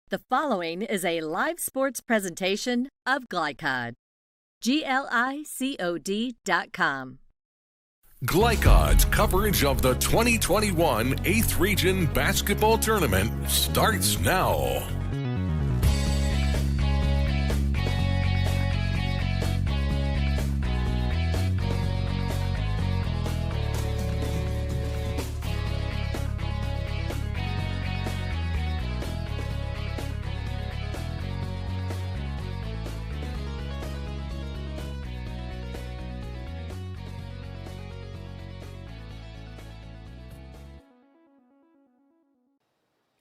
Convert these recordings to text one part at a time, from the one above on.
The following is a live sports presentation of Glycod. GLICOD.com. Glycod's coverage of the 2021 8th Region Basketball Tournament starts now.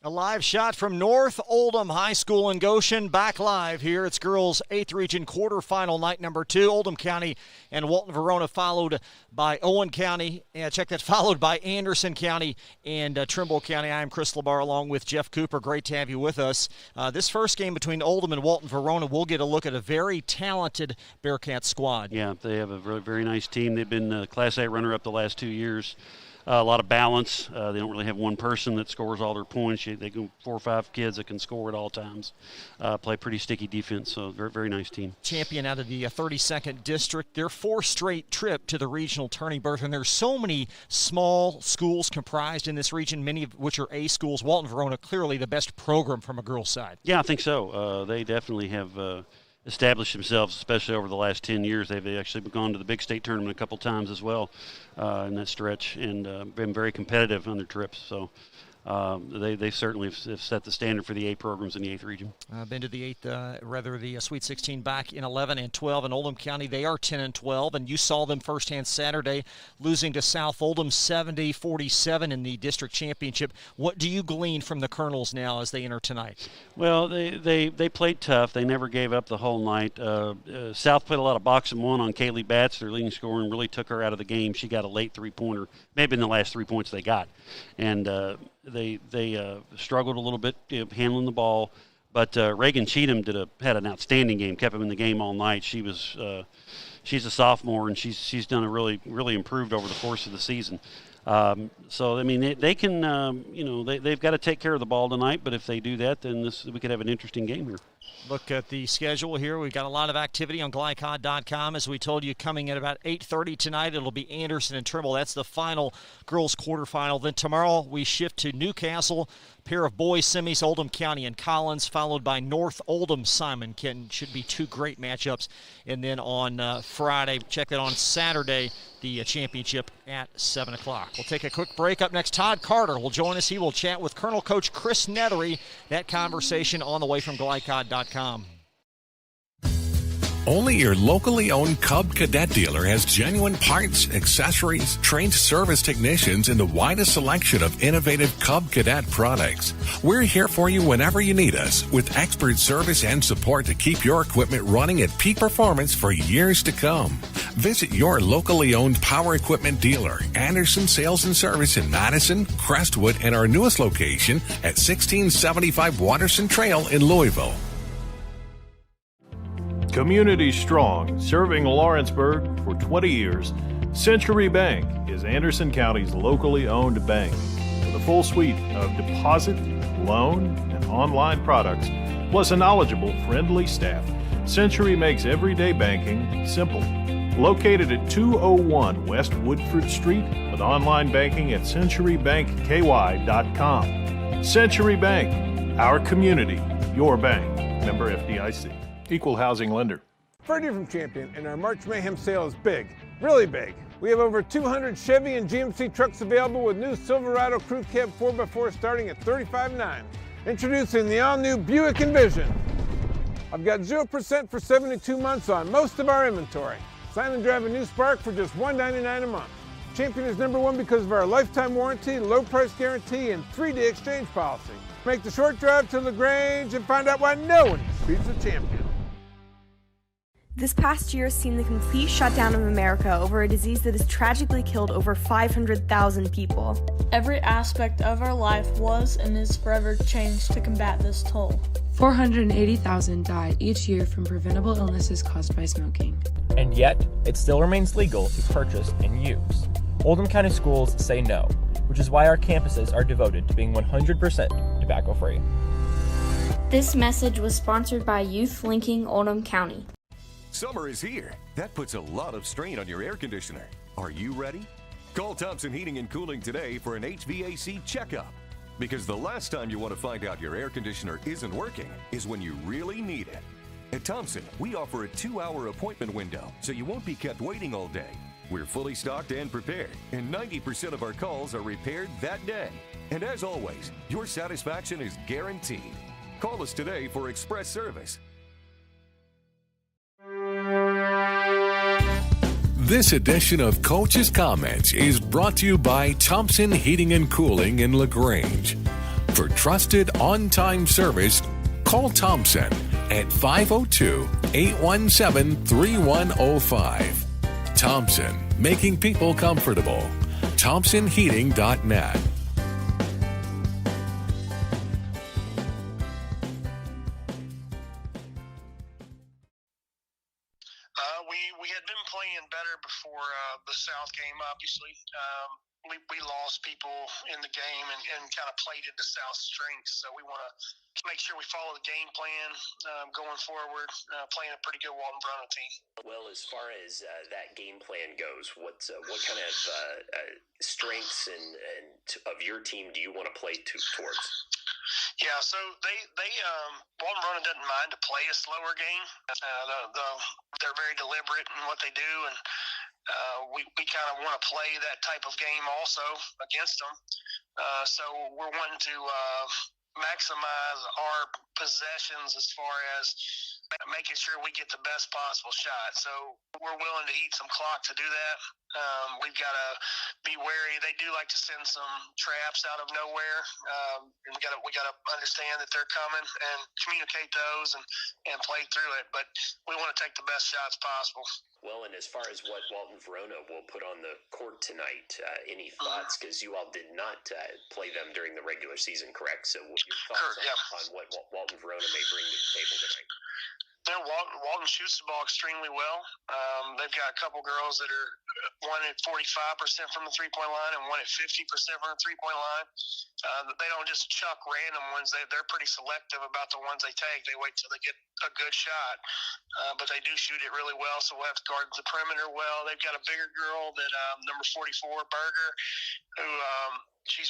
A live shot from North Oldham High School in Goshen. Back live here. It's girls' 8th Region quarterfinal night number 2. Oldham County and Walton-Verona followed by Owen County. Followed by Anderson County and Trimble County. I'm Chris LaBar along with Jeff Cooper. Great to have you with us. This first game between Oldham and Walton-Verona, we'll get a look at a very talented Bearcat squad. Yeah, they have a very, very nice team. They've been Class A runner-up the last 2 years. A lot of balance. They don't really have one person that scores all their points. They go 4 or 5 kids that can score at all times. Play pretty sticky defense, so very, very nice team. Champion out of the 32nd District. Their 4th straight trip to the regional tourney berth, and there's so many small schools comprised in this region, many of which are A schools. Walton-Verona, clearly the best program from a girls' side. Yeah, I think so. They definitely have established themselves, especially over the last 10 years. They've actually gone to the big state tournament a couple times as well in that stretch, and been very competitive on their trips. So they certainly have set the standard for the A programs in the 8th region. Been to the the Sweet 16 back in 11 and 12 in Oldham County. They are 10 and 12, and you saw them firsthand Saturday, losing to South Oldham 70-47 in the district championship. What do you glean from the Colonels now as they enter tonight? Well, they played tough. They never gave up the whole night. South played a lot of box and one on Kaylee Batts, their leading scorer, and really took her out of the game. She got a late three-pointer, maybe in the last 3 points they got. And they struggled a little bit handling the ball, but Reagan Cheatham had an outstanding game, kept him in the game all night. She's a sophomore, and she's done a really improved over the course of the season. So I mean they can they've got to take care of the ball tonight, but if they do that, then we could have an interesting game here. Look at the schedule here. We've got a lot of activity on Glycod.com. As we told you, coming at about 8:30 tonight, it'll be Anderson and Trimble. That's the final girls quarterfinal. Then tomorrow we shift to Newcastle. Pair of boys semis, Oldham County and Collins, followed by North Oldham Simon. Should be 2 great matchups. And then on Friday, check that on Saturday, the championship at 7 o'clock. We'll take a quick break. Up next, Todd Carter will join us. He will chat with Colonel Coach Chris Nethery. That conversation on the way from Glycod.com. Only your locally owned Cub Cadet dealer has genuine parts, accessories, trained service technicians, and the widest selection of innovative Cub Cadet products. We're here for you whenever you need us, with expert service and support to keep your equipment running at peak performance for years to come. Visit your locally owned power equipment dealer, Anderson Sales and Service in Madison, Crestwood, and our newest location at 1675 Watterson Trail in Louisville. Community strong, serving Lawrenceburg for 20 years, Century Bank is Anderson County's locally owned bank. With a full suite of deposit, loan, and online products, plus a knowledgeable, friendly staff, Century makes everyday banking simple. Located at 201 West Woodford Street, with online banking at centurybankky.com. Century Bank, our community, your bank. Member FDIC. Equal housing lender. Freddie from Champion, and our March Mayhem sale is big, really big. We have over 200 Chevy and GMC trucks available with new Silverado Crew Cab 4x4 starting at $35,900. Introducing the all-new Buick Envision. I've got 0% for 72 months on most of our inventory. Sign and drive a new Spark for just $199 a month. Champion is #1 because of our lifetime warranty, low price guarantee, and 3-day exchange policy. Make the short drive to LaGrange and find out why no one beats a Champion. This past year has seen the complete shutdown of America over a disease that has tragically killed over 500,000 people. Every aspect of our life was and is forever changed to combat this toll. 480,000 die each year from preventable illnesses caused by smoking. And yet, it still remains legal to purchase and use. Oldham County schools say no, which is why our campuses are devoted to being 100% tobacco-free. This message was sponsored by Youth Linking Oldham County. Summer is here. That puts a lot of strain on your air conditioner. Are you ready? Call Thompson Heating and Cooling today for an HVAC checkup. Because the last time you want to find out your air conditioner isn't working is when you really need it. At Thompson, we offer a 2-hour appointment window, so you won't be kept waiting all day. We're fully stocked and prepared, and 90% of our calls are repaired that day. And as always, your satisfaction is guaranteed. Call us today for express service. This edition of Coach's Comments is brought to you by Thompson Heating and Cooling in LaGrange. For trusted on-time service, call Thompson at 502-817-3105. Thompson, making people comfortable. ThompsonHeating.net. We had been playing better before the South game, obviously. We lost people in the game and kind of played into South's strengths. So we want to make sure we follow the game plan going forward, playing a pretty good Walton-Verona team. Well, as far as that game plan goes, what kind of strengths of your team do you want to play towards? Yeah, so they Walton-Verona doesn't mind to play a slower game. They're very deliberate in what they do, and we kind of want to play that type of game also against them. So we're wanting to maximize our possessions as far as making sure we get the best possible shot. So we're willing to eat some clock to do that. We've got to be wary. They do like to send some traps out of nowhere. And we got to understand that they're coming and communicate those and play through it. But we want to take the best shots possible. Well, and as far as what Walton-Verona will put on the court tonight, any thoughts? Because you all did not play them during the regular season, correct? So what your thoughts on what Walton-Verona may bring to the table tonight? Walton shoots the ball extremely well. They've got a couple girls that are one at 45% from the three-point line and one at 50% from the three-point line. They don't just chuck random ones. They're pretty selective about the ones they take. They wait till they get a good shot. But they do shoot it really well, so we'll have to guard the perimeter well. They've got a bigger girl that number 44, Berger, who she's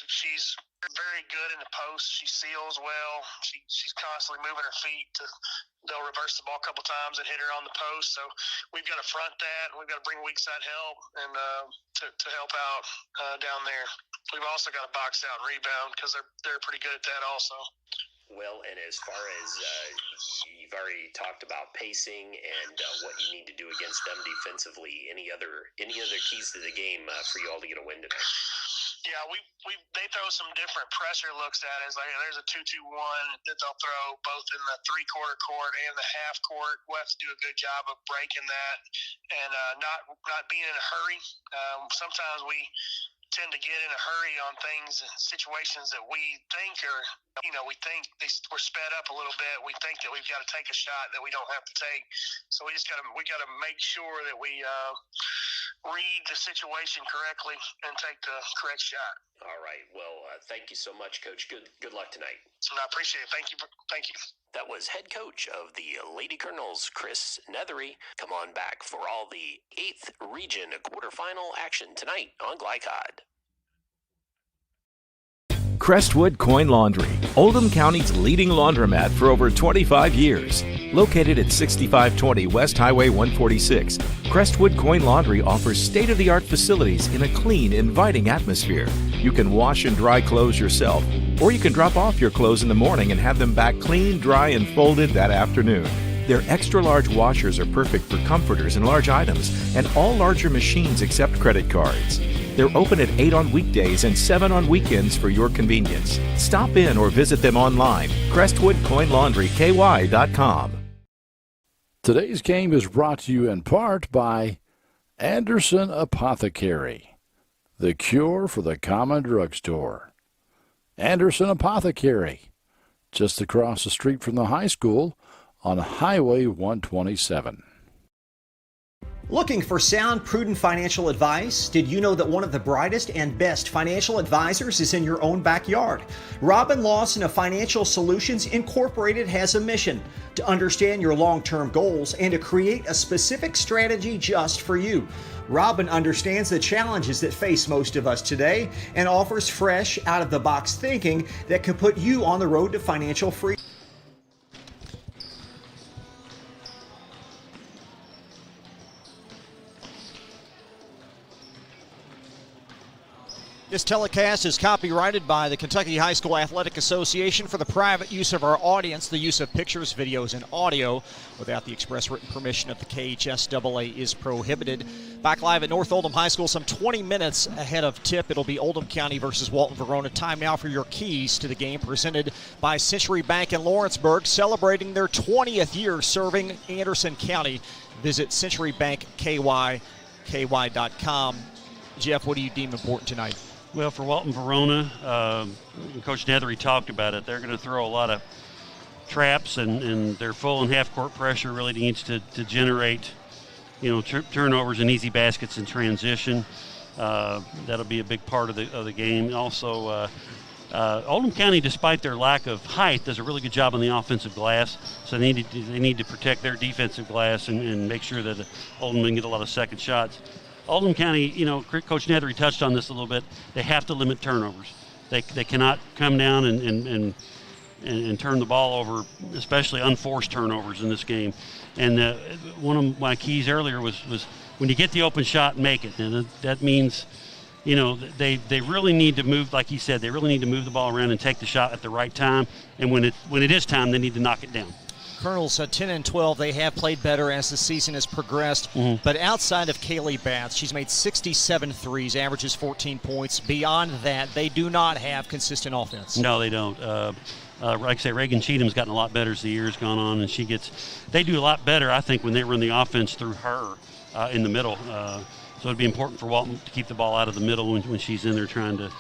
very good in the post. She seals well. She's constantly moving her feet. They'll reverse the ball a couple times and hit her on the post. So we've got to front that. We've got to bring weak side help and to help out down there. We've also got to box out and rebound because they're pretty good at that also. Well, and as far as you've already talked about pacing and what you need to do against them defensively, any other keys to the game for you all to get a win tonight? Yeah, they throw some different pressure looks at us. Like there's a 2-2-1 that they'll throw both in the three-quarter court and the half court. We'll have to do a good job of breaking that and not being in a hurry. Sometimes we tend to get in a hurry on things and situations that we think we're sped up a little bit. We think that we've got to take a shot that we don't have to take. So we got to make sure that we read the situation correctly and take the correct shot. All right. Well, thank you so much, Coach. Good luck tonight. I appreciate it. Thank you. That was head coach of the Lady Colonels, Chris Nethery. Come on back for all the 8th Region quarterfinal action tonight on Glycod. Crestwood Coin Laundry, Oldham County's leading laundromat for over 25 years. Located at 6520 West Highway 146, Crestwood Coin Laundry offers state-of-the-art facilities in a clean, inviting atmosphere. You can wash and dry clothes yourself, or you can drop off your clothes in the morning and have them back clean, dry, and folded that afternoon. Their extra-large washers are perfect for comforters and large items, and all larger machines accept credit cards. They're open at 8 on weekdays and 7 on weekends for your convenience. Stop in or visit them online, CrestwoodCoinLaundryKY.com. Today's game is brought to you in part by Anderson Apothecary, the cure for the common drugstore. Anderson Apothecary, just across the street from the high school on Highway 127. Looking for sound, prudent financial advice? Did you know that one of the brightest and best financial advisors is in your own backyard? Robin Lawson of Financial Solutions Incorporated has a mission to understand your long-term goals and to create a specific strategy just for you. Robin understands the challenges that face most of us today and offers fresh, out-of-the-box thinking that could put you on the road to financial freedom. This telecast is copyrighted by the Kentucky High School Athletic Association for the private use of our audience. The use of pictures, videos, and audio without the express written permission of the KHSAA is prohibited. Back live at North Oldham High School, some 20 minutes ahead of tip. It'll be Oldham County versus Walton-Verona. Time now for your keys to the game, presented by Century Bank in Lawrenceburg, celebrating their 20th year serving Anderson County. Visit centurybankky.com. Jeff, what do you deem important tonight? Well, for Walton-Verona, Coach Nethery talked about it. They're going to throw a lot of traps, and their full and half-court pressure really needs to generate, turnovers and easy baskets in transition. That'll be a big part of the game. Also, Oldham County, despite their lack of height, does a really good job on the offensive glass. So they need to protect their defensive glass and make sure that Oldham can get a lot of second shots. Oldham County, Coach Nethery touched on this a little bit. They have to limit turnovers. They cannot come down and turn the ball over, especially unforced turnovers in this game. And one of my keys earlier was when you get the open shot, make it. And that means, they really need to move, like he said, they really need to move the ball around and take the shot at the right time. And when it is time, they need to knock it down. Colonels 10 and 12, they have played better as the season has progressed. Mm-hmm. But outside of Kaylee Batts, she's made 67 threes, averages 14 points. Beyond that, they do not have consistent offense. No, they don't. Like I say, Reagan Cheatham's gotten a lot better as the year's gone on, and they do a lot better, I think, when they run the offense through her in the middle. So it'd be important for Walton to keep the ball out of the middle when she's in there trying to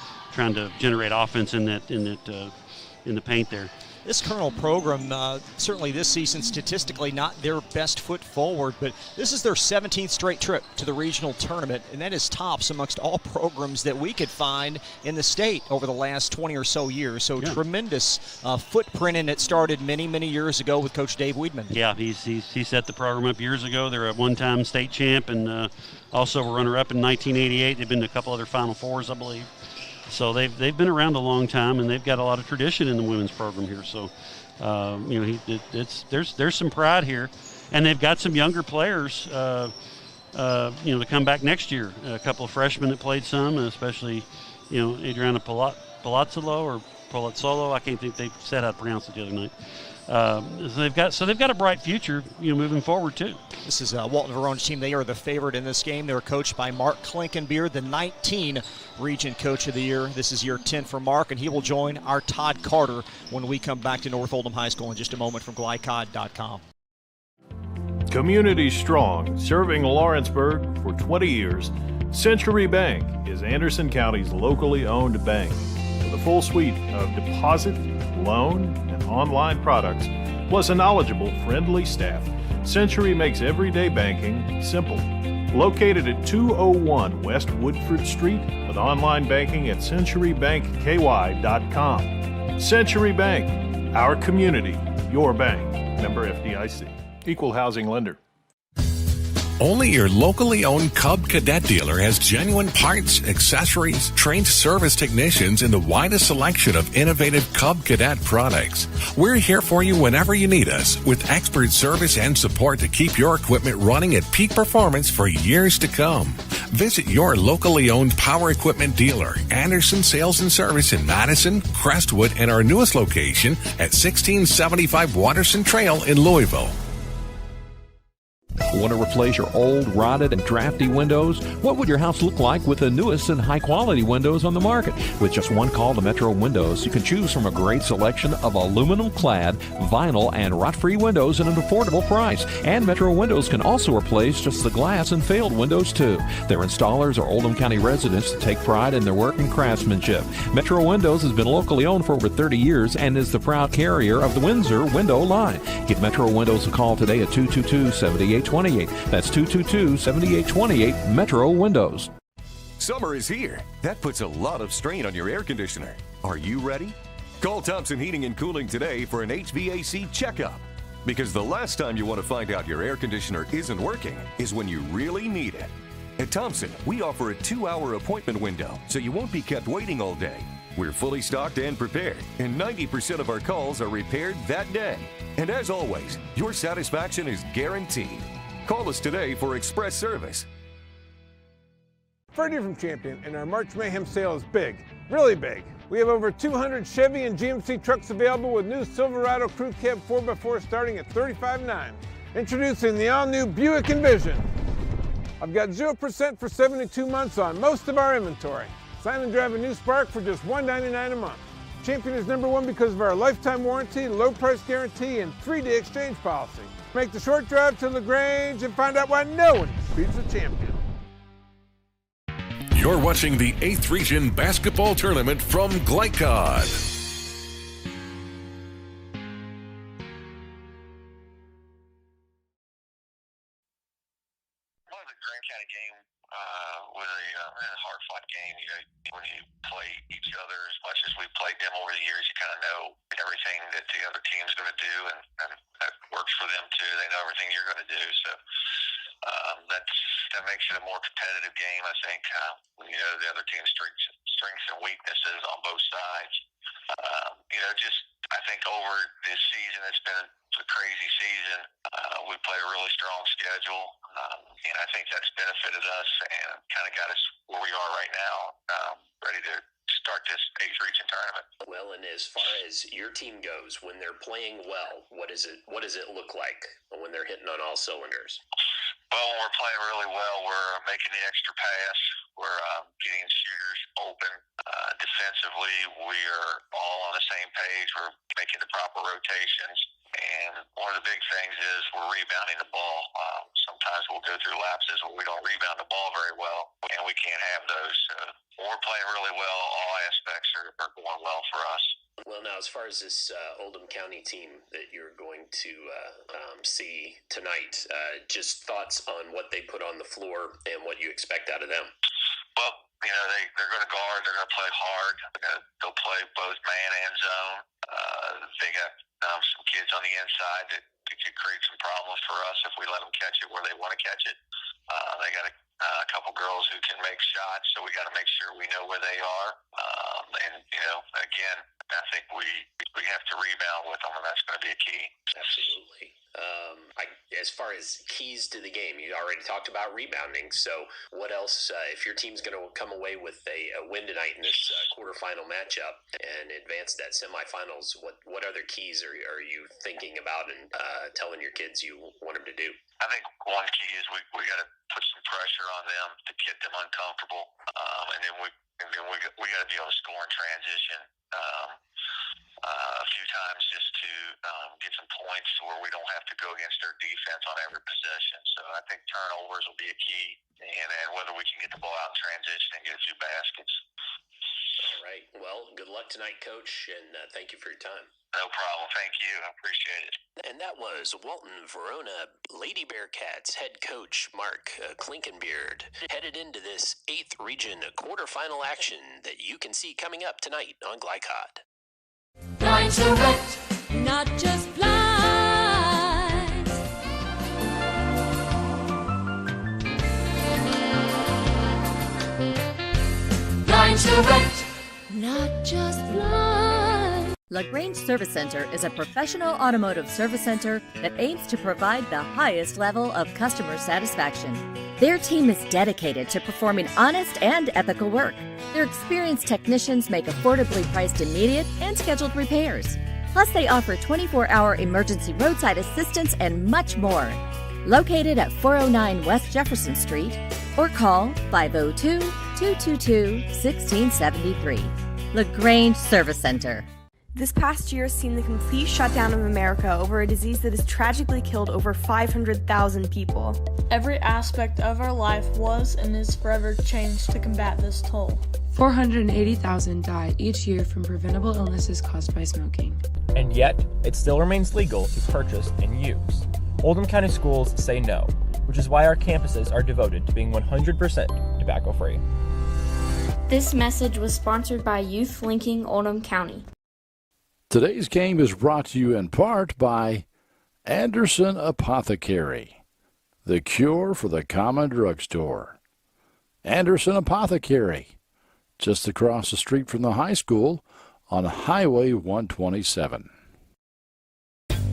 generate offense in the paint there. This Colonel program, certainly this season, statistically not their best foot forward, but this is their 17th straight trip to the regional tournament, and that is tops amongst all programs that we could find in the state over the last 20 or so years. So tremendous footprint, and it started many, many years ago with Coach Dave Weidman. Yeah, he set the program up years ago. They're a one-time state champ and also a runner-up in 1988. They've been to a couple other Final Fours, I believe. So they've been around a long time, and they've got a lot of tradition in the women's program here. So, there's some pride here, and they've got some younger players, to come back next year. A couple of freshmen that played some, especially, Adriana Palazzolo. I can't think they said how to pronounce it the other night. So they've got a bright future, moving forward too. This is Walton-Verona's team. They are the favorite in this game. They're coached by Mark Klinkenbeer, the 19 Region Coach of the Year. This is year 10 for Mark, and he will join our Todd Carter when we come back to North Oldham High School in just a moment from glycod.com. Community strong, serving Lawrenceburg for 20 years, Century Bank is Anderson County's locally owned bank. With a full suite of deposit, loan, and online products, plus a knowledgeable, friendly staff, Century makes everyday banking simple. Located at 201 West Woodford Street, with online banking at centurybankky.com. Century Bank, our community, your bank. Member FDIC. Equal housing lender. Only your locally owned Cub Cadet dealer has genuine parts, accessories, trained service technicians, and the widest selection of innovative Cub Cadet products. We're here for you whenever you need us, with expert service and support to keep your equipment running at peak performance for years to come. Visit your locally owned power equipment dealer, Anderson Sales and Service in Madison, Crestwood, and our newest location at 1675 Watterson Trail in Louisville. Want to replace your old, rotted, and drafty windows? What would your house look like with the newest and high-quality windows on the market? With just one call to Metro Windows, you can choose from a great selection of aluminum-clad, vinyl, and rot-free windows at an affordable price. And Metro Windows can also replace just the glass and failed windows, too. Their installers are Oldham County residents that take pride in their work and craftsmanship. Metro Windows has been locally owned for over 30 years and is the proud carrier of the Windsor window line. Give Metro Windows a call today at 222-7820 7828. That's 222-7828 Metro Windows. Summer is here. That puts a lot of strain on your air conditioner. Are you ready? Call Thompson Heating and Cooling today for an HVAC checkup. Because the last time you want to find out your air conditioner isn't working is when you really need it. At Thompson, we offer a 2-hour appointment window so you won't be kept waiting all day. We're fully stocked and prepared, and 90% of our calls are repaired that day. And as always, your satisfaction is guaranteed. Call us today for express service. Freddie from Champion, and our March Mayhem sale is big, really big. We have over 200 Chevy and GMC trucks available with new Silverado Crew Cab 4x4 starting at $35,900. Introducing the all-new Buick Envision. I've got 0% for 72 months on most of our inventory. Sign and drive a new Spark for just $199 a month. Champion is #1 because of our lifetime warranty, low price guarantee, and 3-day exchange policy. Make the short drive to LaGrange and find out why no one beats a Champion. You're watching the 8th Region Basketball Tournament from Glycod. Was a hard-fought game. You know, when you play each other as much as we've played them over the years, you kind of know everything that the other team's going to do, and that works for them too. They know everything you're going to do, so that makes it a more competitive game. I think you know the other team's strengths and weaknesses on both sides. You know, just I think over this season, it's been a crazy season. We played a really strong schedule, and I think that's benefited us and kind of got us where we are right now, ready to start this 8th Region tournament. Well, and as far as your team goes, when they're playing well, what does it look like when they're hitting on all cylinders? Well, when we're playing really well, we're making the extra pass. We're getting shooters open. Defensively, we are all on the same page. We're making the proper rotations. And one of the big things is we're rebounding the ball. Sometimes we'll go through lapses where we don't rebound the ball very well, and we can't have those. When we're playing really well, all aspects are going well for us. Well, now, as far as this Oldham County team that you're going to see tonight, just thoughts on what they put on the floor and what you expect out of them. Well, you know, they're going to guard. They're going to play hard. They'll play both man and zone. They got some kids on the inside that could create some problems for us if we let them catch it where they want to catch it. They got a couple girls who can make shots, so we got to make sure we know where they are. And you know, again, I think we have to rebound with them, and that's going to be a key. Absolutely. As far as keys to the game, you already talked about rebounding. So what else, if your team's going to come away with a win tonight in this quarterfinal matchup and advance that semifinals, what other keys are you thinking about and telling your kids you want them to do? I think one key is we got to put some pressure on them to get them uncomfortable, and then we got to be able to score in transition a few times just to get some points where we don't have to go against their defense on every possession. So I think turnovers will be a key, and whether we can get the ball out in transition and get a few baskets. All right. Well, good luck tonight, Coach, and thank you for your time. No problem. Thank you. I appreciate it. And that was Walton-Verona Lady Bearcats head coach Mark Klinkenbeard, headed into this 8th Region quarterfinal action that you can see coming up tonight on Glycod. Blind select, not just blind. Blind select, not just blind. LaGrange Service Center is a professional automotive service center that aims to provide the highest level of customer satisfaction. Their team is dedicated to performing honest and ethical work. Their experienced technicians make affordably priced immediate and scheduled repairs. Plus, they offer 24-hour emergency roadside assistance and much more. Located at 409 West Jefferson Street, or call 502-222-1673. LaGrange Service Center. This past year has seen the complete shutdown of America over a disease that has tragically killed over 500,000 people. Every aspect of our life was and is forever changed to combat this toll. 480,000 die each year from preventable illnesses caused by smoking. And yet, it still remains legal to purchase and use. Oldham County Schools say no. which is why our campuses are devoted to being 100% tobacco-free. This message was sponsored by Youth Linking Oldham County. Today's game is brought to you in part by Anderson Apothecary, the cure for the common drugstore. Anderson Apothecary, just across the street from the high school on Highway 127.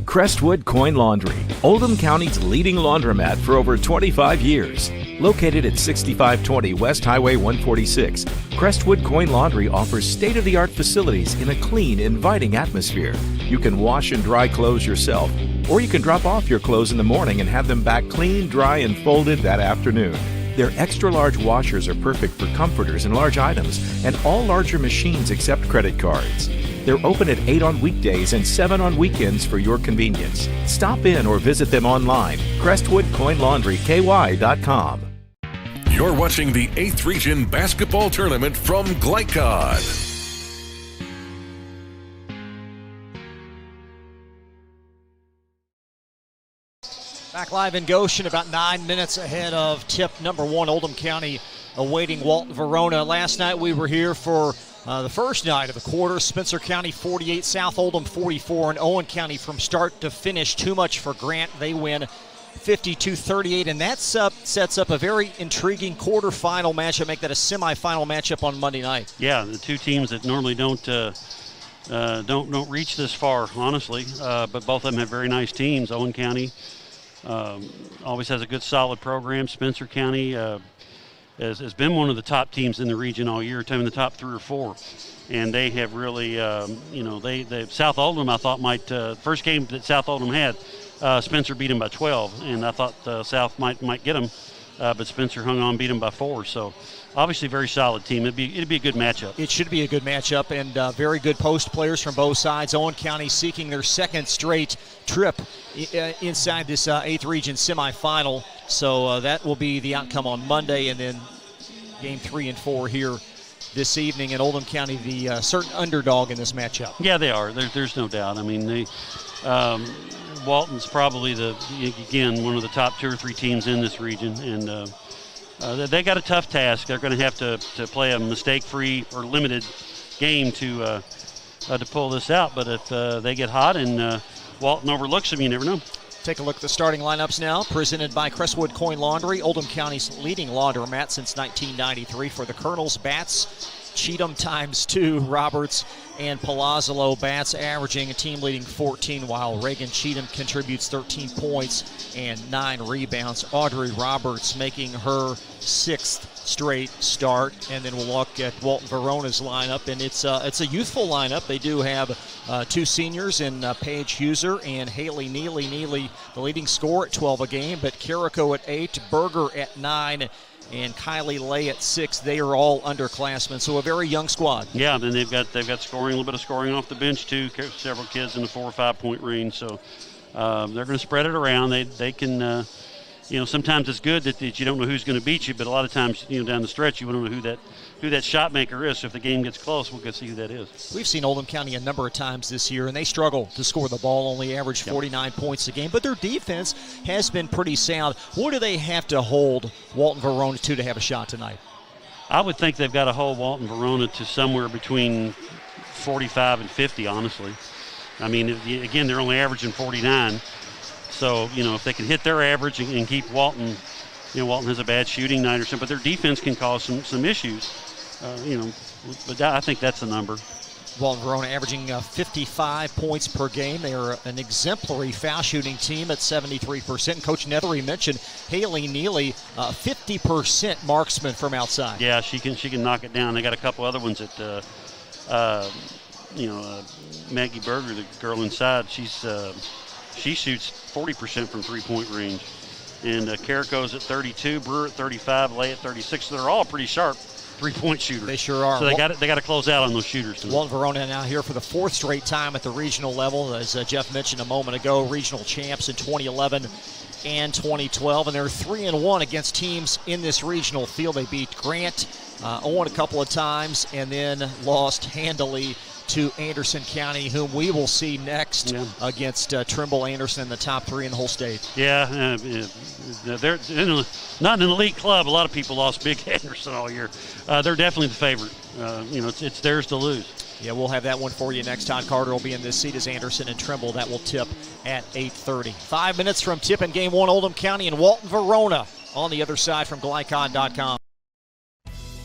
Crestwood Coin Laundry, Oldham County's leading laundromat for over 25 years. Located at 6520 West Highway 146, Crestwood Coin Laundry offers state-of-the-art facilities in a clean, inviting atmosphere. You can wash and dry clothes yourself, or you can drop off your clothes in the morning and have them back clean, dry, and folded that afternoon. Their extra-large washers are perfect for comforters and large items, and all larger machines accept credit cards. They're open at 8 on weekdays and 7 on weekends for your convenience. Stop in or visit them online, CrestwoodCoinLaundryKY.com. You're watching the 8th Region Basketball Tournament from Glycod. Back live in Goshen, about 9 minutes ahead of tip number 1. Oldham County awaiting Walton-Verona. Last night we were here for the first night of the quarter. Spencer County 48, South Oldham 44, and Owen County from start to finish. Too much for Grant. They win 52-38, and that sets up a very intriguing quarterfinal matchup. Make that a semifinal matchup on Monday night. Yeah, the two teams that normally don't reach this far, honestly, but both of them have very nice teams. Owen County always has a good, solid program. Spencer County has been one of the top teams in the region all year, in the top 3 or 4. And they have really, South Oldham, I thought might, first game that South Oldham had, Spencer beat them by 12, and I thought South might get them, but Spencer hung on, beat them by 4. So obviously very solid team. It'd be a good matchup. It should be a good matchup, and very good post players from both sides. Owen County seeking their second straight trip inside this 8th Region semifinal. So that will be the outcome on Monday, and then game 3 and 4 here this evening. And Oldham County, the certain underdog in this matchup. Yeah, they are. There's no doubt. I mean, Walton's probably one of the top 2 or 3 teams in this region, and they got a tough task. They're going to have to play a mistake-free or limited game to pull this out. But if they get hot and Walton overlooks them, you never know. Take a look at the starting lineups now, presented by Crestwood Coin Laundry, Oldham County's leading laundromat since 1993. For the Colonels, bats, Cheatham ×2, Roberts and Palazzolo bats, averaging a team-leading 14, while Reagan Cheatham contributes 13 points and 9 rebounds. Audrey Roberts making her 6th straight start. And then we'll look at Walton-Verona's lineup, and it's a youthful lineup. They do have 2 seniors in Paige Huser and Haley Neely. Neely, the leading scorer at 12 a game, but Carrico at 8, Berger at 9, and Kylie Lay at 6. They are all underclassmen, so a very young squad. Yeah, then they've got scoring, a little bit of scoring off the bench too. Several kids in the 4 or 5 point range, so they're going to spread it around. They can, sometimes it's good that you don't know who's going to beat you, but a lot of times, down the stretch, you want to know who that shot maker is. So if the game gets close, we'll go see who that is. We've seen Oldham County a number of times this year, and they struggle to score the ball, only average 49 points a game, but their defense has been pretty sound. What do they have to hold Walton-Verona to have a shot tonight? I would think they've got to hold Walton-Verona to somewhere between 45 and 50, honestly. I mean, again, they're only averaging 49. So, if they can hit their average and keep Walton, Walton has a bad shooting night or something, but their defense can cause some issues, but I think that's the number. Walton-Verona averaging 55 points per game. They are an exemplary foul shooting team at 73%. And Coach Nethery mentioned Haley Neely, 50% marksman from outside. Yeah, she can knock it down. They got a couple other ones that, Maggie Berger, the girl inside, she shoots 40% from 3-point range. And Carrico's at 32, Brewer at 35, Lay at 36. So they're all pretty sharp 3-point shooters. They sure are. So they got to close out on those shooters. Walton-Verona now here for the 4th straight time at the regional level. As Jeff mentioned a moment ago, regional champs in 2011 and 2012, and they're 3-1 against teams in this regional field. They beat Grant, Owen a couple of times, and then lost handily to Anderson County, whom we will see next against Trimble, Anderson, the top three in the whole state. Yeah, they're not an elite club. A lot of people lost big Anderson all year. They're definitely the favorite. It's theirs to lose. Yeah, we'll have that one for you next. Todd Carter will be in this seat as Anderson and Trimble. That will tip at 8:30. 5 minutes from tip in Game 1, Oldham County and Walton-Verona on the other side from Glycod.com.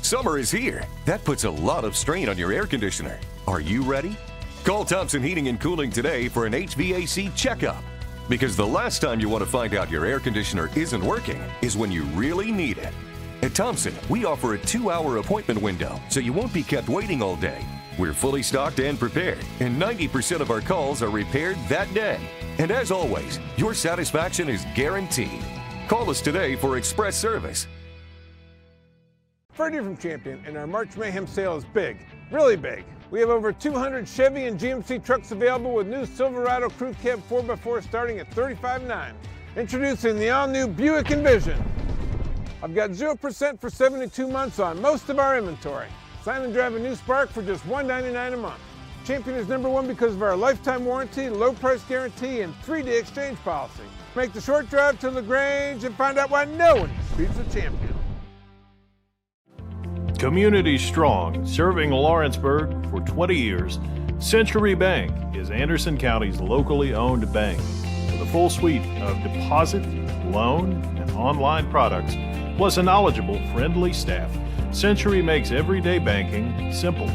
Summer is here. That puts a lot of strain on your air conditioner. Are you ready? Call Thompson Heating and Cooling today for an HVAC checkup. Because the last time you want to find out your air conditioner isn't working is when you really need it. At Thompson, we offer a 2-hour appointment window, so you won't be kept waiting all day. We're fully stocked and prepared, and 90% of our calls are repaired that day. And as always, your satisfaction is guaranteed. Call us today for express service. Freddie from Champion, and our March Mayhem sale is big, really big. We have over 200 Chevy and GMC trucks available with new Silverado Crew Cab 4x4 starting at $35,900. Introducing the all-new Buick Envision. I've got 0% for 72 months on most of our inventory. Sign and drive a new Spark for just $199 a month. Champion is #1 because of our lifetime warranty, low price guarantee, and 3-day exchange policy. Make the short drive to LaGrange and find out why no one beats a Champion. Community strong, serving Lawrenceburg for 20 years, Century Bank is Anderson County's locally owned bank. With a full suite of deposit, loan, and online products, plus a knowledgeable, friendly staff, Century makes everyday banking simple.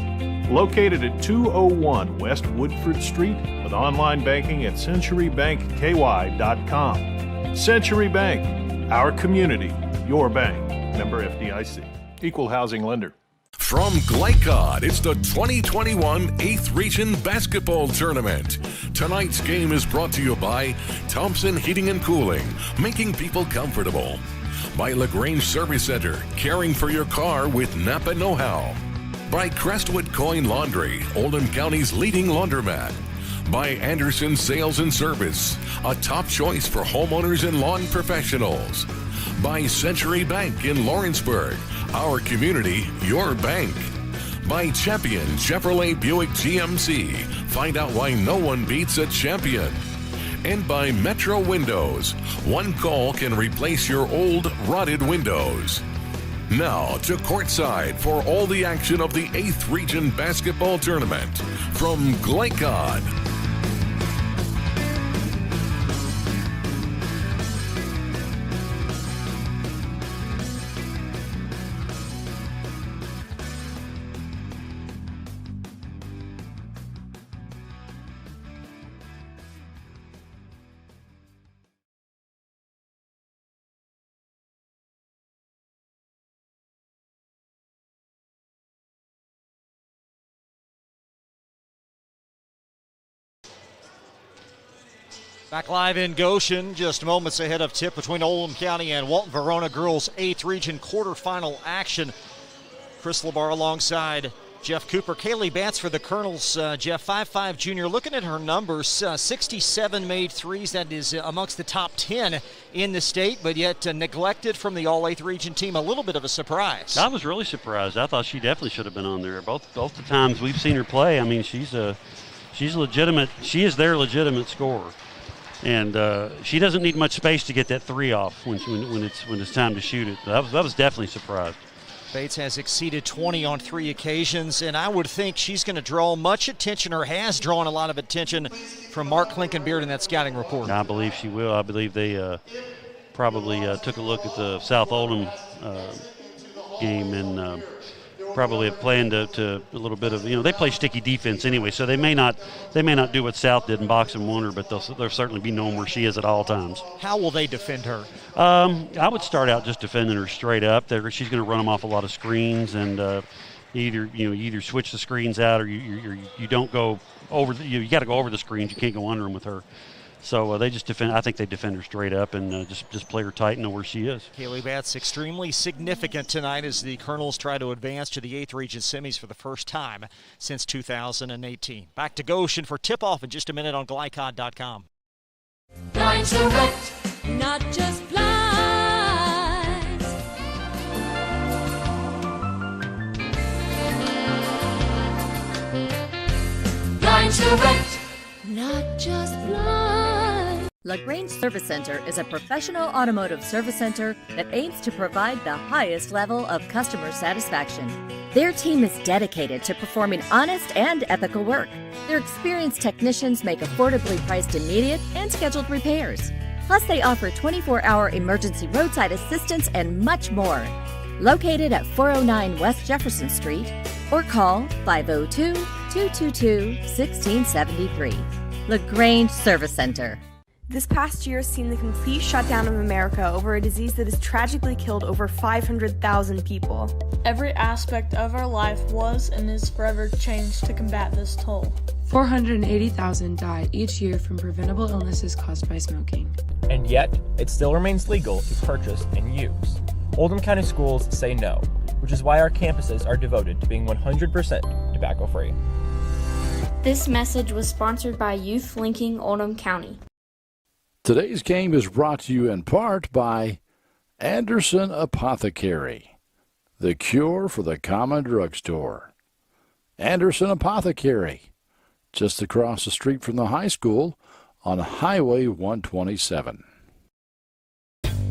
Located at 201 West Woodford Street with online banking at centurybankky.com. Century Bank, our community, your bank. Member FDIC. Equal housing lender. From Glycod, it's the 2021 8th Region Basketball Tournament. Tonight's game is brought to you by Thompson Heating and Cooling, making people comfortable. By LaGrange Service Center, caring for your car with Napa know-how. By Crestwood Coin Laundry, Oldham County's leading laundromat. By Anderson Sales and Service, a top choice for homeowners and lawn professionals. By Century Bank in Lawrenceburg, our community, your bank. By Champion Chevrolet Buick GMC, find out why no one beats a champion. And by Metro Windows, one call can replace your old rotted windows. Now to courtside for all the action of the 8th Region Basketball Tournament from Glycod. Back live in Goshen, just moments ahead of tip between Oldham County and Walton-Verona girls 8th Region quarterfinal action. Chris Labar alongside Jeff Cooper. Kaylee Batts for the Colonels. Jeff, 5'5" junior. Looking at her numbers, 67 made threes. That is amongst the top 10 in the state, but yet neglected from the all 8th Region team. A little bit of a surprise. I was really surprised. I thought she definitely should have been on there. Both the times we've seen her play, I mean, she's legitimate. She is their legitimate scorer. And she doesn't need much space to get that three off when it's time to shoot it. That was definitely surprised. Bates has exceeded 20 on 3 occasions, and I would think she's going to draw much attention, or has drawn a lot of attention, from Mark Klinkenbeard in that scouting report. I believe she will. I believe they probably took a look at the South Oldham game and probably have planned to a little bit of, they play sticky defense anyway, so they may not do what South did and box and want her, but they'll certainly be known where she is at all times. How will they defend her? I would start out just defending her straight up. She's going to run them off a lot of screens, and you either switch the screens out or you don't go over. You got to go over the screens. You can't go under them with her. So they just defend. I think they defend her straight up and just play her tight and know where she is. Kaylee Batts extremely significant tonight as the Colonels try to advance to the 8th Region semis for the first time since 2018. Back to Goshen for tip-off in just a minute on Glycod.com. Line Select. not just flies. Blind Direct, not just blind. LaGrange Service Center is a professional automotive service center that aims to provide the highest level of customer satisfaction. Their team is dedicated to performing honest and ethical work. Their experienced technicians make affordably priced immediate and scheduled repairs. Plus, they offer 24-hour emergency roadside assistance and much more. Located at 409 West Jefferson Street, or call 502-222-1673. LaGrange Service Center. This past year has seen the complete shutdown of America over a disease that has tragically killed over 500,000 people. Every aspect of our life was and is forever changed to combat this toll. 480,000 die each year from preventable illnesses caused by smoking. And yet, it still remains legal to purchase and use. Oldham County Schools say no, which is why our campuses are devoted to being 100% tobacco-free. This message was sponsored by Youth Linking Oldham County. Today's game is brought to you in part by Anderson Apothecary, the cure for the common drugstore. Anderson Apothecary, just across the street from the high school on Highway 127.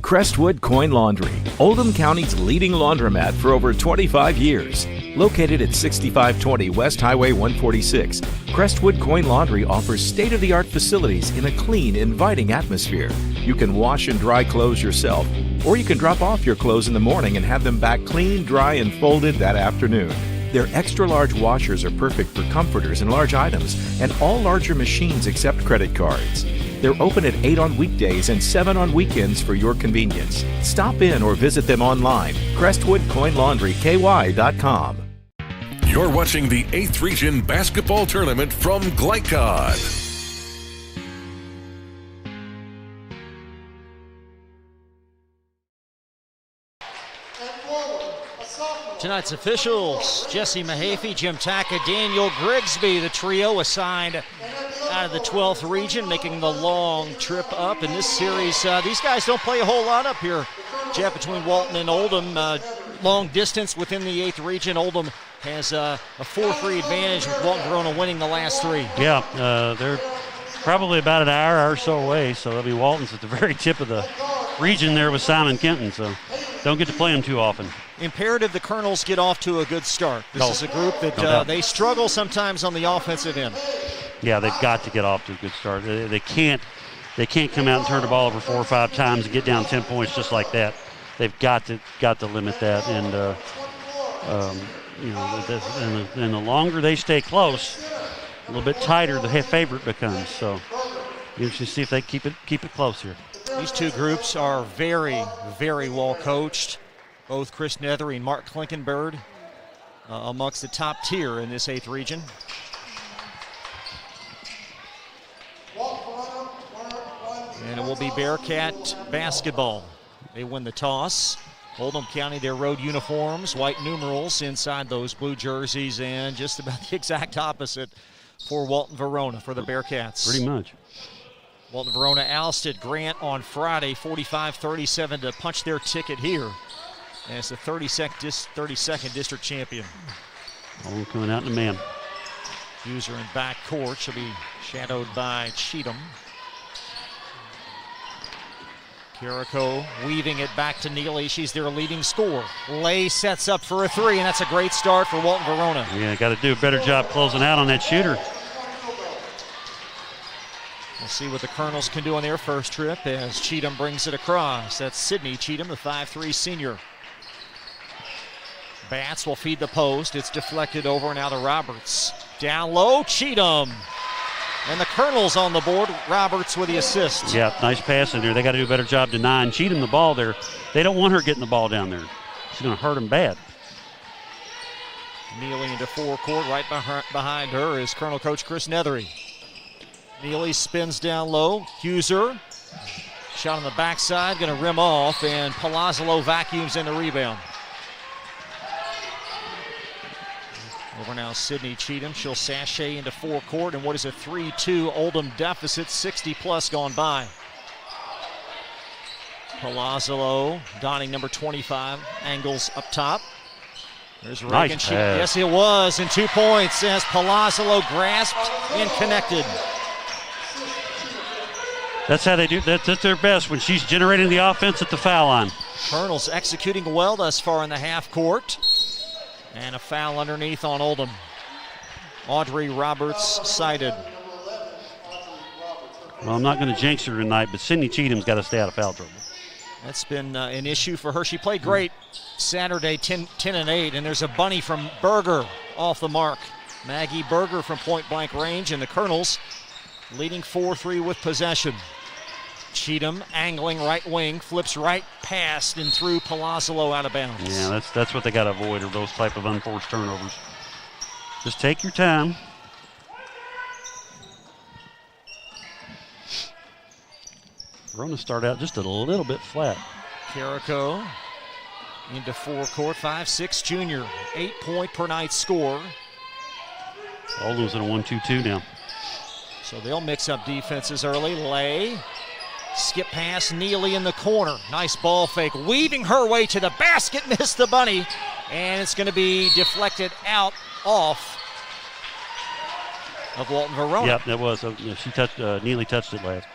Crestwood Coin Laundry, Oldham County's leading laundromat for over 25 years. Located at 6520 West Highway 146, Crestwood Coin Laundry offers state-of-the-art facilities in a clean, inviting atmosphere. You can wash and dry clothes yourself, or you can drop off your clothes in the morning and have them back clean, dry, and folded that afternoon. Their extra-large washers are perfect for comforters and large items, and all larger machines accept credit cards. They're open at 8 on weekdays and 7 on weekends for your convenience. Stop in or visit them online, CrestwoodCoinLaundryKY.com. You're watching the 8th Region Basketball Tournament from Glycod. Tonight's officials, Jesse Mahaffey, Jim Taka, Daniel Grigsby, the trio assigned out of the 12th region, making the long trip up in this series. These guys don't play a whole lot up here, Jeff, between Walton and Oldham. Long distance within the 8th region. Oldham has a 4-3 advantage with Walton-Verona winning the last 3. Yeah, they're probably about an hour or so away, so that'll be Walton's at the very tip of the region there with Simon Kenton, so don't get to play them too often. Imperative the Colonels get off to a good start. This is a group that they struggle sometimes on the offensive end. Yeah, they've got to get off to a good start. They can't come out and turn the ball over 4 or 5 times and get down 10 points just like that. They've got to limit that, and and the longer they stay close, a little bit tighter the favorite becomes. So you should see if they keep it close here. These two groups are very, very well coached. Both Chris Nethery and Mark Klinkenberg amongst the top tier in this 8th region. And it will be Bearcat basketball. They win the toss. Oldham County, their road uniforms, white numerals inside those blue jerseys, and just about the exact opposite for Walton-Verona for the Bearcats. Pretty much. Walton-Verona ousted Grant on Friday, 45-37 to punch their ticket here as the 32nd district champion. Oldham coming out in the man. User in back court. She'll be shadowed by Cheatham. Carrico weaving it back to Neely. She's their leading scorer. Lay sets up for a 3, and that's a great start for Walton-Verona. Yeah, got to do a better job closing out on that shooter. We'll see what the Colonels can do on their first trip as Cheatham brings it across. That's Sydney Cheatham, the 5'3 senior. Bats will feed the post. It's deflected over now to Roberts. Down low, Cheatham. And the Colonels on the board. Roberts with the assist. Yeah, nice pass in there. They got to do a better job denying Cheatham the ball there. They don't want her getting the ball down there. She's going to hurt them bad. Neely into forecourt. Right behind her is Colonel Coach Chris Nethery. Neely spins down low. Huser. Shot on the backside. Going to rim off. And Palazzolo vacuums in the rebound. Over now, Sydney Cheatham. She'll sashay into forecourt, and what is a 3-2 Oldham deficit, 60-plus gone by. Palazzolo donning number 25, angles up top. There's Reagan. Nice Yes, it was, and 2 points as Palazzolo grasped and connected. That's how they do. That's their best when she's generating the offense at the foul line. Colonel's executing well thus far in the half court. And a foul underneath on Oldham. Audrey Roberts cited. Well, I'm not going to jinx her tonight, but Sydney Cheatham's got to stay out of foul trouble. That's been an issue for her. She played great Saturday, 10-8, and there's a bunny from Berger off the mark. Maggie Berger from point-blank range, and the Colonels leading 4-3 with possession. Cheatham angling right wing, flips right past and through Palazzolo out of bounds. Yeah, that's what they got to avoid, are those type of unforced turnovers. Just take your time. Verona start out just a little bit flat. Carrico into forecourt, 5'6" junior, 8-point per night score. Oldham's in a 1-2-2 now. So they'll mix up defenses early. Lay, skip pass, Neely in the corner. Nice ball fake, weaving her way to the basket, missed the bunny, and it's going to be deflected out off of Walton-Verona. Yep, that was. She touched. Neely touched it last.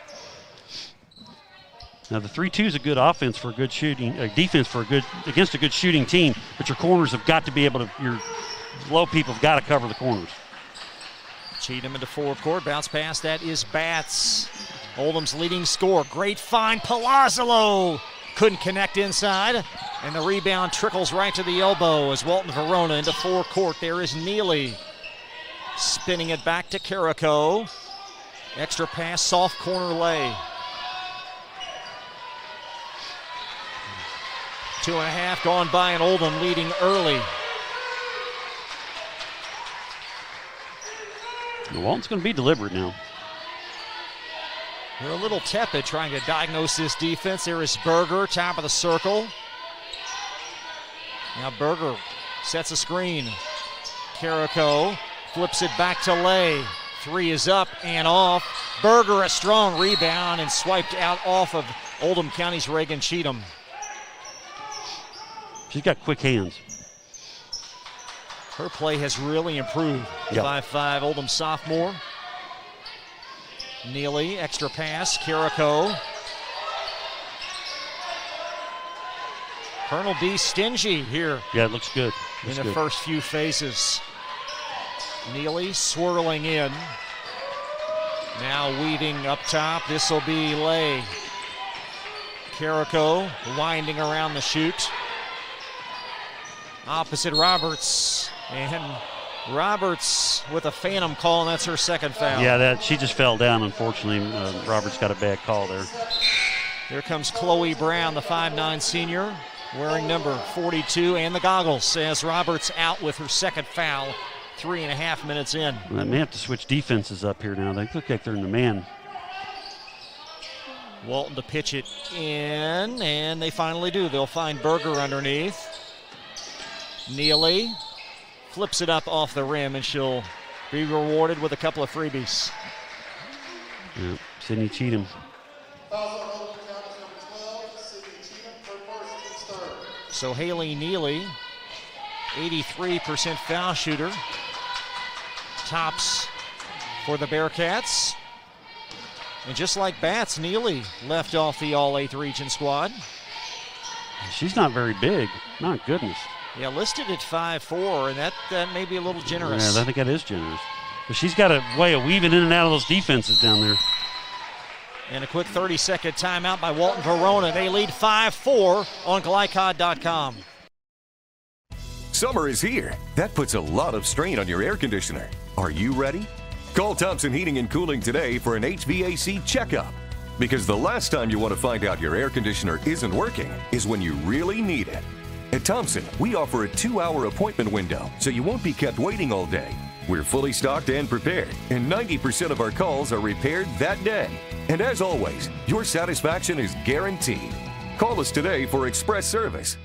Now the 3-2 is a good offense for a good shooting, defense for against a good shooting team. But your corners have got to be able to. Your low people have got to cover the corners. Cheatham into forecourt, bounce pass, that is Batts. Oldham's leading scorer, great find, Palazzolo couldn't connect inside, and the rebound trickles right to the elbow as Walton-Verona into forecourt. There is Neely, spinning it back to Carrico. Extra pass, soft corner lay. 2.5 gone by, and Oldham leading early. Walton's going to be deliberate now. They're a little tepid trying to diagnose this defense. There is Berger, top of the circle. Now Berger sets a screen. Carrico flips it back to Lay. 3 is up and off. Berger, a strong rebound, and swiped out off of Oldham County's Reagan Cheatham. She's got quick hands. Her play has really improved. 5'5", Oldham sophomore. Neely, extra pass, Carrico. Colonel B stingy here. Yeah, it looks good. In the first few phases. Neely swirling in. Now weaving up top. This will be Lay. Carrico winding around the shoot. Opposite Roberts. And Roberts with a phantom call, and that's her second foul. Yeah, she just fell down, unfortunately. Roberts got a bad call there. Here comes Chloe Brown, the 5'9" senior, wearing number 42 and the goggles, as Roberts out with her second foul, 3.5 minutes in. Well, they may have to switch defenses up here now. They look like they're in the man. Walton to pitch it in, and they finally do. They'll find Berger underneath. Neely flips it up off the rim, and she'll be rewarded with a couple of freebies. Yeah, Sydney Cheatham. So Haley Neely, 83% foul shooter, tops for the Bearcats. And just like Batts, Neely left off the All-8th region squad. She's not very big. My goodness. Yeah, listed at 5'4", and that may be a little generous. Yeah, I think that is generous. But she's got a way of weaving in and out of those defenses down there. And a quick 30-second timeout by Walton-Verona. They lead 5-4 on Glycod.com. Summer is here. That puts a lot of strain on your air conditioner. Are you ready? Call Thompson Heating and Cooling today for an HVAC checkup. Because the last time you want to find out your air conditioner isn't working is when you really need it. At Thompson, we offer a 2-hour appointment window, so you won't be kept waiting all day. We're fully stocked and prepared, and 90% of our calls are repaired that day. And as always, your satisfaction is guaranteed. Call us today for express service.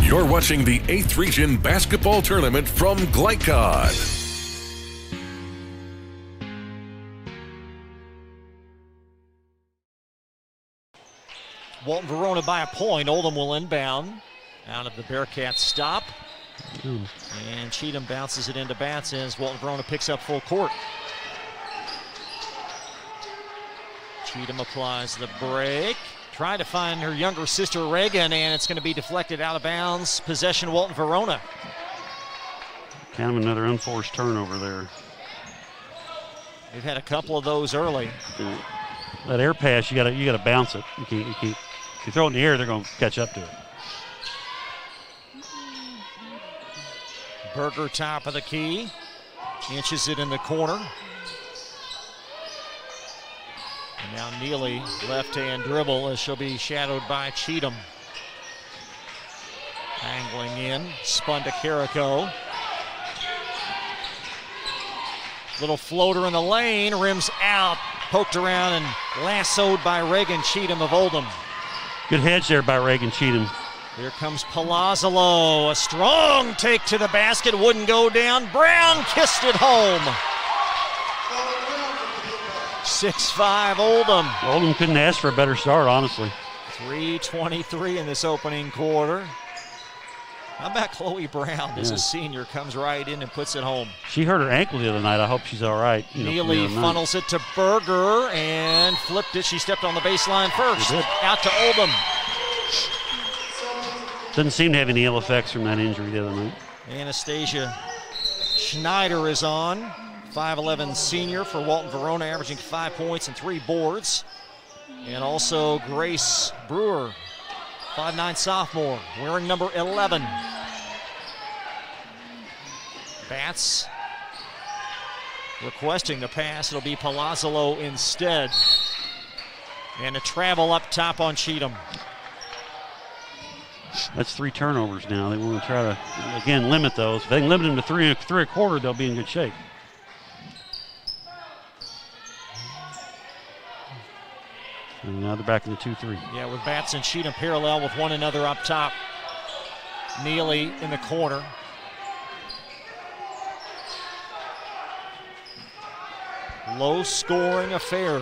You're watching the 8th Region Basketball Tournament from Glycod. Walton-Verona by a point. Oldham will inbound out of the Bearcats stop. And Cheatham bounces it into Batts as Walton-Verona picks up full court. Cheatham applies the break. Trying to find her younger sister Reagan, and it's going to be deflected out of bounds. Possession Walton-Verona. Kind of another unforced turnover there. They've had a couple of those early. That air pass, you gotta bounce it. You can't. If you throw it in the air, they're going to catch up to it. Berger top of the key, inches it in the corner. And now Neely, left-hand dribble as she'll be shadowed by Cheatham. Angling in, spun to Carrico. Little floater in the lane, rims out, poked around and lassoed by Reagan Cheatham of Oldham. Good hedge there by Reagan Cheatham. Here comes Palazzolo, a strong take to the basket, wouldn't go down. Brown kissed it home. 6-5 Oldham. Oldham couldn't ask for a better start, honestly. 3:23 in this opening quarter. How about Chloe Brown as a senior comes right in and puts it home? She hurt her ankle the other night. I hope she's all right. Neely funnels it to Berger and flipped it. She stepped on the baseline first. Out to Oldham. Doesn't seem to have any ill effects from that injury the other night. Anastasia Schneider is on. 5'11 senior for Walton-Verona, averaging 5 points and 3 boards. And also Grace Brewer, 5'9 sophomore, wearing number 11. Batts requesting the pass. It'll be Palazzolo instead. And a travel up top on Cheatham. That's 3 turnovers now. They want to try to, again, limit those. If they can limit them to 3 1/4, they'll be in good shape. And now they're back in the 2-3. Yeah, with Batts and Cheatham parallel with one another up top. Neely in the corner. Low-scoring affair.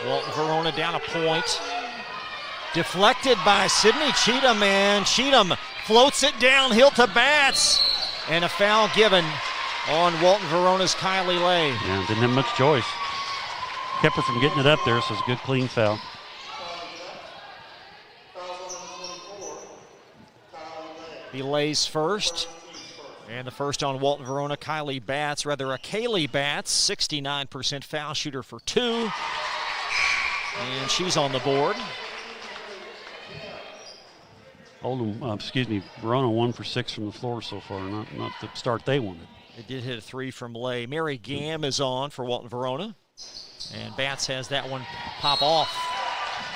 Walton-Verona down a point. Deflected by Sydney Cheatham, and Cheatham floats it downhill to Batts. And a foul given on Walton-Verona's Kylie Lay. Yeah, didn't have much choice. Kept her from getting it up there, so it's a good, clean foul. He lays first. And the first on Walton-Verona, Kaylee Batts, Batts, 69% foul shooter for 2. And she's on the board. Verona 1 for 6 from the floor so far, not the start they wanted. They did hit a 3 from Lay. Mary Gamm is on for Walton-Verona. And Batts has that one pop off,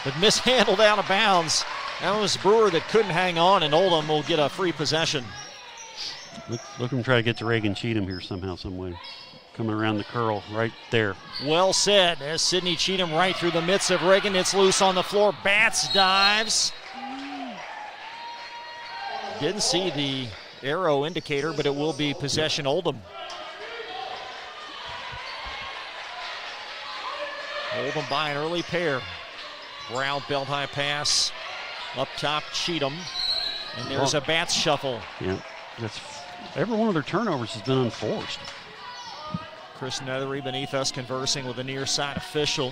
but mishandled out of bounds. That was Brewer that couldn't hang on, and Oldham will get a free possession. Look them try to get to Reagan Cheatham here somehow, some way. Coming around the curl right there. Well said, as Sydney Cheatham right through the midst of Reagan. It's loose on the floor. Batts dives. Didn't see the arrow indicator, but it will be possession Oldham. Oldham by an early pair. Brown belt high pass. Up top, Cheatham. And there's a Batts shuffle. Yeah, every one of their turnovers has been unforced. Chris Nethery beneath us conversing with a near side official.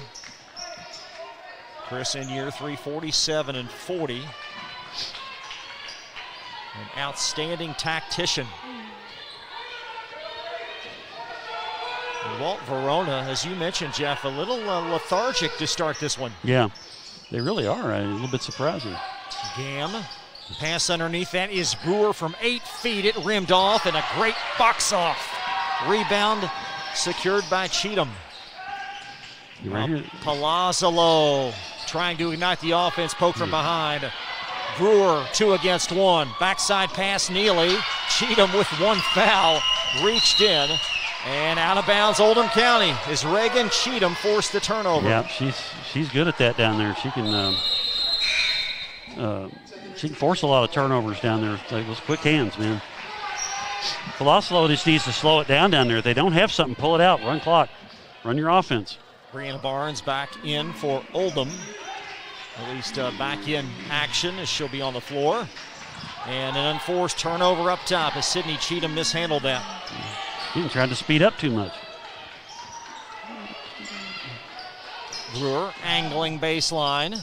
Chris in year 3, 47 and 40. An outstanding tactician. Walton-Verona, as you mentioned, Jeff, a little lethargic to start this one. Yeah, they really are. A little bit surprising. Gamm, pass underneath. That is Brewer from 8 feet. It rimmed off, and a great box off. Rebound secured by Cheatham. Palazzolo trying to ignite the offense, poke from behind. Brewer 2 against 1. Backside pass, Neely. Cheatham with 1 foul. Reached in. And out of bounds, Oldham County, as Reagan Cheatham forced the turnover. Yeah, she's good at that down there. She can force a lot of turnovers down there. Like those quick hands, man. Palazzolo just needs to slow it down there. If they don't have something, pull it out. Run clock. Run your offense. Brianna Barnes back in for Oldham. at least back in action as she'll be on the floor. And an unforced turnover up top as Sydney Cheatham mishandled that. He tried to speed up too much. Brewer angling baseline.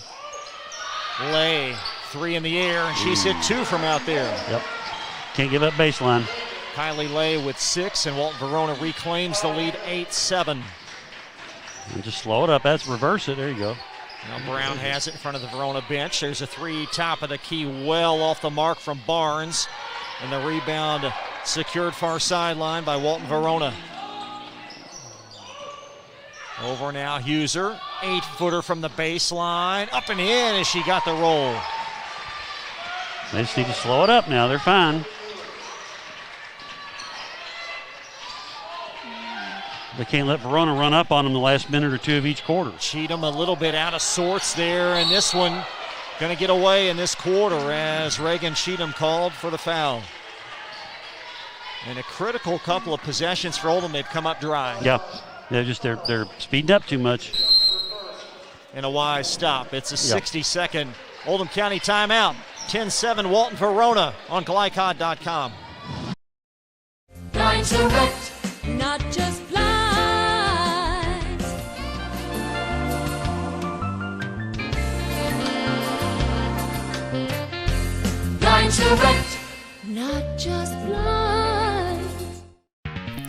Lay, 3 in the air, and she's hit 2 from out there. Yep. Can't give up baseline. Kylie Lay with 6, and Walton-Verona reclaims the lead 8-7. And just slow it up. That's reverse it. There you go. Now Brown has it in front of the Verona bench. There's a 3 top of the key, well off the mark from Barnes. And the rebound secured far sideline by Walton-Verona. Over now, Huser, 8-footer from the baseline. Up and in as she got the roll. They just need to slow it up now. They're fine. They can't let Verona run up on them the last minute or 2 of each quarter. Cheatham a little bit out of sorts there, and this one going to get away in this quarter as Reagan Cheatham called for the foul. And a critical couple of possessions for Oldham. They've come up dry. Yeah, they're speeding up too much. And a wise stop. It's a 60-second Oldham County timeout. 10-7 Walton-Verona on Glycod.com. Line Direct, not just blinds. Line Direct, not just blinds.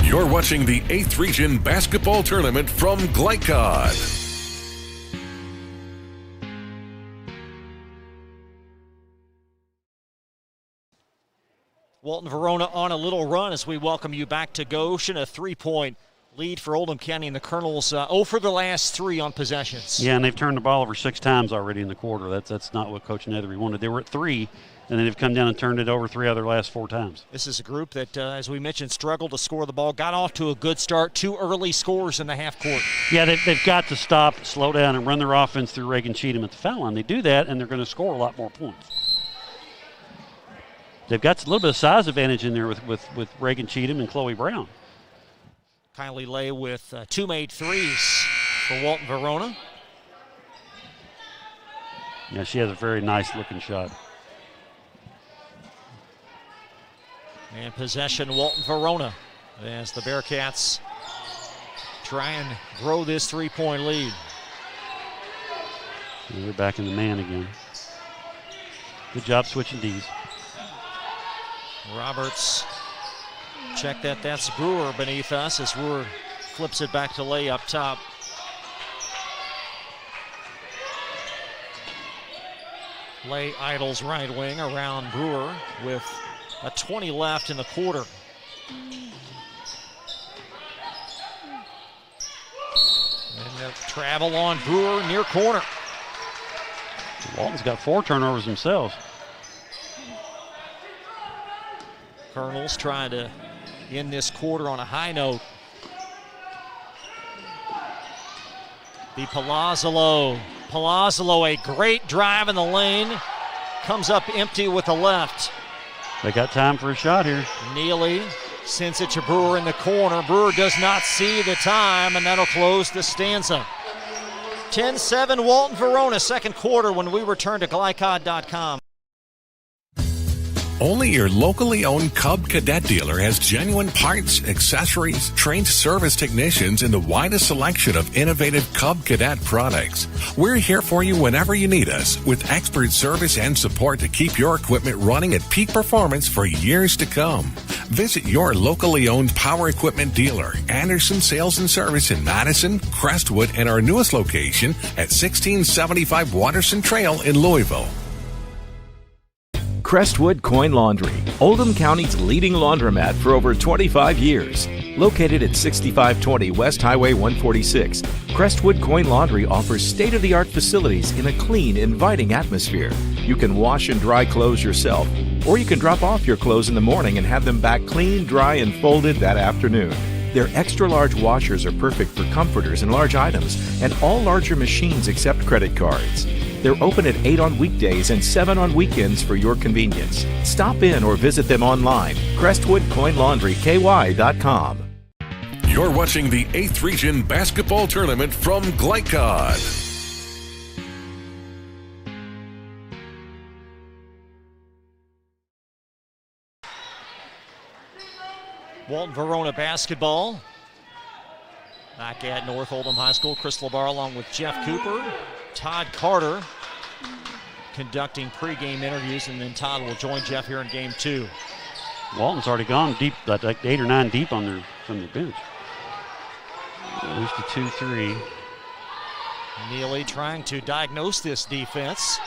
You're watching the 8th Region Basketball Tournament from Glycod. Walton-Verona on a little run as we welcome you back to Goshen. A 3-point lead for Oldham County, and the Colonels 0 for the last 3 on possessions. Yeah, and they've turned the ball over 6 times already in the quarter. That's not what Coach Nethery wanted. They were at 3, and then they've come down and turned it over 3 other last 4 times. This is a group that, as we mentioned, struggled to score the ball. Got off to a good start. 2 early scores in the half court. Yeah, they've got to stop, slow down, and run their offense through Reagan Cheatham at the foul line. They do that, and they're going to score a lot more points. They've got a little bit of size advantage in there with Reagan Cheatham and Chloe Brown. Kylie Lay with 2 made threes for Walton-Verona. Yeah, she has a very nice-looking shot. And possession Walton-Verona as the Bearcats try and grow this 3-point lead. And they're back in the man again. Good job switching D's. Roberts, check that. That's Brewer beneath us as Brewer flips it back to Lay up top. Lay idles right wing around Brewer with a 20 left in the quarter. And the travel on Brewer near corner. Walton's got 4 turnovers themselves. Colonels trying to end this quarter on a high note. The Palazzolo, a great drive in the lane. Comes up empty with the left. They got time for a shot here. Neely sends it to Brewer in the corner. Brewer does not see the time, and that'll close the stanza. 10-7 Walton-Verona, second quarter when we return to Glycod.com. Only your locally owned Cub Cadet dealer has genuine parts, accessories, trained service technicians, and the widest selection of innovative Cub Cadet products. We're here for you whenever you need us, with expert service and support to keep your equipment running at peak performance for years to come. Visit your locally owned power equipment dealer, Anderson Sales and Service in Madison, Crestwood, and our newest location at 1675 Watterson Trail in Louisville. Crestwood Coin Laundry, Oldham County's leading laundromat for over 25 years. Located at 6520 West Highway 146, Crestwood Coin Laundry offers state-of-the-art facilities in a clean, inviting atmosphere. You can wash and dry clothes yourself, or you can drop off your clothes in the morning and have them back clean, dry, and folded that afternoon. Their extra-large washers are perfect for comforters and large items, and all larger machines accept credit cards. They're open at 8 on weekdays and 7 on weekends for your convenience. Stop in or visit them online, CrestwoodCoinLaundryKY.com. You're watching the 8th Region Basketball Tournament from Glycod. Walton-Verona basketball. Back at North Oldham High School, Chris LeBar along with Jeff Cooper, Todd Carter conducting pregame interviews, and then Todd will join Jeff here in game 2. Walton's already gone deep, like 8 or 9 deep from their bench. At least a 2-3. Neely trying to diagnose this defense.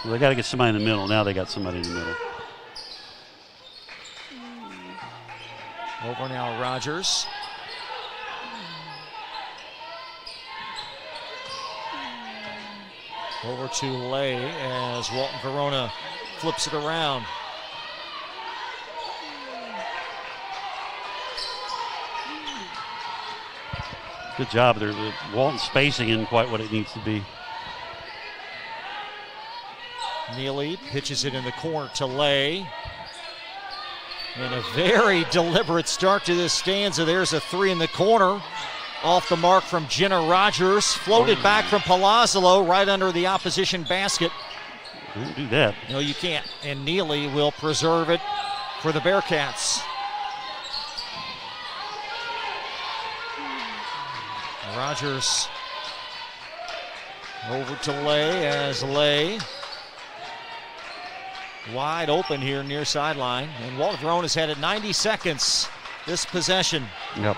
Well, they got to get somebody in the middle. Now they got somebody in the middle. Over now, Rogers. Over to Lay as Walton-Verona flips it around. Good job there. The Walton spacing isn't quite what it needs to be. Neely pitches it in the corner to Lay. And a very deliberate start to this stanza. There's a 3 in the corner. Off the mark from Jenna Rogers. Floated back from Palazzolo right under the opposition basket. Don't do that. No, you can't. And Neely will preserve it for the Bearcats. Rogers over to Lay as Lay wide open here near sideline. And Walton-Verona's had it 90 seconds this possession. Yep.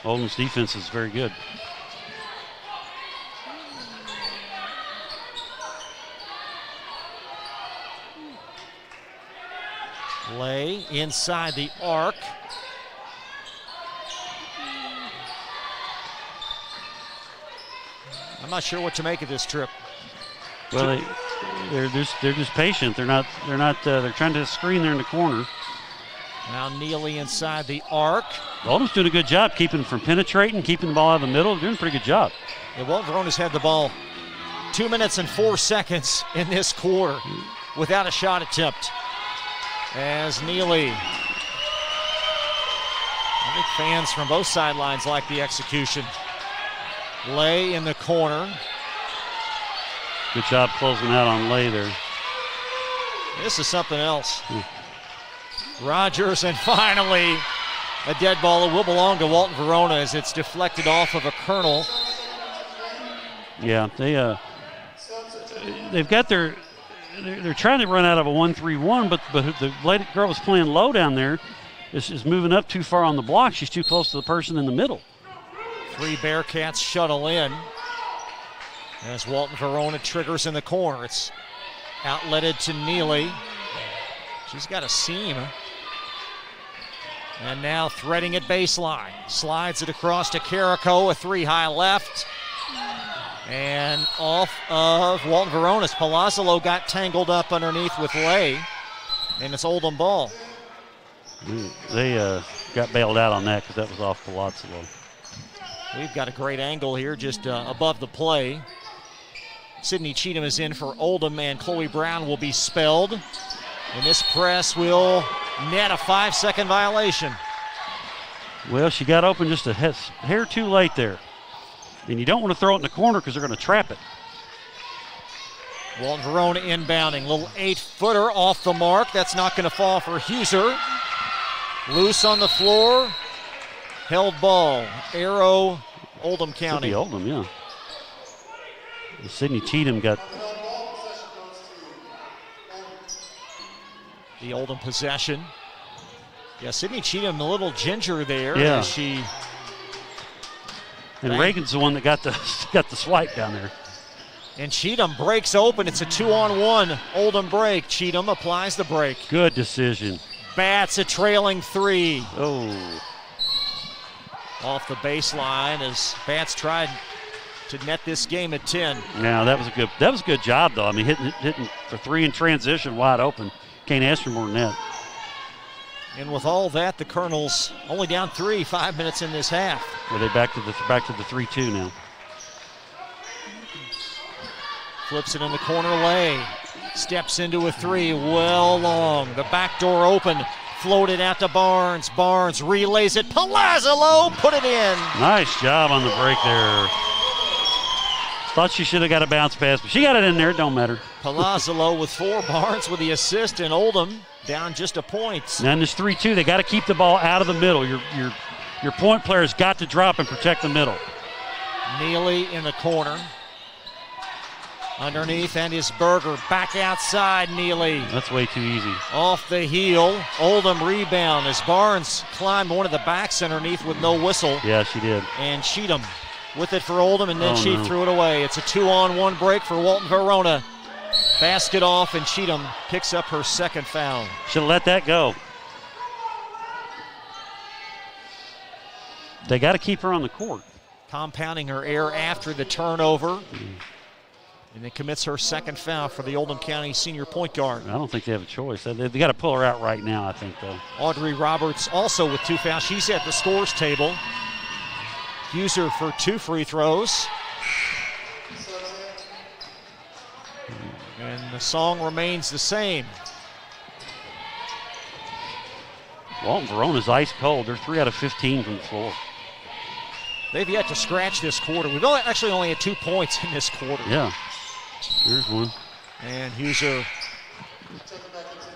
Oldham's defense is very good. Lay inside the arc. I'm not sure what to make of this trip. Well, they're just patient. They're trying to screen there in the corner. Now Neely inside the arc. Oldham's doing a good job keeping from penetrating, keeping the ball out of the middle. They're doing a pretty good job. Yeah, Walton-Verona's had the ball 2 minutes and 4 seconds in this quarter without a shot attempt. As Neely. I think fans from both sidelines like the execution. Lay in the corner. Good job closing out on Lay there. This is something else. Rogers, and finally a dead ball. It will belong to Walton-Verona as it's deflected off of a Colonel. Yeah, they've got they're trying to run out of a 1-3-1, but the lady girl was playing low down there is moving up too far on the block. She's too close to the person in the middle. 3 Bearcats shuttle in as Walton-Verona triggers in the corner. It's outletted to Neely. She's got a seam. And now threading at baseline. Slides it across to Carrico, a 3 high left. And off of Walton-Verona's. Palazzolo got tangled up underneath with Lay. And it's Oldham ball. They got bailed out on that because that was off Palazzolo. We've got a great angle here just above the play. Sydney Cheatham is in for Oldham, and Chloe Brown will be spelled. And this press will net a 5-second violation. Well, she got open just a hair too late there. And you don't want to throw it in the corner because they're going to trap it. Walton-Verona inbounding. Little 8-footer off the mark. That's not going to fall for Huser. Loose on the floor. Held ball. Arrow, Oldham County. Could be Oldham, yeah. Sydney Cheatham got the Oldham possession. Yeah, Sydney Cheatham, a little ginger there. Yeah. As she. And Reagan's the one that got the swipe down there. And Cheatham breaks open. It's a 2-on-1 Oldham break. Cheatham applies the break. Good decision. Bats a trailing 3. Oh. Off the baseline as Bats tried to net this game at 10. Yeah, that was a good job though. I mean, hitting for 3 in transition wide open. Can't ask for more than that. And with all that, the Colonels only down 3, 5 minutes in this half. Are they back to the 3-2 now? Flips it in the corner. Lay steps into a 3, well long. The back door open, floated out to Barnes. Barnes relays it. Palazzolo put it in. Nice job on the break there. Thought she should have got a bounce pass, but she got it in there. It don't matter. Palazzolo with 4, Barnes with the assist, and Oldham down just a point. Now in this 3-2, they got to keep the ball out of the middle. Your point player's got to drop and protect the middle. Neely in the corner. Underneath, and his Berger back outside. Neely. That's way too easy. Off the heel. Oldham rebound as Barnes climbed one of the backs underneath with no whistle. Yeah, she did. And Cheatham with it for Oldham, and then she threw it away. It's a 2-on-1 break for Walton-Verona. Basket off, and Cheatham picks up her second foul. Should have let that go. They got to keep her on the court. Compounding her error after the turnover. And then commits her second foul for the Oldham County senior point guard. I don't think they have a choice. They got to pull her out right now, I think, though. Audrey Roberts also with 2 fouls. She's at the scores table. User for 2 free throws. And the song remains the same. Walton-Verona's ice cold. They're 3 out of 15 from the floor. They've yet to scratch this quarter. We've only had 2 points in this quarter. Yeah. Here's one. And Huser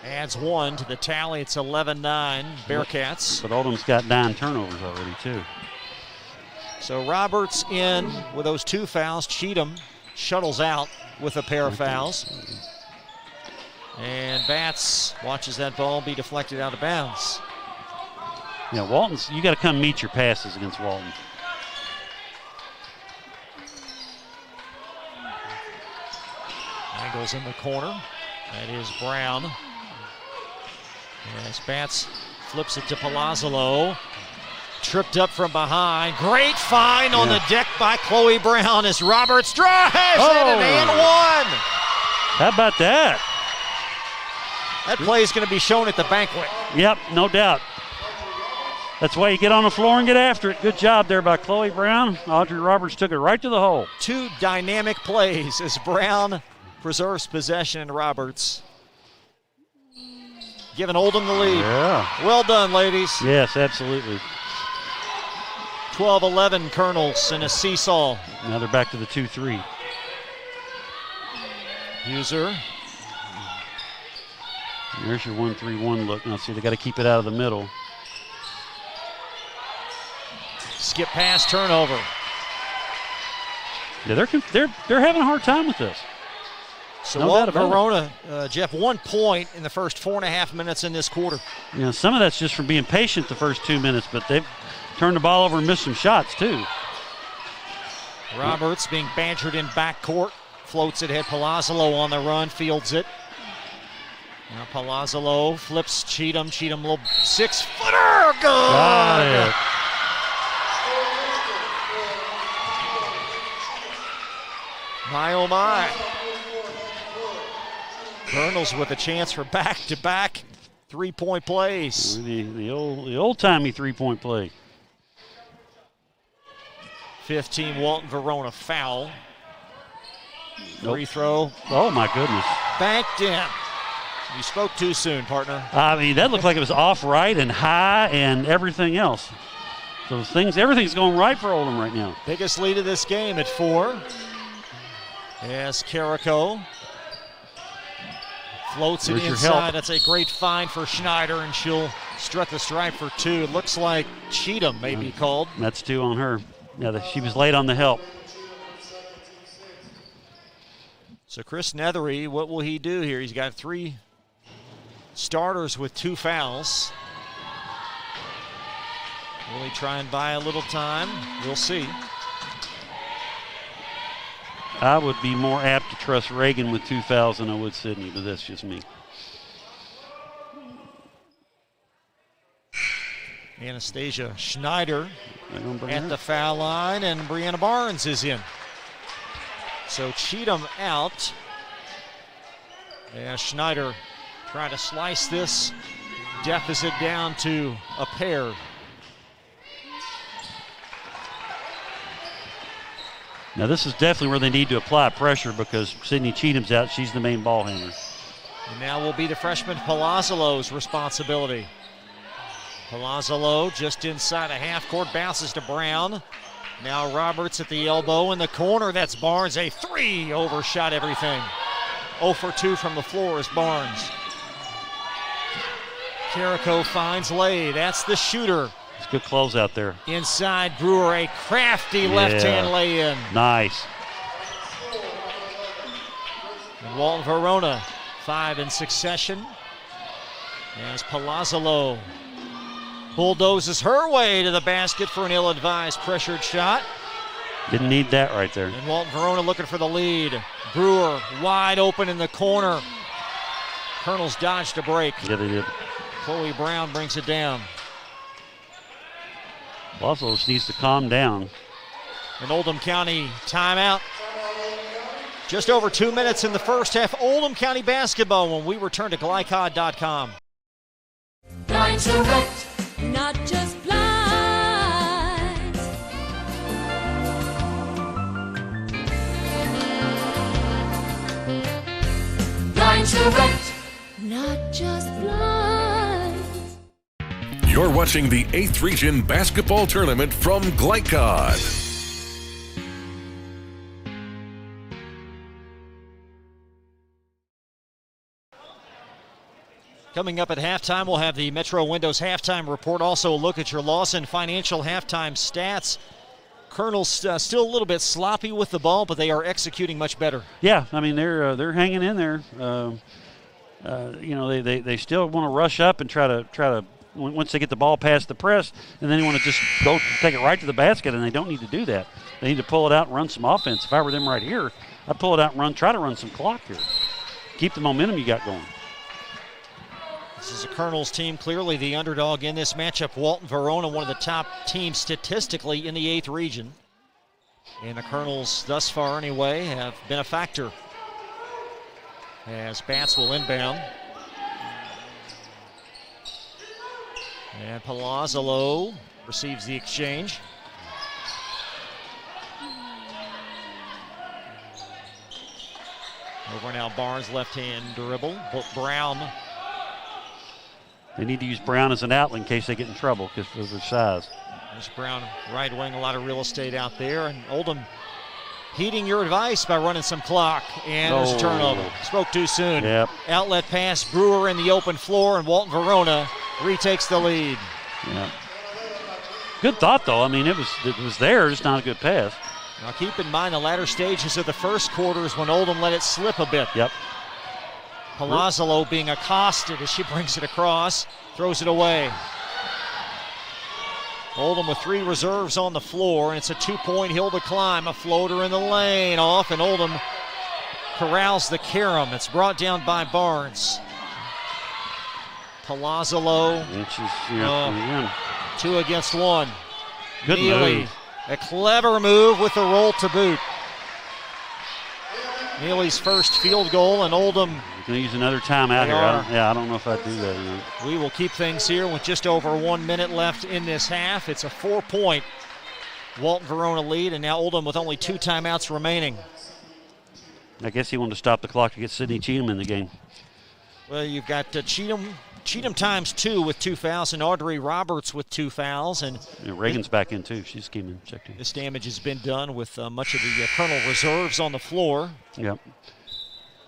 adds 1 to the tally. It's 11-9 Bearcats. But Oldham's got 9 turnovers already, too. So Roberts in with those 2 fouls. Cheatham shuttles out with a pair of fouls. And Batts watches that ball be deflected out of bounds. Yeah, Walton's, you got to come meet your passes against Walton. Angles in the corner. That is Brown. As Batts flips it to Palazzolo. Tripped up from behind. Great find on the deck by Chloe Brown as Roberts drives in and 1. How about that? That play is going to be shown at the banquet. Yep, no doubt. That's why you get on the floor and get after it. Good job there by Chloe Brown. Audrey Roberts took it right to the hole. 2 dynamic plays as Brown preserves possession, and Roberts giving Oldham the lead. Yeah. Well done, ladies. Yes, absolutely. 12-11 Colonels in a seesaw. Now they're back to the 2-3. User. There's your 1-3-1 look. Now see, they got to keep it out of the middle. Skip pass, turnover. Yeah, they're having a hard time with this. So Walton-Verona, Jeff, 1 point in the first 4.5 minutes in this quarter. Yeah, some of that's just from being patient the first 2 minutes, but they've turned the ball over and missed some shots too. Roberts being bantered in backcourt, floats it, had Palazzolo on the run, fields it. Now Palazzolo flips Cheatham. Cheatham, little 6-footer, good. Got it. My oh my. Colonels with a chance for back-to-back 3-point plays. The old-timey 3-point play. 15 Walton-Verona foul. Free throw. Oh my goodness. Banked in. You spoke too soon, partner. I mean, that looked like it was off right and high and everything else. So everything's going right for Oldham right now. Biggest lead of this game at 4. Yes, Carrico floats it inside. That's a great find for Schneider, and she'll strut the stripe for 2. It looks like Cheatham may be called. That's 2 on her. Yeah, she was late on the help. So Chris Nethery, what will he do here? He's got 3 starters with 2 fouls. Will he try and buy a little time? We'll see. I would be more apt to trust Reagan with 2 fouls than I would Sydney, but that's just me. Anastasia Schneider at the foul line, and Brianna Barnes is in. So Cheatham out. Yeah, Schneider trying to slice this deficit down to a pair. Now this is definitely where they need to apply pressure because Sydney Cheatham's out. She's the main ball handler. And now will be the freshman Palazzolo's responsibility. Palazzolo just inside a half court, bounces to Brown. Now Roberts at the elbow in the corner. That's Barnes, a 3, overshot everything. 0 for 2 from the floor is Barnes. Jericho finds Lay. That's the shooter. It's a good close out there. Inside Brewer, a crafty left-hand lay-in. Nice. And Walton-Verona, 5 in succession. As Palazzolo bulldozes her way to the basket for an ill-advised pressured shot. Didn't need that right there. And Walton-Verona looking for the lead. Brewer wide open in the corner. Colonels dodged a break. Yeah, they did. Chloe Brown brings it down. Buffalo just needs to calm down. An Oldham County timeout. Just over 2 minutes in the first half. Oldham County basketball when we return to glycod.com. Blind Direct, not just blinds. Blind Direct, not just blinds. You're watching the 8th Region Basketball Tournament from Glycod. Coming up at halftime, we'll have the Metro Windows halftime report. Also, a look at your Lawson Financial halftime stats. Colonel's still a little bit sloppy with the ball, but they are executing much better. Yeah, I mean they're hanging in there. They still want to rush up and try to once they get the ball past the press, and then they want to just go take it right to the basket, and they don't need to do that. They need to pull it out and run some offense. If I were them right here, I'd pull it out and try to run some clock here. Keep the momentum you got going. This is a Colonels team, clearly the underdog in this matchup. Walton-Verona, one of the top teams statistically in the 8th region. And the Colonels, thus far anyway, have been a factor. As Bats will inbound. And Palazzolo receives the exchange. Over now, Barnes, left-hand dribble. Brown. They need to use Brown as an outlet in case they get in trouble because of their size. There's Brown, right wing, a lot of real estate out there. And Oldham heeding your advice by running some clock. And there's a turnover. Spoke too soon. Yep. Outlet pass, Brewer in the open floor, and Walton-Verona retakes the lead. Yeah. Good thought, though. I mean, it was there, just not a good pass. Now keep in mind the latter stages of the first quarter is when Oldham let it slip a bit. Yep. Palazzolo being accosted as she brings it across, throws it away. Oldham with 3 reserves on the floor, and it's a 2-point hill to climb. A floater in the lane off, and Oldham corrals the carom. It's brought down by Barnes. Palazzolo, 2 against 1. Good move. A clever move with the roll to boot. Neely's first field goal, and Oldham going to use another timeout here. I don't know if I'd do that. We will keep things here with just over 1 minute left in this half. It's a 4-point Walton-Verona lead, and now Oldham with only 2 timeouts remaining. I guess he wanted to stop the clock to get Sydney Cheatham in the game. Well, you've got Cheatham times 2 with 2 fouls, and Audrey Roberts with 2 fouls. And Reagan's back in too. She's came in, checked in. This damage has been done with much of the Colonel reserves on the floor. Yep.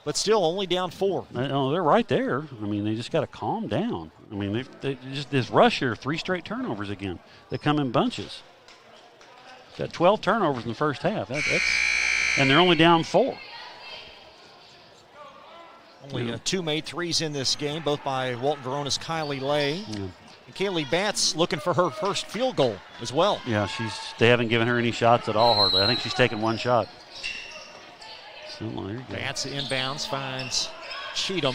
But still only down 4. No, they're right there. I mean, they just got to calm down. I mean, they just this rush here, 3 straight turnovers again. They come in bunches. Got 12 turnovers in the first half. And they're only down 4. Only 2 made threes in this game, both by Walton-Verona's Kylie Lay. Yeah. And Kaylee Batts looking for her first field goal as well. Yeah, they haven't given her any shots at all hardly. I think she's taken 1 shot. Batts inbounds, finds Cheatham.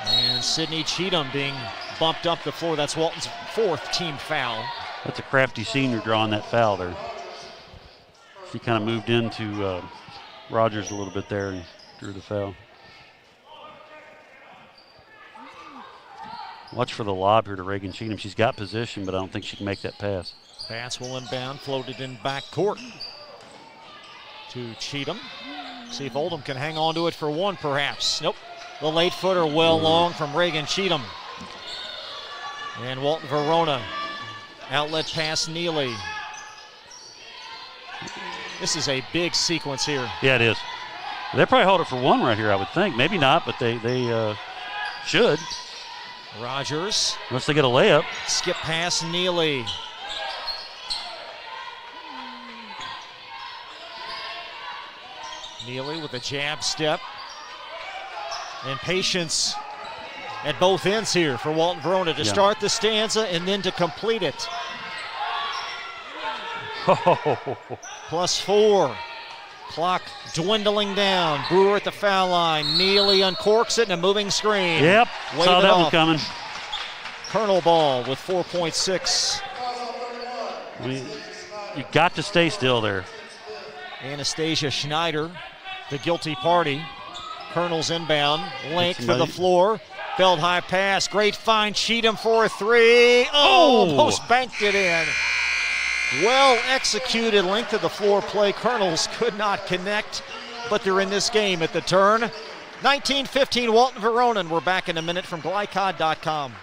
And Sydney Cheatham being bumped up the floor. That's Walton's 4th team foul. That's a crafty senior drawing that foul there. She kind of moved into Rogers a little bit there and drew the foul. Watch for the lob here to Reagan Cheatham. She's got position, but I don't think she can make that pass. Batts will inbound, floated in back court to Cheatham. See if Oldham can hang on to it for 1, perhaps. Nope. The late footer well long from Reagan Cheatham. And Walton-Verona. Outlet pass Neely. This is a big sequence here. Yeah, it is. They probably hold it for 1 right here, I would think. Maybe not, but they should. Rogers. Unless they get a layup. Skip pass, Neely. Neely with a jab step. And patience at both ends here for Walton-Verona to start the stanza and then to complete it. +4. Clock dwindling down. Brewer at the foul line. Neely uncorks it in a moving screen. Yep, saw that one coming. Colonel ball with 4.6. You got to stay still there. Anastasia Schneider, the guilty party. Colonel's inbound. Length to the floor. Feld high pass. Great find. Cheatham for a three. Almost banked it in. Well executed length of the floor play. Colonels could not connect, but they're in this game at the turn. 19-15 Walton-Verona, and we're back in a minute from glycod.com.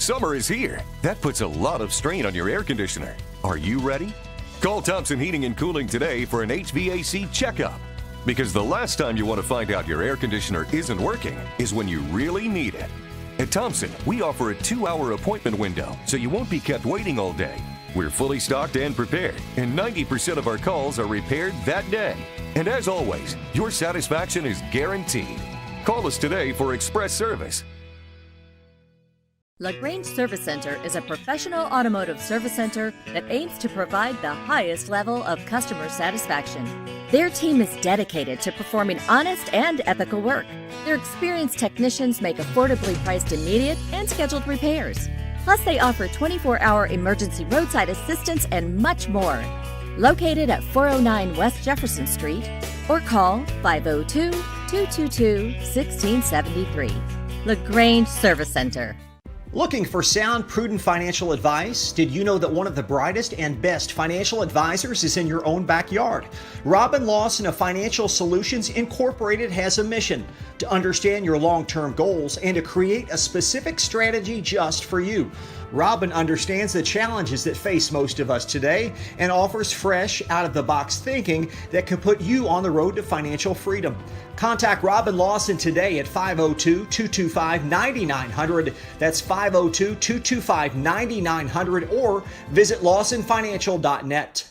Summer is here. That puts a lot of strain on your air conditioner. Are you ready? Call Thompson Heating and Cooling today for an HVAC checkup. Because the last time you want to find out your air conditioner isn't working is when you really need it. At Thompson, we offer a 2-hour appointment window, so you won't be kept waiting all day. We're fully stocked and prepared, and 90% of our calls are repaired that day. And as always, your satisfaction is guaranteed. Call us today for express service. LaGrange Service Center is a professional automotive service center that aims to provide the highest level of customer satisfaction. Their team is dedicated to performing honest and ethical work. Their experienced technicians make affordably priced immediate and scheduled repairs. Plus, they offer 24-hour emergency roadside assistance and much more. Located at 409 West Jefferson Street, or call 502-222-1673. LaGrange Service Center. Looking for sound, prudent financial advice? Did you know that one of the brightest and best financial advisors is in your own backyard? Robin Lawson of Financial Solutions Incorporated has a mission to understand your long-term goals and to create a specific strategy just for you. Robin understands the challenges that face most of us today and offers fresh, out-of-the-box thinking that can put you on the road to financial freedom. Contact Robin Lawson today at 502-225-9900. That's 502-225-9900, or visit lawsonfinancial.net.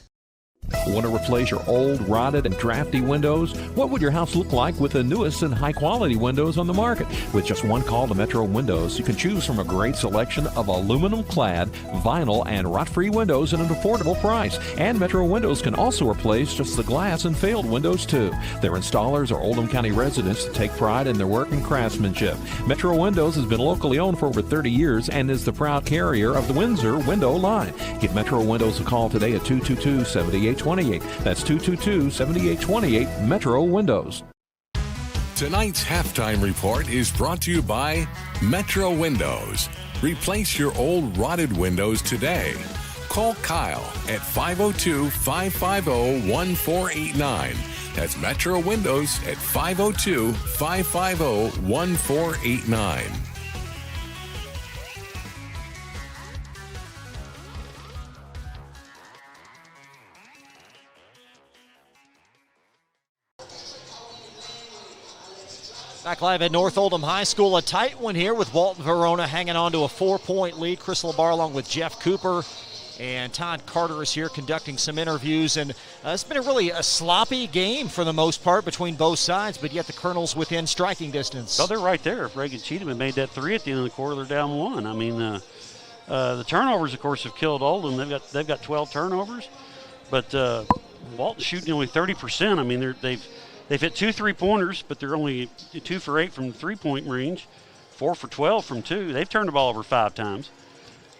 Want to replace your old, rotted, and drafty windows? What would your house look like with the newest and high-quality windows on the market? With just one call to Metro Windows, you can choose from a great selection of aluminum-clad, vinyl, and rot-free windows at an affordable price. And Metro Windows can also replace just the glass and failed windows, too. Their installers are Oldham County residents that take pride in their work and craftsmanship. Metro Windows has been locally owned for over 30 years and is the proud carrier of the Windsor window line. Give Metro Windows a call today at 222-7828. That's 222-7828 Metro Windows. Tonight's halftime report is brought to you by Metro Windows. Replace your old rotted windows today. Call Kyle at 502-550-1489. That's Metro Windows at 502-550-1489. Back live at North Oldham High School, a tight one here with Walton-Verona hanging on to a 4-point lead. Chris LaBar along with Jeff Cooper, and Todd Carter is here conducting some interviews. And it's been a sloppy game for the most part between both sides, but yet the Colonels within striking distance. Oh, they're right there. If Reagan Cheatham had made that three at the end of the quarter, they're down one. I mean, the turnovers, of course, have killed Oldham. They've got 12 turnovers, but Walton's shooting only 30%. I mean, They've hit 2 3-pointers, but they're only 2 for 8 from the 3-point range, 4 for 12 from 2. They've turned the ball over 5 times.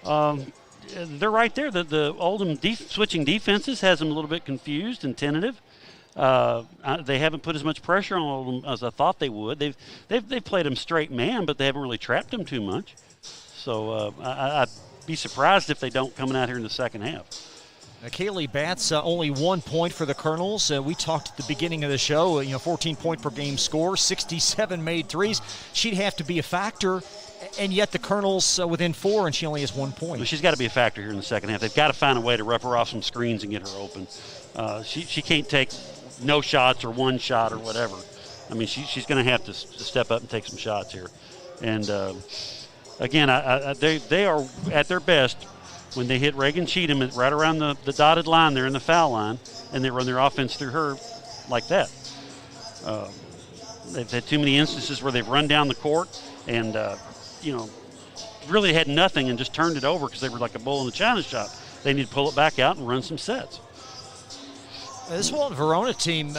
They're right there. The Oldham switching defenses has them a little bit confused and tentative. They haven't put as much pressure on Oldham as I thought they would. They've played them straight man, but they haven't really trapped them too much. So I'd be surprised if they don't coming out here in the second half. Kaylee Batts, only 1 point for the Colonels. We talked at the beginning of the show, 14-point per game score, 67 made threes. She'd have to be a factor, and yet the Colonels within 4, and she only has 1 point. Well, she's got to be a factor here in the second half. They've got to find a way to rep her off some screens and get her open. She can't take no shots or one shot or whatever. I mean, she's going to have to step up and take some shots here. And again, they are at their best when they hit Reagan Cheatham right around the dotted line there in the foul line, and they run their offense through her like that. They've had too many instances where they've run down the court and, really had nothing and just turned it over because they were like a bull in the china shop. They need to pull it back out and run some sets. This Walton-Verona team,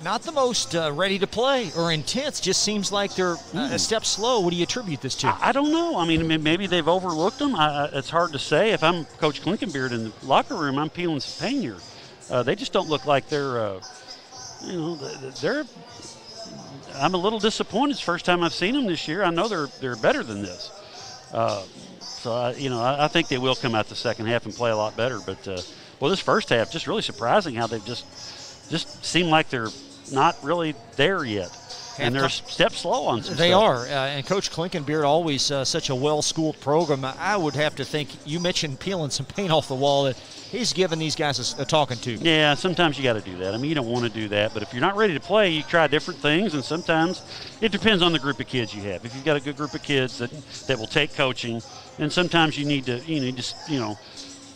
not the most ready to play or intense, just seems like they're a step slow. What do you attribute this to? I don't know. I mean, maybe they've overlooked them. It's hard to say. If I'm Coach Klinkenbeard in the locker room, I'm peeling some pain here. They just don't look like they're, I'm a little disappointed. It's the first time I've seen them this year. I know they're better than this. I think they will come out the second half and play a lot better. But, this first half, just really surprising how they've just seem like they're not really there yet. And they're a step slow on some They stuff. are. And Coach Klinkenbeard, always such a well-schooled program. I would have to think, you mentioned peeling some paint off the wall, that he's giving these guys a talking to. Yeah, sometimes you got to do that. I mean, you don't want to do that. But if you're not ready to play, you try different things. And sometimes it depends on the group of kids you have. If you've got a good group of kids that will take coaching, and sometimes you need to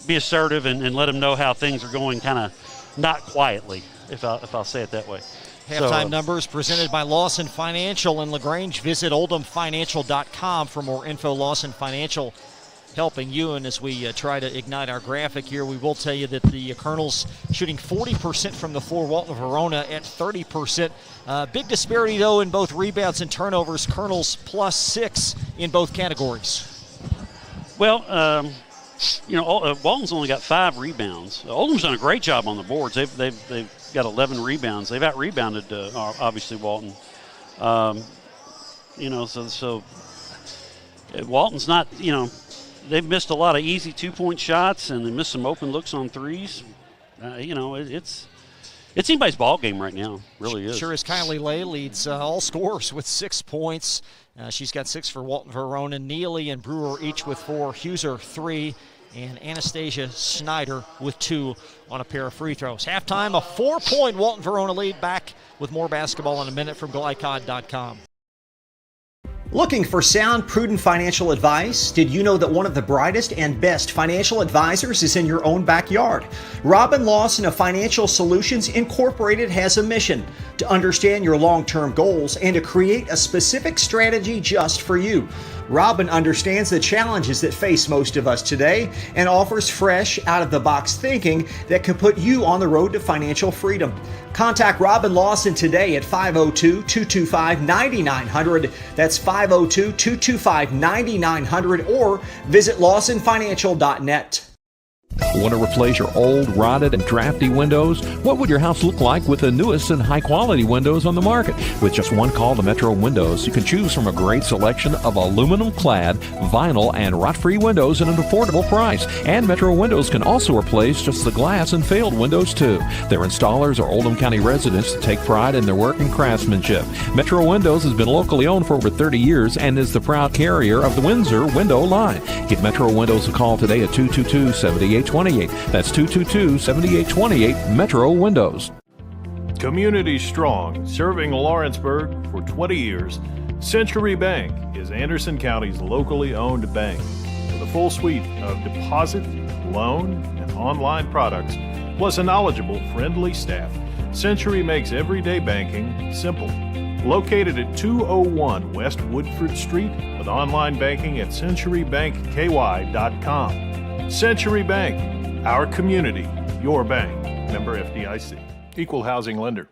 be assertive and let them know how things are going, kind of not quietly, if I'll say it that way. Halftime numbers presented by Lawson Financial in LaGrange. Visit oldhamfinancial.com for more info. Lawson Financial helping you. And as we try to ignite our graphic here, we will tell you that the Colonels shooting 40% from the floor, Walton-Verona at 30%. Big disparity, though, in both rebounds and turnovers. Colonels +6 in both categories. Well, Walton's only got 5 rebounds. Oldham's done a great job on the boards. They've got 11 rebounds. They've out-rebounded, obviously, Walton. So Walton's not, they've missed a lot of easy two-point shots, and they missed some open looks on threes. It's anybody's ball game right now. It really is. Sure is. Kylie Lay leads all scorers with 6 points. She's got 6 for Walton-Verona. Neely and Brewer each with 4. Huser 3. And Anastasia Snyder with 2 on a pair of free throws. Halftime, a 4-point Walton-Verona lead. Back with more basketball in a minute from GlyCod.com. Looking for sound, prudent financial advice? Did you know that one of the brightest and best financial advisors is in your own backyard? Robin Lawson of Financial Solutions Incorporated has a mission to understand your long-term goals and to create a specific strategy just for you. Robin understands the challenges that face most of us today and offers fresh, out-of-the-box thinking that can put you on the road to financial freedom. Contact Robin Lawson today at 502-225-9900. That's 502-225-9900, or visit lawsonfinancial.net. Want to replace your old, rotted, and drafty windows? What would your house look like with the newest and high-quality windows on the market? With just one call to Metro Windows, you can choose from a great selection of aluminum-clad, vinyl, and rot-free windows at an affordable price. And Metro Windows can also replace just the glass and failed windows, too. Their installers are Oldham County residents that take pride in their work and craftsmanship. Metro Windows has been locally owned for over 30 years and is the proud carrier of the Windsor window line. Give Metro Windows a call today at 222-7828. That's 222-7828, Metro Windows. Community strong, serving Lawrenceburg for 20 years, Century Bank is Anderson County's locally owned bank. With a full suite of deposit, loan, and online products, plus a knowledgeable, friendly staff, Century makes everyday banking simple. Located at 201 West Woodford Street, with online banking at centurybankky.com. Century Bank, our community, your bank. Member FDIC. Equal housing lender.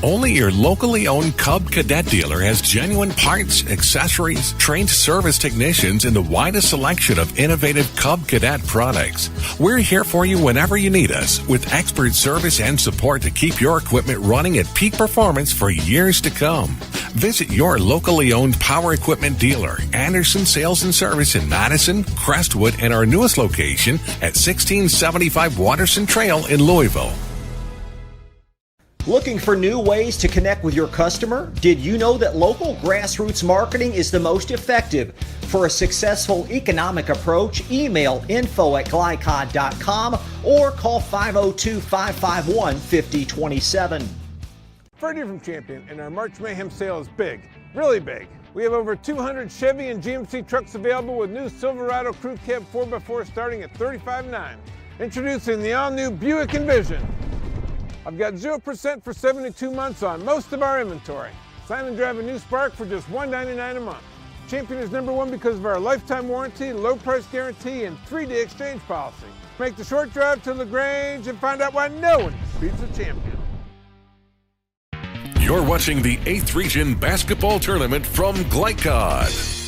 Only your locally owned Cub Cadet dealer has genuine parts, accessories, trained service technicians, and the widest selection of innovative Cub Cadet products. We're here for you whenever you need us, with expert service and support to keep your equipment running at peak performance for years to come. Visit your locally owned power equipment dealer, Anderson Sales and Service in Madison, Crestwood, and our newest location at 1675 Watterson Trail in Louisville. Looking for new ways to connect with your customer? Did you know that local grassroots marketing is the most effective? For a successful economic approach, email info@glycod.com or call 502-551-5027. Freddie from Champion, and our March Mayhem sale is big, really big. We have over 200 Chevy and GMC trucks available with new Silverado Crew Cab 4x4 starting at $35,900. Introducing the all-new Buick Envision. I've got 0% for 72 months on most of our inventory. Sign and drive a new Spark for just $199 a month. Champion is #1 because of our lifetime warranty, low price guarantee, and 3-day exchange policy. Make the short drive to LaGrange and find out why no one beats a Champion. You're watching the 8th Region Basketball Tournament from Glycod.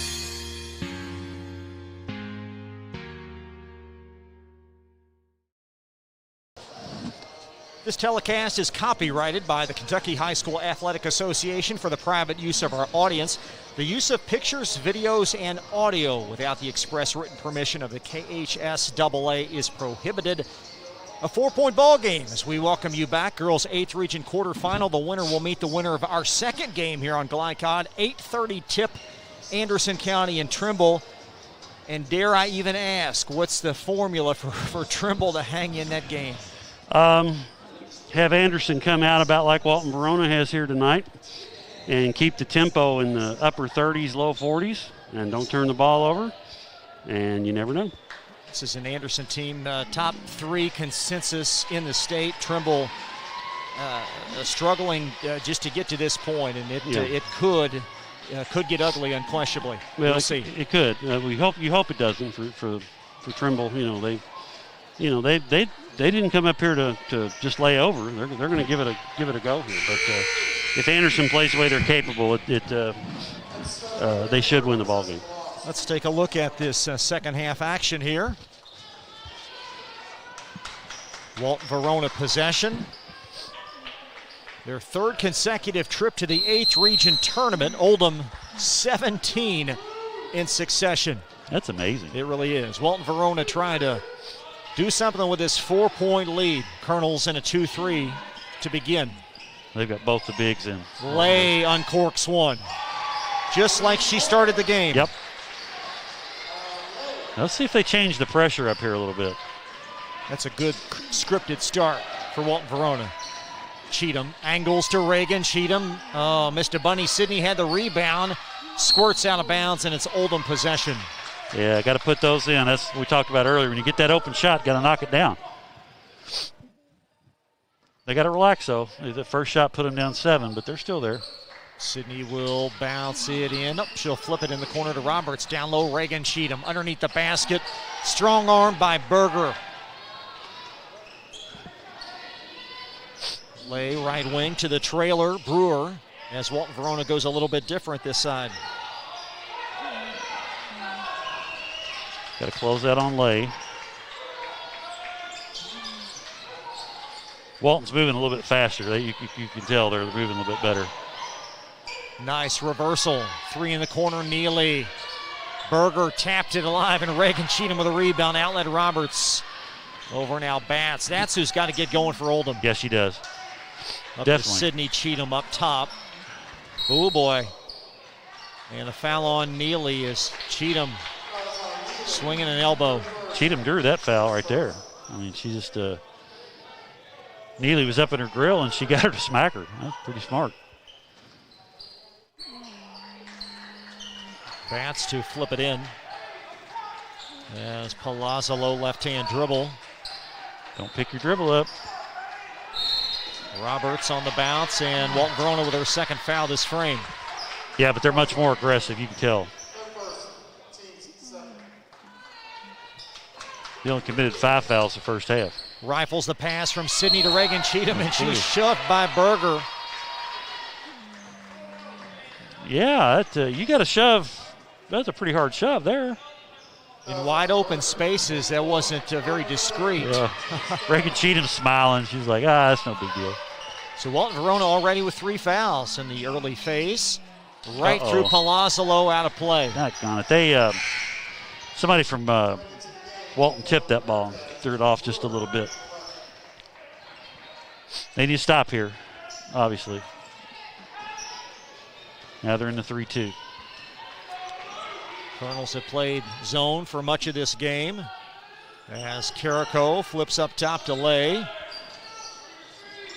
This telecast is copyrighted by the Kentucky High School Athletic Association for the private use of our audience. The use of pictures, videos, and audio without the express written permission of the KHSAA is prohibited. A 4-point ball game as we welcome you back. Girls 8th Region quarterfinal. The winner will meet the winner of our second game here on Glycod. 8:30 tip, Anderson County and Trimble. And dare I even ask, what's the formula for Trimble to hang in that game? Have Anderson come out about like Walton-Verona has here tonight and keep the tempo in the upper 30s, low 40s, and don't turn the ball over, and you never know. This is an Anderson team, top 3 consensus in the state. Trimble struggling just to get to this point, and it could get ugly unquestionably. Well, we'll see. It could. You hope it doesn't for Trimble. They didn't come up here to just lay over. They're going to give it a go here. But if Anderson plays the way they're capable, they should win the ball game. Let's take a look at this second half action here. Walton-Verona possession. Their 3rd consecutive trip to the 8th Region tournament. Oldham 17 in succession. That's amazing. It really is. Walton-Verona trying to do something with this 4-point lead. Colonels in a 2-3 to begin. They've got both the bigs in. Lay uncorks one. Just like she started the game. Yep. Let's see if they change the pressure up here a little bit. That's a good scripted start for Walton-Verona. Cheatham angles to Reagan. Cheatham, Mr. Bunny Sidney had the rebound. Squirts out of bounds, and it's Oldham possession. Yeah, got to put those in. That's what we talked about earlier. When you get that open shot, got to knock it down. They got to relax, though. The first shot put them down 7, but they're still there. Sydney will bounce it in. Oh, she'll flip it in the corner to Roberts. Down low, Reagan Cheatham underneath the basket. Strong arm by Berger. Lay right wing to the trailer, Brewer, as Walton-Verona goes a little bit different this side. Got to close that on Lay. Walton's moving a little bit faster. You can tell they're moving a little bit better. Nice reversal. 3 in the corner, Neely. Berger tapped it alive, and Reagan Cheatham with a rebound. Outlet Roberts. Over now, Batts. That's who's got to get going for Oldham. Yes, she does. Up Definitely. to Sydney Cheatham up top. Oh, boy. And the foul on Neely is Cheatham swinging an elbow. Cheatham drew that foul right there. I mean, she just, Neely was up in her grill, and she got her to smack her. That's pretty smart. Batts to flip it in. As Palazzolo left-hand dribble. Don't pick your dribble up. Roberts on the bounce, and Walton-Verona with her second foul this frame. Yeah, but they're much more aggressive, you can tell. They only committed 5 fouls the first half. Rifles the pass from Sydney to Reagan Cheatham, and she's shoved by Berger. Yeah, you got to shove. That's a pretty hard shove there. In wide open spaces, that wasn't very discreet. Yeah. Reagan Cheatham smiling. She's like, that's no big deal. So Walton-Verona already with 3 fouls in the early phase. Right through Palazzolo, out of play. Doggone it. They, somebody from Walton tipped that ball and threw it off just a little bit. They need to stop here, obviously. Now they're in the 3-2. Colonels have played zone for much of this game. As Carrico flips up top to Lay.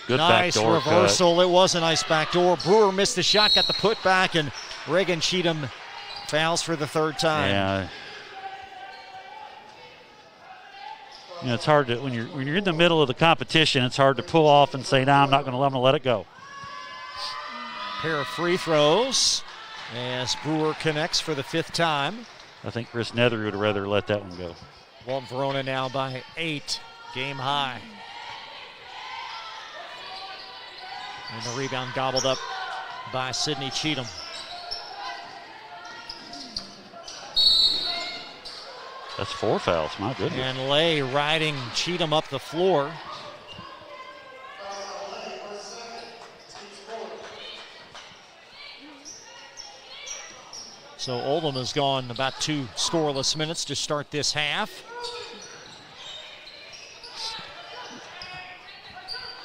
Good nice backdoor reversal. cut. It was a nice backdoor. Brewer missed the shot, got the putback, and Reagan Cheatham fouls for the third time. Yeah. You know, it's hard to when you're in the middle of the competition. It's hard to pull off and say, "No, I'm not going to let it go." Pair of free throws as Brewer connects for the fifth time. I think Chris Nethery would rather let that one go. Walton-Verona now by 8, game high. And the rebound gobbled up by Sydney Cheatham. That's 4 fouls, my goodness. And Lay riding Cheatham up the floor. So Oldham has gone about 2 scoreless minutes to start this half.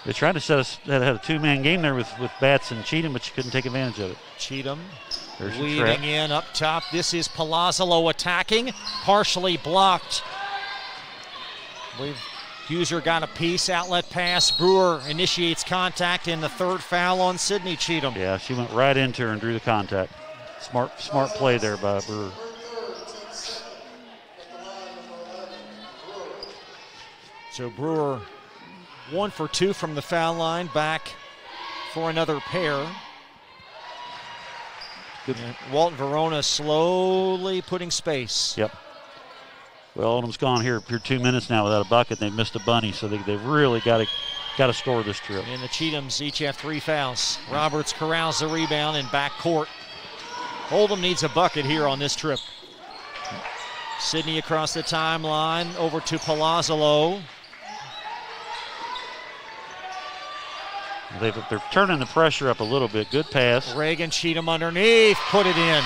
They tried to set us, had a 2-man game there with Batts and Cheatham, but you couldn't take advantage of it. Cheatham There's your leading trap. in up top. This is Palazzolo attacking, partially blocked. Huser got a piece, outlet pass. Brewer initiates contact in the third foul on Sydney Cheatham. Yeah, she went right into her and drew the contact. Smart play there by Brewer. So Brewer 1 for 2 from the foul line, back for another pair. Good. Walton-Verona slowly putting space. Yep. Well, Oldham's gone here 2 minutes now without a bucket. They've missed a bunny, so they've really got to score this trip. And the Cheathams each have 3 fouls. Roberts corrals the rebound in back court. Oldham needs a bucket here on this trip. Sydney across the timeline, over to Palazzolo. They're turning the pressure up a little bit. Good pass. Reagan Cheatham underneath, put it in.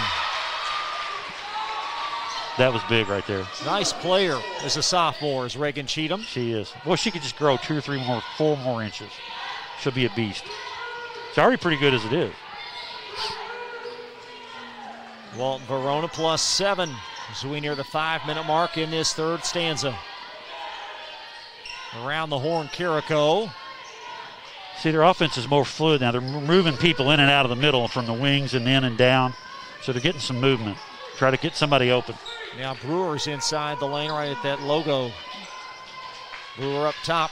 That was big right there. Nice player as a sophomore is Reagan Cheatham. She is. Well, she could just grow 2 or 3 more, 4 more inches. She'll be a beast. She's already pretty good as it is. Walton-Verona plus 7 as we near the 5-minute mark in this third stanza. Around the horn, Carrico. See, their offense is more fluid now. They're moving people in and out of the middle from the wings and in and down. So they're getting some movement. Try to get somebody open. Now Brewer's inside the lane right at that logo. Brewer up top.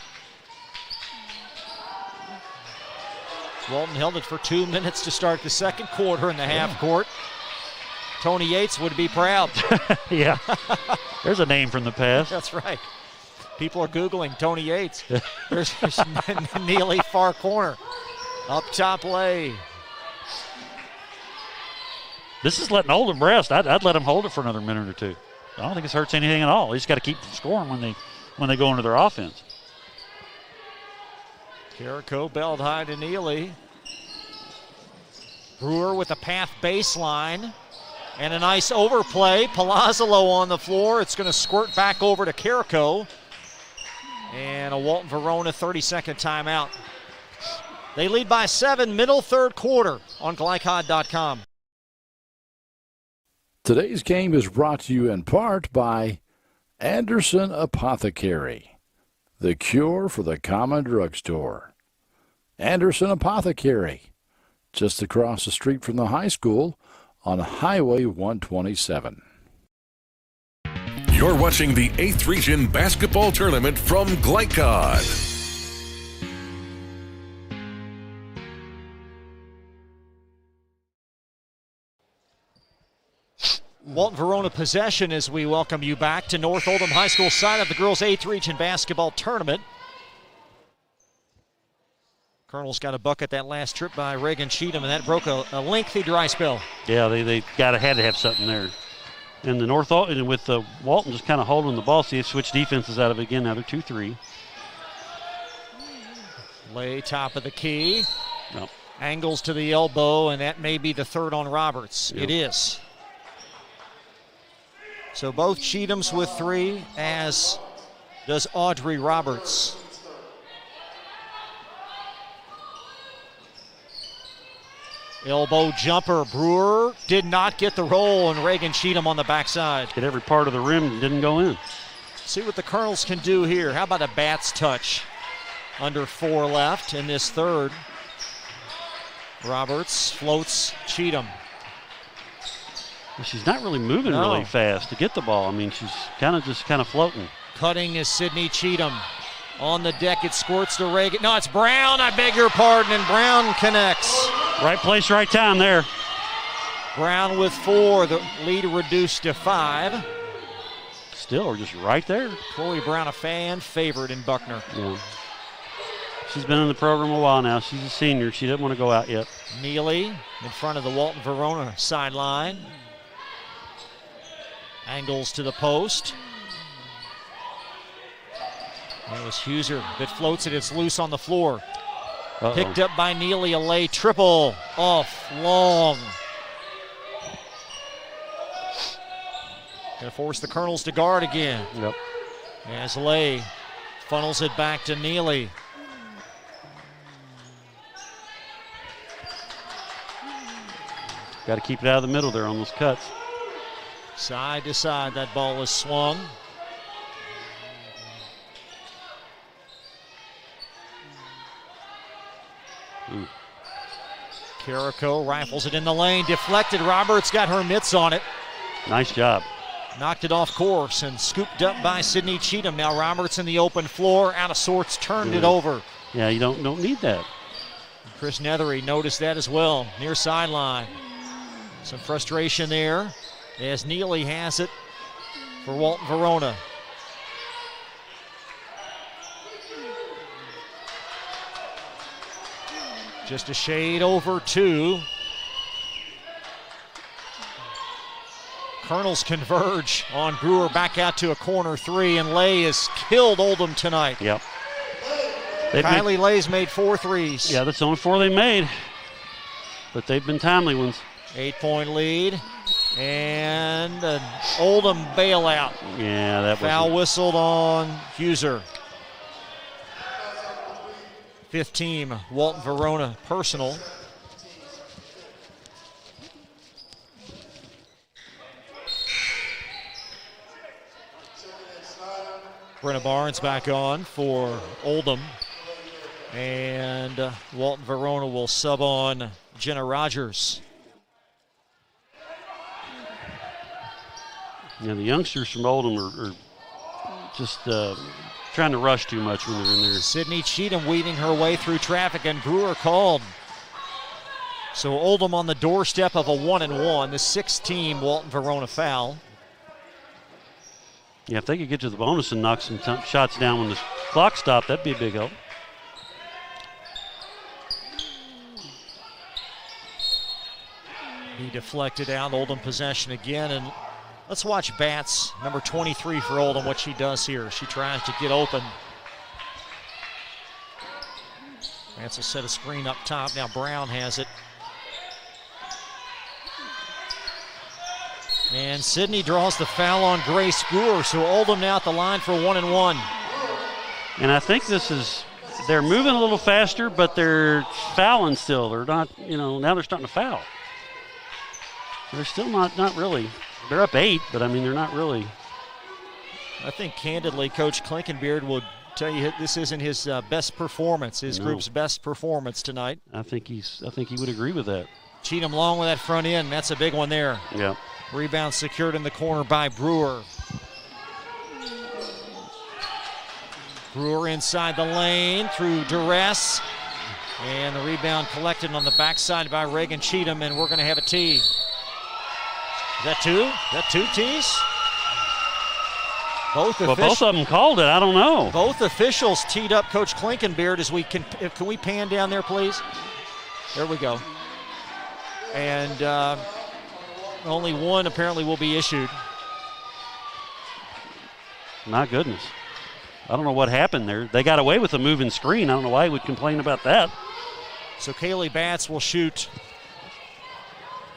Walton held it for 2 minutes to start the second quarter in the half court. Tony Yates would be proud. Yeah, there's a name from the past. That's right. People are Googling Tony Yates. There's Neely far corner. Up top Lay. This is letting Oldham rest. I'd let him hold it for another minute or 2. I don't think this hurts anything at all. They just got to keep scoring when they go into their offense. Carrico belled high to Neely. Brewer with a path baseline. And a nice overplay. Palazzolo on the floor. It's going to squirt back over to Carrico. And a Walton-Verona 30-second timeout. They lead by 7, middle third quarter on Glycod.com. Today's game is brought to you in part by Anderson Apothecary, the cure for the common drugstore. Anderson Apothecary, just across the street from the high school on Highway 127. You're watching the 8th Region Basketball Tournament from Glycod. Walton-Verona possession as we welcome you back to North Oldham High School side of the girls' 8th Region Basketball Tournament. Colonel's got a bucket that last trip by Reagan Cheatham, and that broke a lengthy dry spell. Yeah, they had to have something there. And the North Oldham with Walton just kind of holding the ball. See, they've switched defenses out of it again. Now they're 2-3. Lay top of the key. Yep. Angles to the elbow, and that may be the third on Roberts. Yep. It is. So both Cheathams with 3, as does Audrey Roberts. Elbow jumper. Brewer did not get the roll, and Reagan Cheatham on the backside. Hit every part of the rim and didn't go in. See what the Colonels can do here. How about a Batts touch? Under 4 left in this third. Roberts floats Cheatham. Well, she's not really moving really fast to get the ball. I mean, she's kind of floating. Cutting is Sydney Cheatham. On the deck, it squirts to Reagan. No, it's Brown, I beg your pardon, and Brown connects. Right place, right time there. Brown with 4, the lead reduced to 5. Still, we're just right there. Chloe Brown, a fan favorite in Buckner. Yeah. She's been in the program a while now. She's a senior. She doesn't want to go out yet. Neely in front of the Walton-Verona sideline. Angles to the post. That was Huser that floats it. It's loose on the floor. Picked up by Neely. A lay triple off long. Gonna force the Colonels to guard again. Yep. As Lay funnels it back to Neely. Got to keep it out of the middle there on those cuts. Side to side, that ball is swung. Carrico rifles it in the lane, deflected. Roberts got her mitts on it. Nice job. Knocked it off course and scooped up by Sydney Cheatham. Now Roberts in the open floor, out of sorts, turned it over. Yeah, you don't need that. Chris Nethery noticed that as well, near sideline. Some frustration there as Neely has it for Walton-Verona. Just a shade over 2. Colonels converge on Brewer, back out to a corner 3, and Lay has killed Oldham tonight. Yep. Kylie Lay's made 4 threes. Yeah, that's the only 4 they made, but they've been timely ones. 8-point lead, and an Oldham bailout. Yeah, that was foul whistled on Huser. 5th team, Walton-Verona personal. Brenna Barnes back on for Oldham. And Walton-Verona will sub on Jenna Rogers. Yeah, the youngsters from Oldham are just trying to rush too much when they're in there. Sydney Cheatham weaving her way through traffic, and Brewer called. So Oldham on the doorstep of a 1-1, the 6th team Walton-Verona foul. Yeah, if they could get to the bonus and knock some shots down when the clock stopped, that'd be a big help. He deflected out, Oldham possession again, and let's watch Batts, number 23 for Oldham, what she does here. She tries to get open. Batts will set a screen up top. Now Brown has it. And Sydney draws the foul on Grace Brewer, so Oldham now at the line for 1-1. And I think they're moving a little faster, but they're fouling still. They're not, now they're starting to foul. They're still not really. They're up 8, but I mean, they're not really. I think candidly, Coach Klinkenbeard will tell you this isn't his best performance, his group's best performance tonight. I think he would agree with that. Cheatham long with that front end. That's a big one there. Yeah. Rebound secured in the corner by Brewer. Brewer inside the lane through duress. And the rebound collected on the backside by Reagan Cheatham, and we're going to have a tee. Is that 2? Is that 2 tees? Both of them called it. I don't know. Both officials teed up Coach Klinkenbeard as we can we pan down there, please? There we go. And only one apparently will be issued. My goodness. I don't know what happened there. They got away with the moving screen. I don't know why he would complain about that. So Kaylee Batts will shoot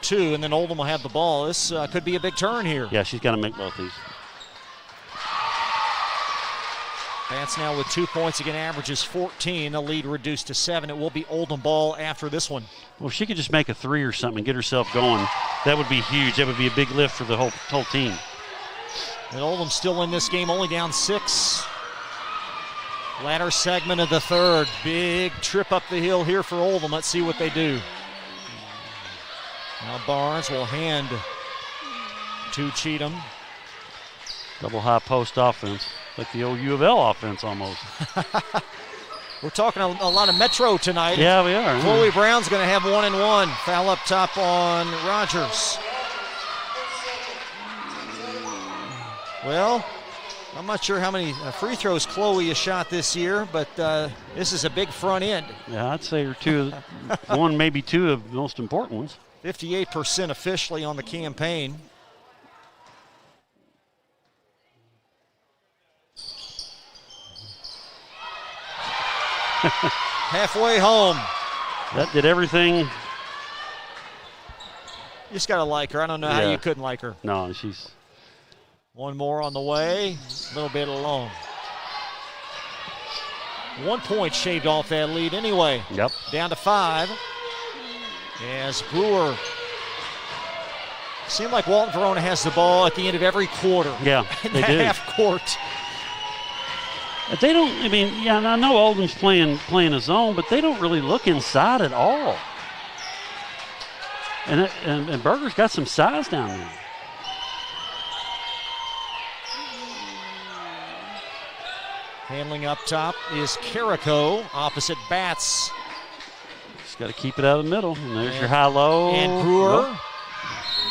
2, and then Oldham will have the ball. This could be a big turn here. Yeah, she's got to make both these. Batts now with 2 points again, averages 14. The lead reduced to 7. It will be Oldham ball after this one. Well, if she could just make a 3 or something and get herself going, that would be huge. That would be a big lift for the whole team. And Oldham still in this game, only down 6. Latter segment of the third. Big trip up the hill here for Oldham. Let's see what they do. Now Barnes will hand to Cheatham. Double high post offense, like the old U of L offense almost. We're talking a lot of Metro tonight. Yeah, we are. Chloe Brown's going to have 1-and-1. Foul up top on Rogers. Well, I'm not sure how many free throws Chloe has shot this year, but this is a big front end. Yeah, I'd say one, maybe two of the most important ones. 58% officially on the campaign. Halfway home. That did everything. You just got to like her. I don't know how you couldn't like her. No, she's... One more on the way. A little bit alone. 1 point shaved off that lead anyway. Yep. Down to 5. As Brewer. Seemed like Walton-Verona has the ball at the end of every quarter. Yeah, they do. Half court. They don't, I mean, yeah, I know Oldham's playing a zone, but they don't really look inside at all. And Berger's got some size down there. Handling up top is Carrico, opposite Batts. Just got to keep it out of the middle. And there's your high-low. And Brewer.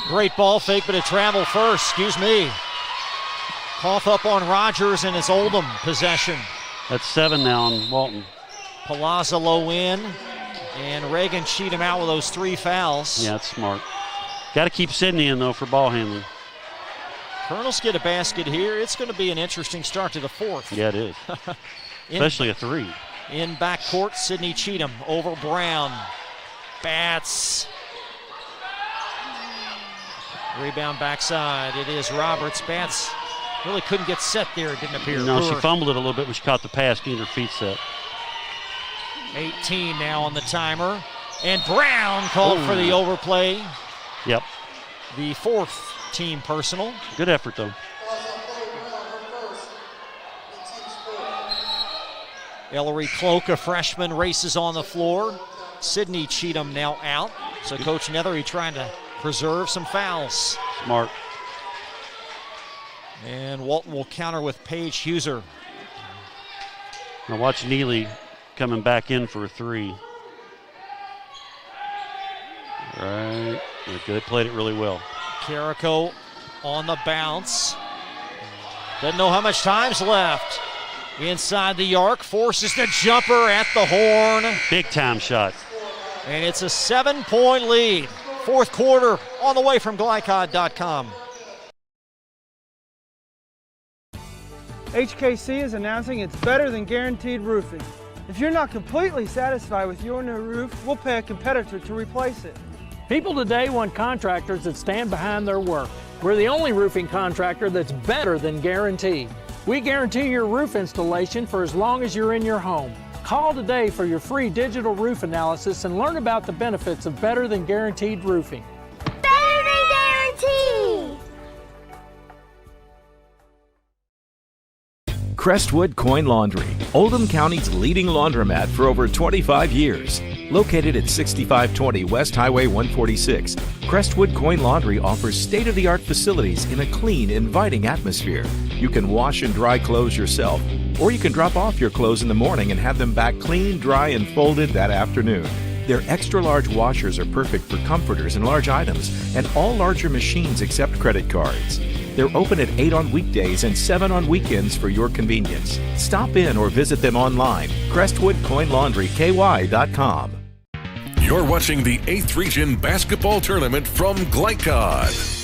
Great ball fake, but it traveled first. Excuse me. Cough up on Rogers and it's Oldham possession. That's 7 now on Walton. Palazzo low in. And Reagan Cheatham out with those 3 fouls. Yeah, that's smart. Got to keep Sydney in, though, for ball handling. Colonels get a basket here. It's going to be an interesting start to the fourth. Yeah, it is. Especially a 3. In backcourt, Sydney Cheatham over Brown. Batts. Rebound backside. It is Roberts. Batts really couldn't get set there, it didn't appear. No, she fumbled it a little bit when she caught the pass, getting her feet set. 18 now on the timer. And Brown called for the overplay. Yep. The 4th team personal. Good effort, though. Ellery Cloak, a freshman, races on the floor. Sydney Cheatham now out. So Coach Nethery trying to preserve some fouls. Smart. And Walton will counter with Paige Huser. Now watch Neely coming back in for a 3. Right. They played it really well. Carrico on the bounce. Doesn't know how much time's left. Inside the arc, forces the jumper at the horn. Big time shot. And it's a 7-point lead. Fourth quarter on the way from Glycod.com. HKC is announcing it's better than guaranteed roofing. If you're not completely satisfied with your new roof, we'll pay a competitor to replace it. People today want contractors that stand behind their work. We're the only roofing contractor that's better than guaranteed. We guarantee your roof installation for as long as you're in your home. Call today for your free digital roof analysis and learn about the benefits of better than guaranteed roofing. Better than guaranteed! Crestwood Coin Laundry, Oldham County's leading laundromat for over 25 years. Located at 6520 West Highway 146, Crestwood Coin Laundry offers state-of-the-art facilities in a clean, inviting atmosphere. You can wash and dry clothes yourself, or you can drop off your clothes in the morning and have them back clean, dry, and folded that afternoon. Their extra-large washers are perfect for comforters and large items, and all larger machines accept credit cards. They're open at 8 on weekdays and 7 on weekends for your convenience. Stop in or visit them online, CrestwoodCoinLaundryKY.com. You're watching the 8th Region Basketball Tournament from Glycod.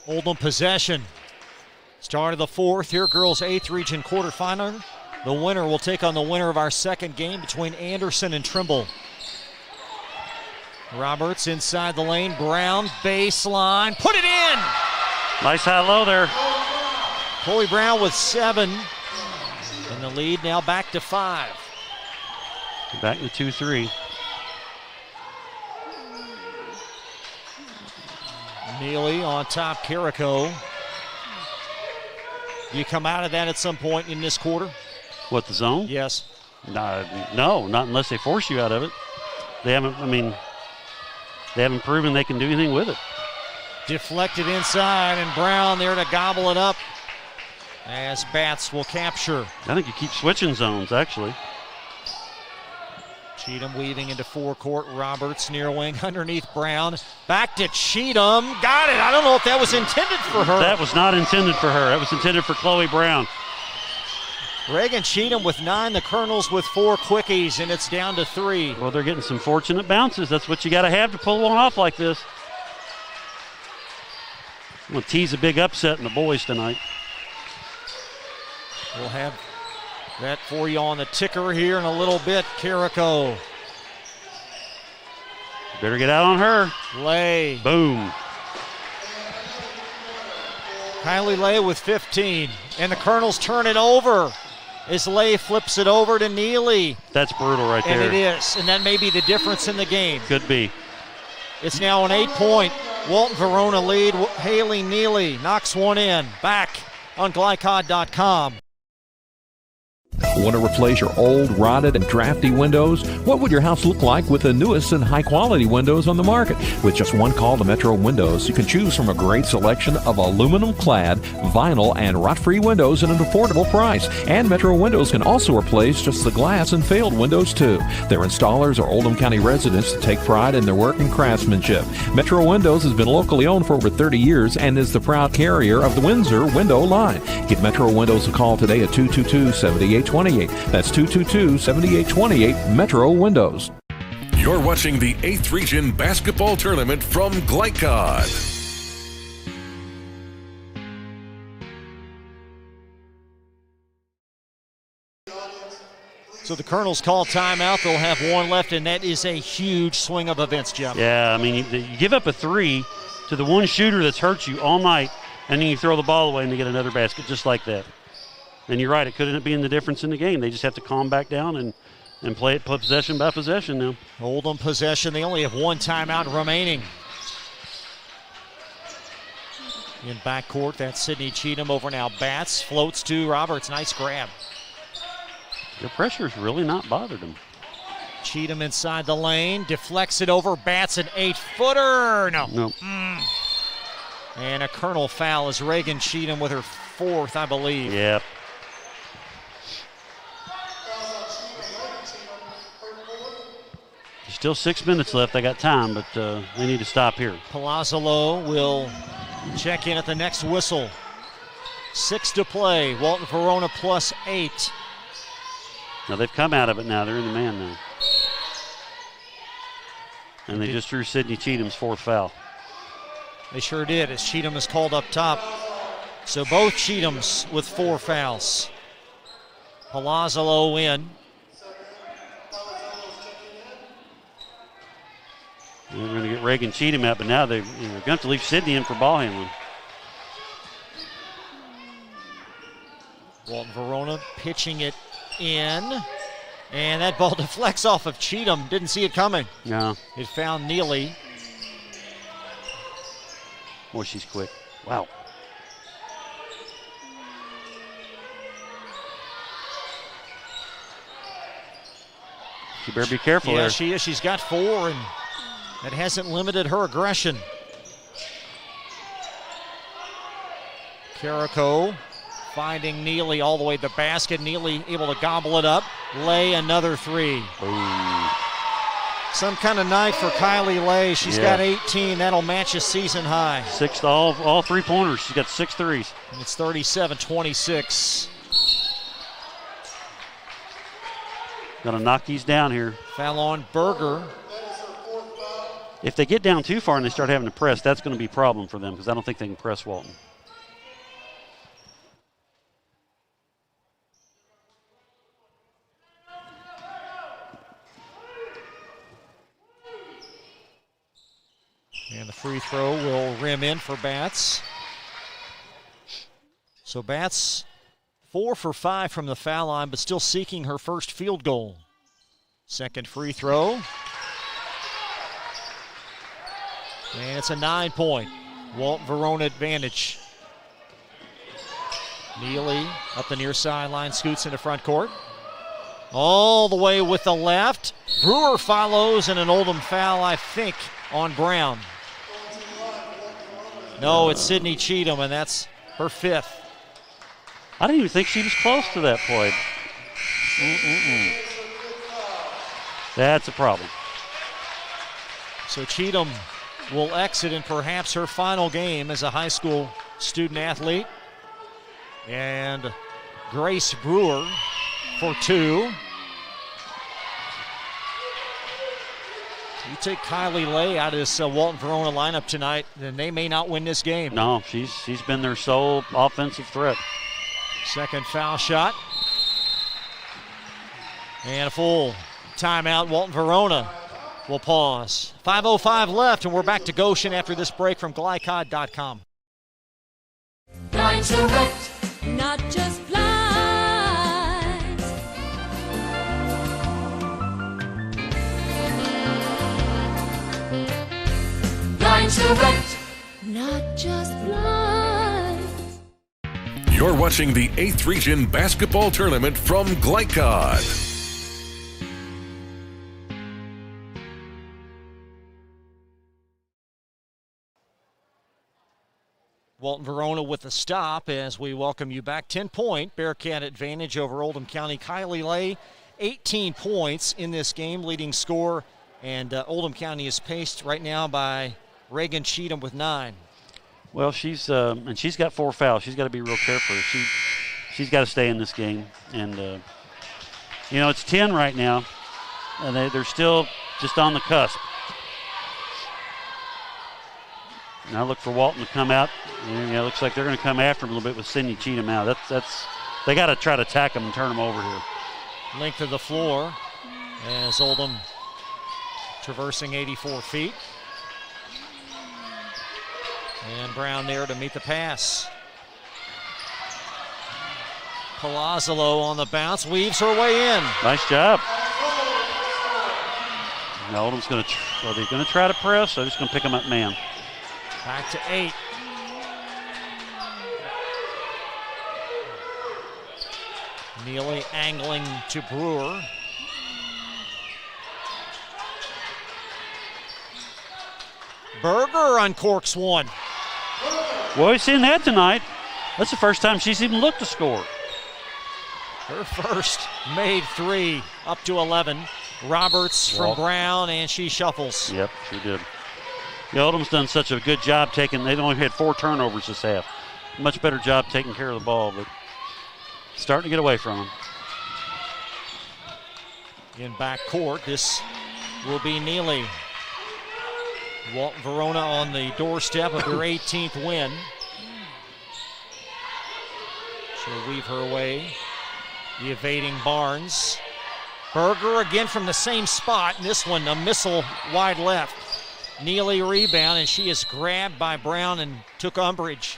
Oldham possession. Start of the fourth here, girls 8th Region quarterfinal. The winner will take on the winner of our second game between Anderson and Trimble. Roberts inside the lane. Brown baseline. Put it in! Nice high-low there. Chloe Brown with 7. And the lead now back to 5. Back to 2-3. Neely on top, Carrico. You come out of that at some point in this quarter? What, the zone? Yes. No, not unless they force you out of it. They haven't proven they can do anything with it. Deflected inside, and Brown there to gobble it up as Bats will capture. I think you keep switching zones, actually. Cheatham weaving into forecourt. Roberts near wing underneath Brown. Back to Cheatham. Got it. I don't know if that was intended for her. That was not intended for her. That was intended for Chloe Brown. Reagan Cheatham with 9, the Colonels with 4 quickies, and it's down to 3. Well, they're getting some fortunate bounces. That's what you got to have to pull one off like this. I'm going to tease a big upset in the boys tonight. We'll have that for you on the ticker here in a little bit. Carrico. Better get out on her. Lay. Boom. Kylie Lay with 15. And the Colonels turn it over as Lay flips it over to Neely. That's brutal right there. And it is. And that may be the difference in the game. Could be. It's now an 8-point Walton-Verona lead. Haley Neely knocks one in. Back on glycod.com. Want to replace your old, rotted, and drafty windows? What would your house look like with the newest and high-quality windows on the market? With just one call to Metro Windows, you can choose from a great selection of aluminum-clad, vinyl, and rot-free windows at an affordable price. And Metro Windows can also replace just the glass and failed windows, too. Their installers are Oldham County residents that take pride in their work and craftsmanship. Metro Windows has been locally owned for over 30 years and is the proud carrier of the Windsor window line. Give Metro Windows a call today at 222-7828. That's 222-7828 Metro Windows. You're watching the 8th Region Basketball Tournament from Glycod. So the Colonels call timeout. They'll have one left, and that is a huge swing of events, Jeff. Yeah, I mean, you give up a 3 to the one shooter that's hurt you all night, and then you throw the ball away and you get another basket just like that. And you're right, it could end up being the difference in the game. They just have to calm back down and play it possession by possession now. Oldham possession. They only have one timeout remaining. In backcourt, that's Sydney Cheatham over now. Bats floats to Roberts. Nice grab. The pressure's really not bothered him. Cheatham inside the lane. Deflects it over. Bats an 8-footer. No. Nope. And a Colonel foul is Reagan Cheatham with her 4th, I believe. Yep. Still 6 minutes left. They got time, but they need to stop here. Palazzolo will check in at the next whistle. 6 to play. Walton-Verona plus 8. Now they've come out of it now. They're in the man now. And they just drew Sydney Cheatham's 4th foul. They sure did, as Cheatham is called up top. So both Cheathams with 4 fouls. Palazzolo in. We're going to get Reagan Cheatham out, but now they're going to have to leave Sydney in for ball handling. Walton-Verona pitching it in. And that ball deflects off of Cheatham. Didn't see it coming. No. It found Neely. Boy, she's quick. Wow. She better be careful there. Yeah, she is. She's got 4, and that hasn't limited her aggression. Carrico finding Neely all the way to the basket. Neely able to gobble it up. Lay another 3. Ooh. Some kind of night for Kylie Lay. She's got 18. That'll match a season high. 6 to all 3-pointers. She's got 6 threes. And it's 37-26. Got to knock these down here. Foul on Berger. If they get down too far and they start having to press, that's going to be a problem for them because I don't think they can press Walton. And the free throw will rim in for Bats. So Bats 4 for 5 from the foul line, but still seeking her first field goal. Second free throw. And it's a 9-point. Walton-Verona advantage. Neely up the near sideline, scoots into front court. All the way with the left. Brewer follows, and an Oldham foul, I think, on Brown. No, it's Sydney Cheatham, and that's her 5th. I didn't even think she was close to that play. That's a problem. So Cheatham will exit in perhaps her final game as a high school student athlete. And Grace Brewer for 2. You take Kylie Lay out of this Walton-Verona lineup tonight, then they may not win this game. No, she's been their sole offensive threat. Second foul shot. And a full timeout. Walton-Verona will pause. 5:05 left, and we're back to Goshen after this break from glycod.com. Blinds Direct, not just blinds. Blinds Direct, not just blinds. You're watching the 8th Region Basketball Tournament from Glycod. Walton-Verona with a stop as we welcome you back. 10-point Bearcat advantage over Oldham County. Kylie Lay, 18 points in this game, leading scorer. And Oldham County is paced right now by Reagan Cheatham with 9. Well, she's got 4 fouls. She's got to be real careful. She's got to stay in this game. And, it's 10 right now, and they're still just on the cusp. Now look for Walton to come out. And, it looks like they're going to come after him a little bit with Sydney Cheatham out. They got to try to attack him and turn him over here. Length of the floor as Oldham traversing 84 feet. And Brown there to meet the pass. Palazzolo on the bounce, weaves her way in. Nice job. Now Oldham's going to, are they going to try to press? They're just going to pick him up man. Back to 8. Neely angling to Brewer. Berger uncorks one. Well, we've seen that tonight. That's the first time she's even looked to score. Her first made 3, up to 11. Roberts from Brown, and she shuffles. Yep, she did. Oldham's done such a good job taking, they only had 4 turnovers this half. Much better job taking care of the ball, but starting to get away from them. In back court, this will be Neely. Walton-Verona on the doorstep of their 18th win. She'll weave her way. The evading Barnes. Berger again from the same spot, and this one a missile wide left. Neely rebound, and she is grabbed by Brown and took umbrage.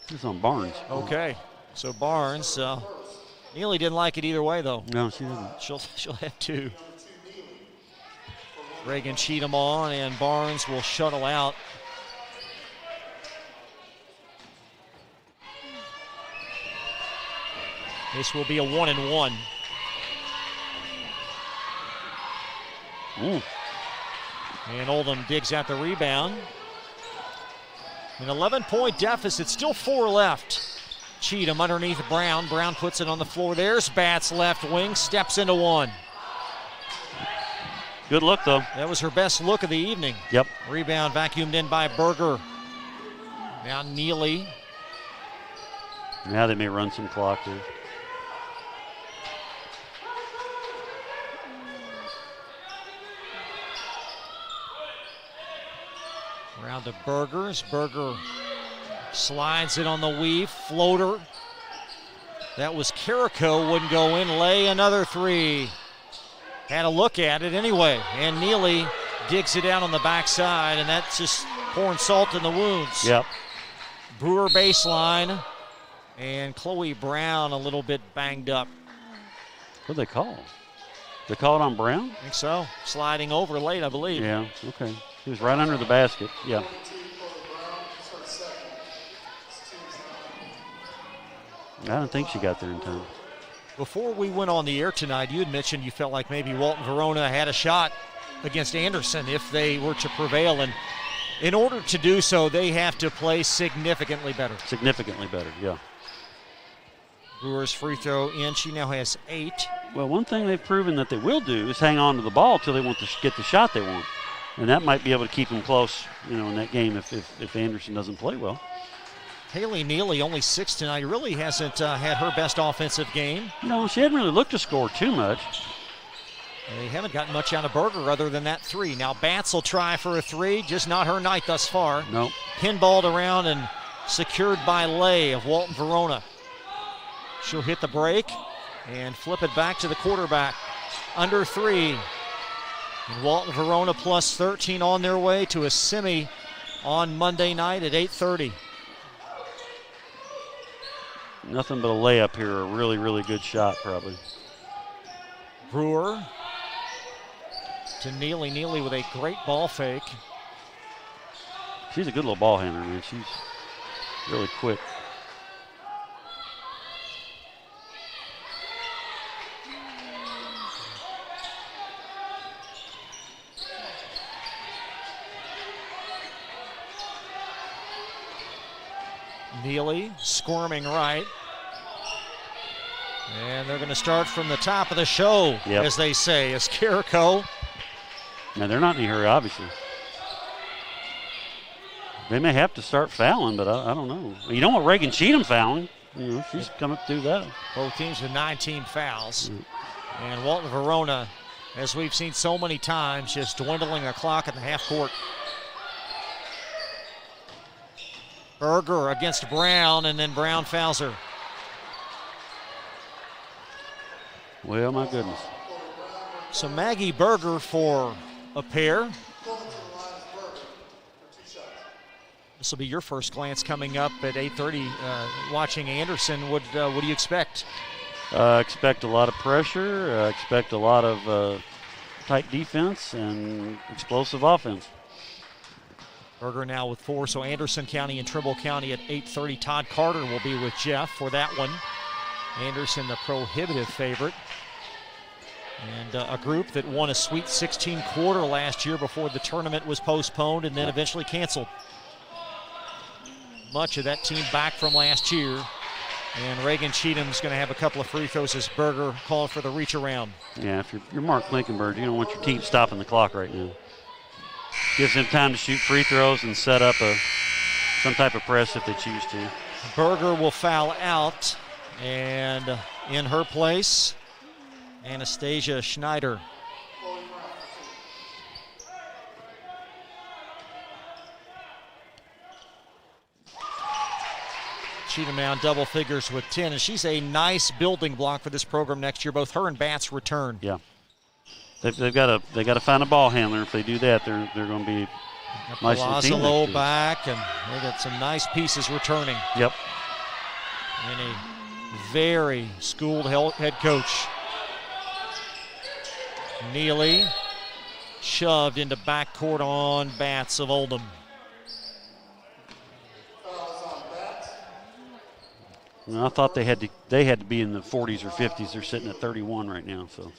This is on Barnes. Okay, so Barnes, Neely didn't like it either way, though. No, she didn't. She'll have 2. Reagan Cheatham on, and Barnes will shuttle out. This will be a 1-and-1. And Oldham digs out the rebound. An 11-point deficit, still 4 left. Cheatham underneath Brown. Brown puts it on the floor. There's Batts left wing, steps into one. Good look, though. That was her best look of the evening. Yep. Rebound vacuumed in by Berger. Now Neely. Now they may run some clock here. Around to Berger's. Berger slides it on the weave. Floater. That was Carrico. Wouldn't go in. Lay another 3. Had a look at it anyway. And Neely digs it out on the backside, and that's just pouring salt in the wounds. Yep. Brewer baseline. And Chloe Brown a little bit banged up. What'd they call? They call it on Brown? I think so. Sliding over late, I believe. Yeah, okay. He was right under the basket. Yeah. I don't think she got there in time. Before we went on the air tonight, you had mentioned you felt like maybe Walton-Verona had a shot against Anderson if they were to prevail. And in order to do so, they have to play significantly better. Significantly better, yeah. Brewer's free throw in. She now has 8. Well, one thing they've proven that they will do is hang on to the ball until they want to get the shot they want. And that might be able to keep them close, in that game if Anderson doesn't play well. Haley Neely, only 6 tonight, really hasn't had her best offensive game. No, she hadn't really looked to score too much. They haven't gotten much out of Berger other than that 3. Now Batts will try for a 3, just not her night thus far. Nope. Pinballed around and secured by Lay of Walton-Verona. She'll hit the break and flip it back to the quarterback. Under 3. And Walton-Verona plus 13 on their way to a semi on Monday night at 8:30. Nothing but a layup here. A really, really good shot, probably. Brewer to Neely. Neely with a great ball fake. She's a good little ball handler, man. She's really quick. Neely squirming right. And they're going to start from the top of the show, as they say, as Carrico. Now, they're not in a hurry, obviously. They may have to start fouling, but I don't know. You don't want Reagan Cheatham fouling. She's coming through that. Both teams with 19 fouls. And Walton-Verona, as we've seen so many times, just dwindling the clock at the half court. Berger against Brown, and then Brown fouls her. Well, my goodness. So Maggie Berger for a pair. This will be your first glance coming up at 8:30 watching Anderson. What do you expect? Expect a lot of pressure. Expect a lot of tight defense and explosive offense. Berger now with 4, so Anderson County and Trimble County at 8:30. Todd Carter will be with Jeff for that one. Anderson, the prohibitive favorite. And a group that won a Sweet 16 quarter last year before the tournament was postponed and then eventually canceled. Much of that team back from last year. And Reagan Cheatham's going to have a couple of free throws as Berger called for the reach around. Yeah, if you're Mark Blinkenberg, you don't want your team stopping the clock right now. Gives them time to shoot free throws and set up some type of press if they choose to. Berger will foul out, and in her place, Anastasia Schneider. Cheatham now in double figures with 10, and she's a nice building block for this program next year. Both her and Batts return. Yeah. They've got to find a ball handler. If they do that, they're going to be nice and team. Palazzo back, and they got some nice pieces returning. Yep. And a very schooled head coach. Neely shoved into backcourt on Batts of Oldham. Well, I thought they had to be in the 40s or 50s. They're sitting at 31 right now. So.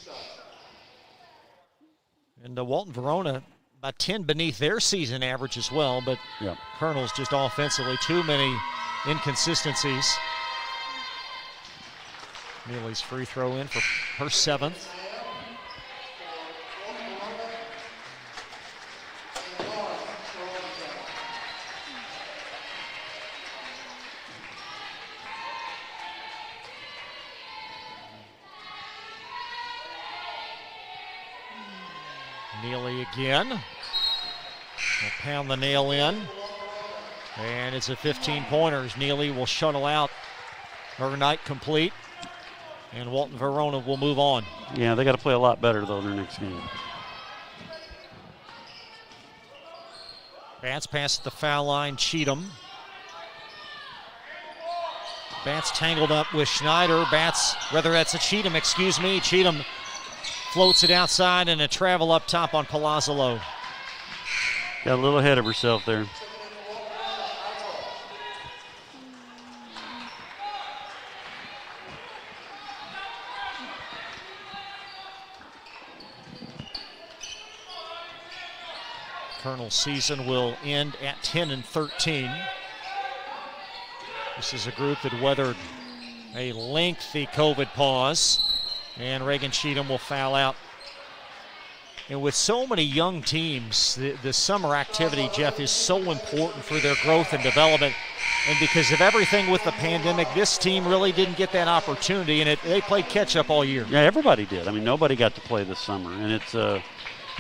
And Walton-Verona about 10 beneath their season average as well, but Colonel's just offensively too many inconsistencies. Neely's free throw in for her 7th. Neely again. Will pound the nail in. And it's a 15-pointer. Neely will shuttle out. Her night complete. And Walton-Verona will move on. Yeah, they got to play a lot better, though, their next game. Batts past the foul line. Cheatham. Batts tangled up with Schneider. Cheatham, excuse me. Cheatham floats it outside and a travel up top on Palazzolo. Got a little ahead of herself there. Colonel's season will end at 10-13. This is a group that weathered a lengthy COVID pause, and Reagan Cheatham will foul out. And with so many young teams, the summer activity, Jeff, is so important for their growth and development. And because of everything with the pandemic, this team really didn't get that opportunity, and they played catch-up all year. Yeah, everybody did. I mean, nobody got to play this summer, and it's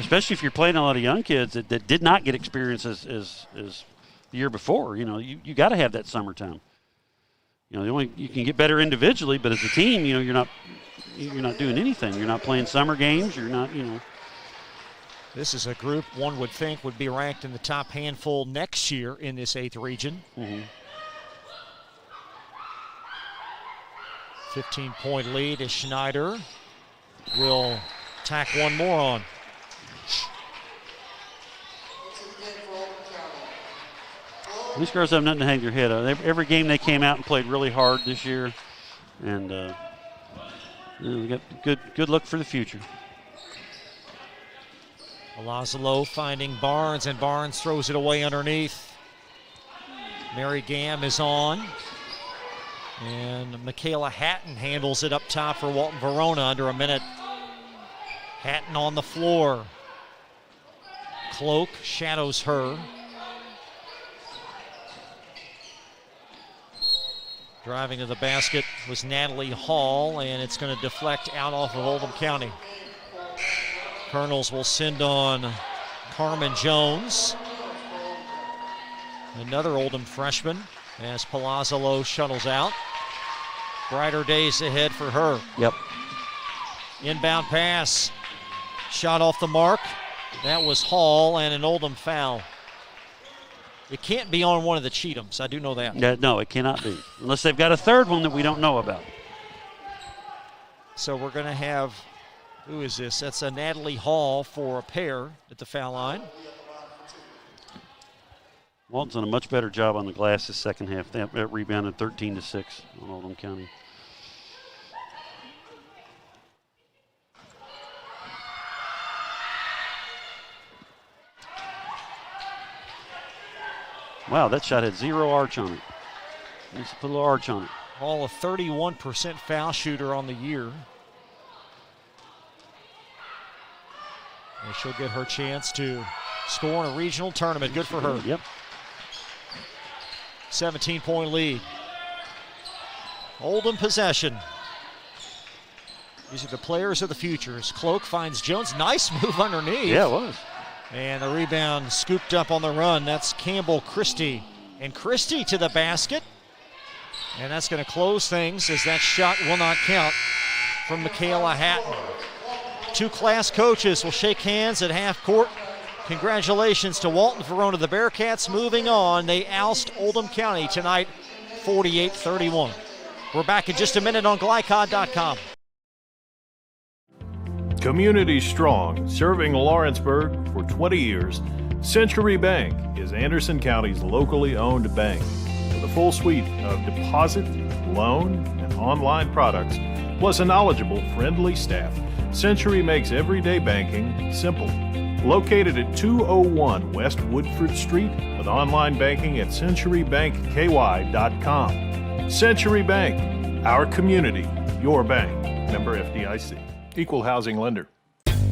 especially if you're playing a lot of young kids that did not get experience as the year before. You know, you got to have that summertime. You know, you can get better individually, but as a team, you know, you're not doing anything. You're not playing summer games. You're not, you know. This is a group one would think would be ranked in the top handful next year in this 8th region. 15-point lead as Schneider will tack one more on. These girls have nothing to hang their head on. Every game they came out and played really hard this year, and we got good look for the future. Palazzolo finding Barnes, and Barnes throws it away underneath. Mary Gamm is on, and Michaela Hatton handles it up top for Walton-Verona under a minute. Hatton on the floor. Cloak shadows her. Driving to the basket was Natalie Hall, and it's going to deflect out off of Oldham County. Colonels will send on Carmen Jones, another Oldham freshman, as Palazzolo shuttles out. Brighter days ahead for her. Yep. Inbound pass, shot off the mark. That was Hall, and an Oldham foul. It can't be on one of the Cheathams. I do know that. Yeah, no, it cannot be. Unless they've got a third one that we don't know about. So we're going to have, who is this? That's a Natalie Hall for a pair at the foul line. Walton's done a much better job on the glass this second half. They rebounded 13-6 on Oldham County. Wow, that shot had 0 arch on it. Let's put a little arch on it. Hall, a 31% foul shooter on the year. And she'll get her chance to score in a regional tournament. Good for her. Yep. 17-point lead. Oldham possession. These are the players of the future. As Cloak finds Jones. Nice move underneath. Yeah, it was. And the rebound scooped up on the run. That's Campbell Christie. And Christie to the basket. And that's going to close things as that shot will not count from Michaela Hatton. Two class coaches will shake hands at half court. Congratulations to Walton-Verona. The Bearcats moving on. They oust Oldham County tonight 48-31. We're back in just a minute on Glycod.com. Community strong, serving Lawrenceburg for 20 years, Century Bank is Anderson County's locally owned bank. With a full suite of deposit, loan, and online products, plus a knowledgeable, friendly staff, Century makes everyday banking simple. Located at 201 West Woodford Street with online banking at centurybankky.com. Century Bank, our community, your bank. Member FDIC. Equal housing lender.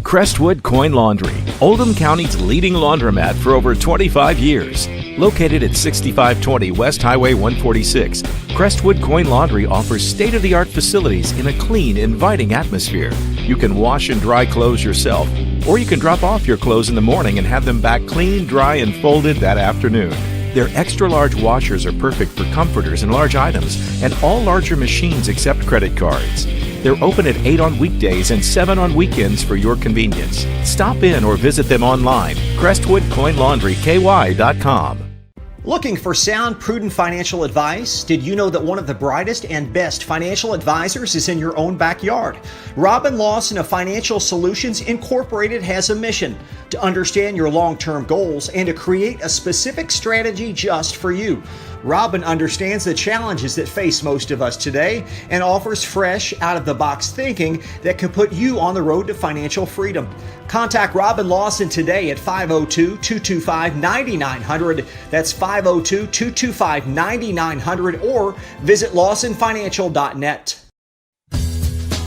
Crestwood Coin Laundry, Oldham County's leading laundromat for over 25 years. Located at 6520 West Highway 146, Crestwood Coin Laundry offers state-of-the-art facilities in a clean, inviting atmosphere. You can wash and dry clothes yourself, or you can drop off your clothes in the morning and have them back clean, dry, and folded that afternoon. Their extra-large washers are perfect for comforters and large items, and all larger machines accept credit cards. They're open at 8 on weekdays and 7 on weekends for your convenience. Stop in or visit them online, CrestwoodCoinLaundryKY.com. Looking for sound, prudent financial advice? Did you know that one of the brightest and best financial advisors is in your own backyard? Robin Lawson of Financial Solutions Incorporated has a mission to understand your long-term goals and to create a specific strategy just for you. Robin understands the challenges that face most of us today and offers fresh, out-of-the-box thinking that can put you on the road to financial freedom. Contact Robin Lawson today at 502-225-9900. That's 502-225-9900 or visit lawsonfinancial.net.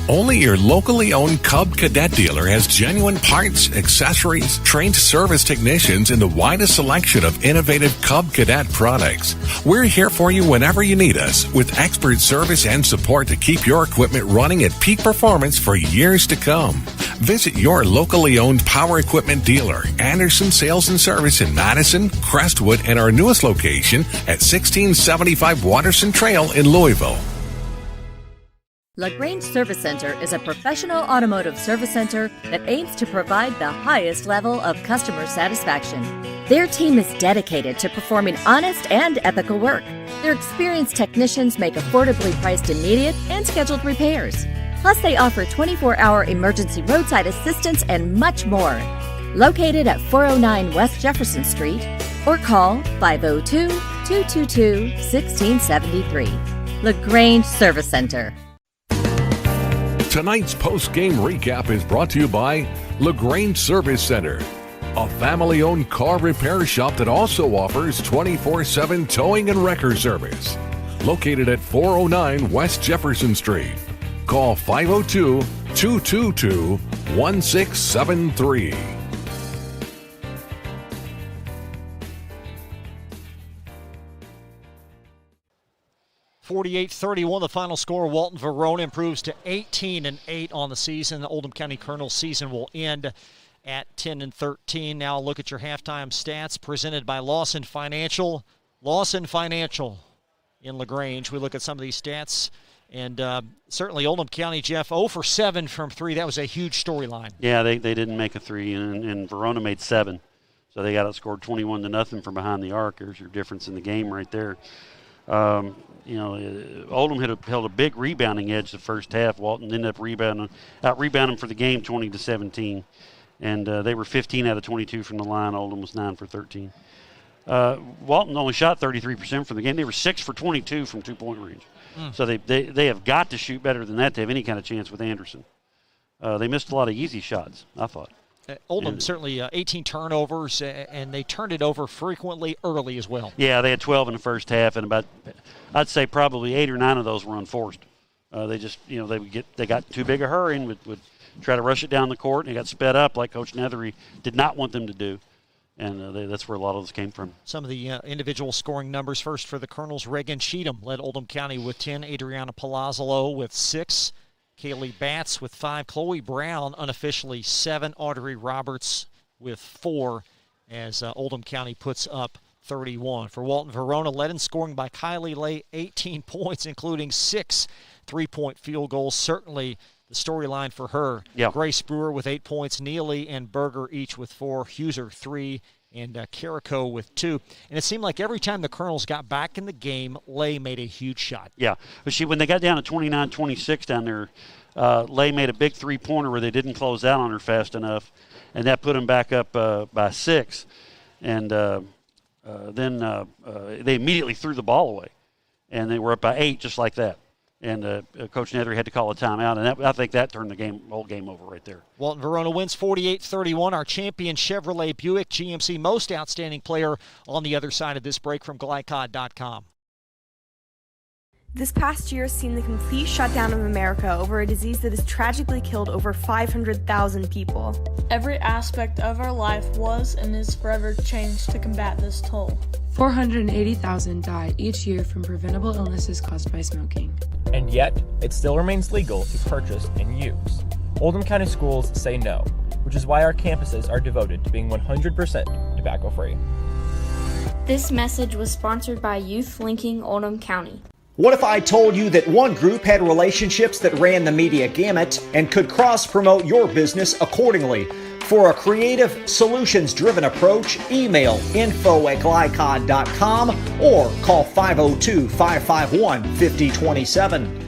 Only your locally owned Cub Cadet dealer has genuine parts, accessories, trained service technicians, and the widest selection of innovative Cub Cadet products. We're here for you whenever you need us, with expert service and support to keep your equipment running at peak performance for years to come. Visit your locally owned power equipment dealer, Anderson Sales and Service in Madison, Crestwood, and our newest location at 1675 Waterson Trail in Louisville. LaGrange Service Center is a professional automotive service center that aims to provide the highest level of customer satisfaction. Their team is dedicated to performing honest and ethical work. Their experienced technicians make affordably priced immediate and scheduled repairs. Plus, they offer 24-hour emergency roadside assistance and much more. Located at 409 West Jefferson Street or call 502-222-1673. LaGrange Service Center. Tonight's post-game recap is brought to you by LaGrange Service Center, a family-owned car repair shop that also offers 24/7 towing and wrecker service. Located at 409 West Jefferson Street. Call 502-222-1673. (48-31) the final score. Walton-Verona improves to 18-8 on the season. The Oldham County Colonels season will end at 10-13. Now look at your halftime stats presented by Lawson Financial. Lawson Financial in LaGrange. We look at some of these stats, and certainly Oldham County, Jeff, 0 for 7 from 3. That was a huge storyline. Yeah, they didn't make a 3, and Verona made 7. So they got outscored 21-0 from behind the arc. There's your difference in the game right there. Oldham held a big rebounding edge the first half. Walton ended up out-rebounding for the game 20-17. And they were 15 out of 22 from the line. Oldham was 9 for 13. Walton only shot 33% from the game. They were 6 for 22 from two-point range. So they have got to shoot better than that to have any kind of chance with Anderson. They missed a lot of easy shots, I thought. Oldham certainly 18 turnovers, and they turned it over frequently early as well. Yeah, they had 12 in the first half, and I'd say probably 8 or 9 of those were unforced. They just, they got too big a hurry and would try to rush it down the court, and it got sped up like Coach Nethery did not want them to do. And that's where a lot of this came from. Some of the individual scoring numbers. First for the Colonels, Reagan Cheatham led Oldham County with 10, Adriana Palazzolo with 6, Kaylee Batts with 5, Chloe Brown unofficially 7, Audrey Roberts with 4, as Oldham County puts up 31. For Walton-Verona, led in scoring by Kylie Lay, 18 points, including 6 3-point field goals. Certainly the storyline for her. Yeah. Grace Brewer with 8 points, Neely and Berger each with 4, Huser 3, and Carrico with 2. And it seemed like every time the Colonels got back in the game, Lay made a huge shot. Yeah, but when they got down to 29-26 down there, Lay made a big three-pointer where they didn't close out on her fast enough, and that put them back up by 6. And then they immediately threw the ball away, and they were up by 8 just like that. And Coach Nethery had to call a timeout, and I think that turned the whole game over right there. Walton-Verona wins 48-31. Our champion Chevrolet Buick GMC Most Outstanding Player on the other side of this break from Glycod.com. This past year has seen the complete shutdown of America over a disease that has tragically killed over 500,000 people. Every aspect of our life was and is forever changed to combat this toll. 480,000 die each year from preventable illnesses caused by smoking. And yet, it still remains legal to purchase and use. Oldham County Schools say no, which is why our campuses are devoted to being 100% tobacco-free. This message was sponsored by Youth Linking Oldham County. What if I told you that one group had relationships that ran the media gamut and could cross-promote your business accordingly? For a creative, solutions-driven approach, email info@glycod.com or call 502-551-5027.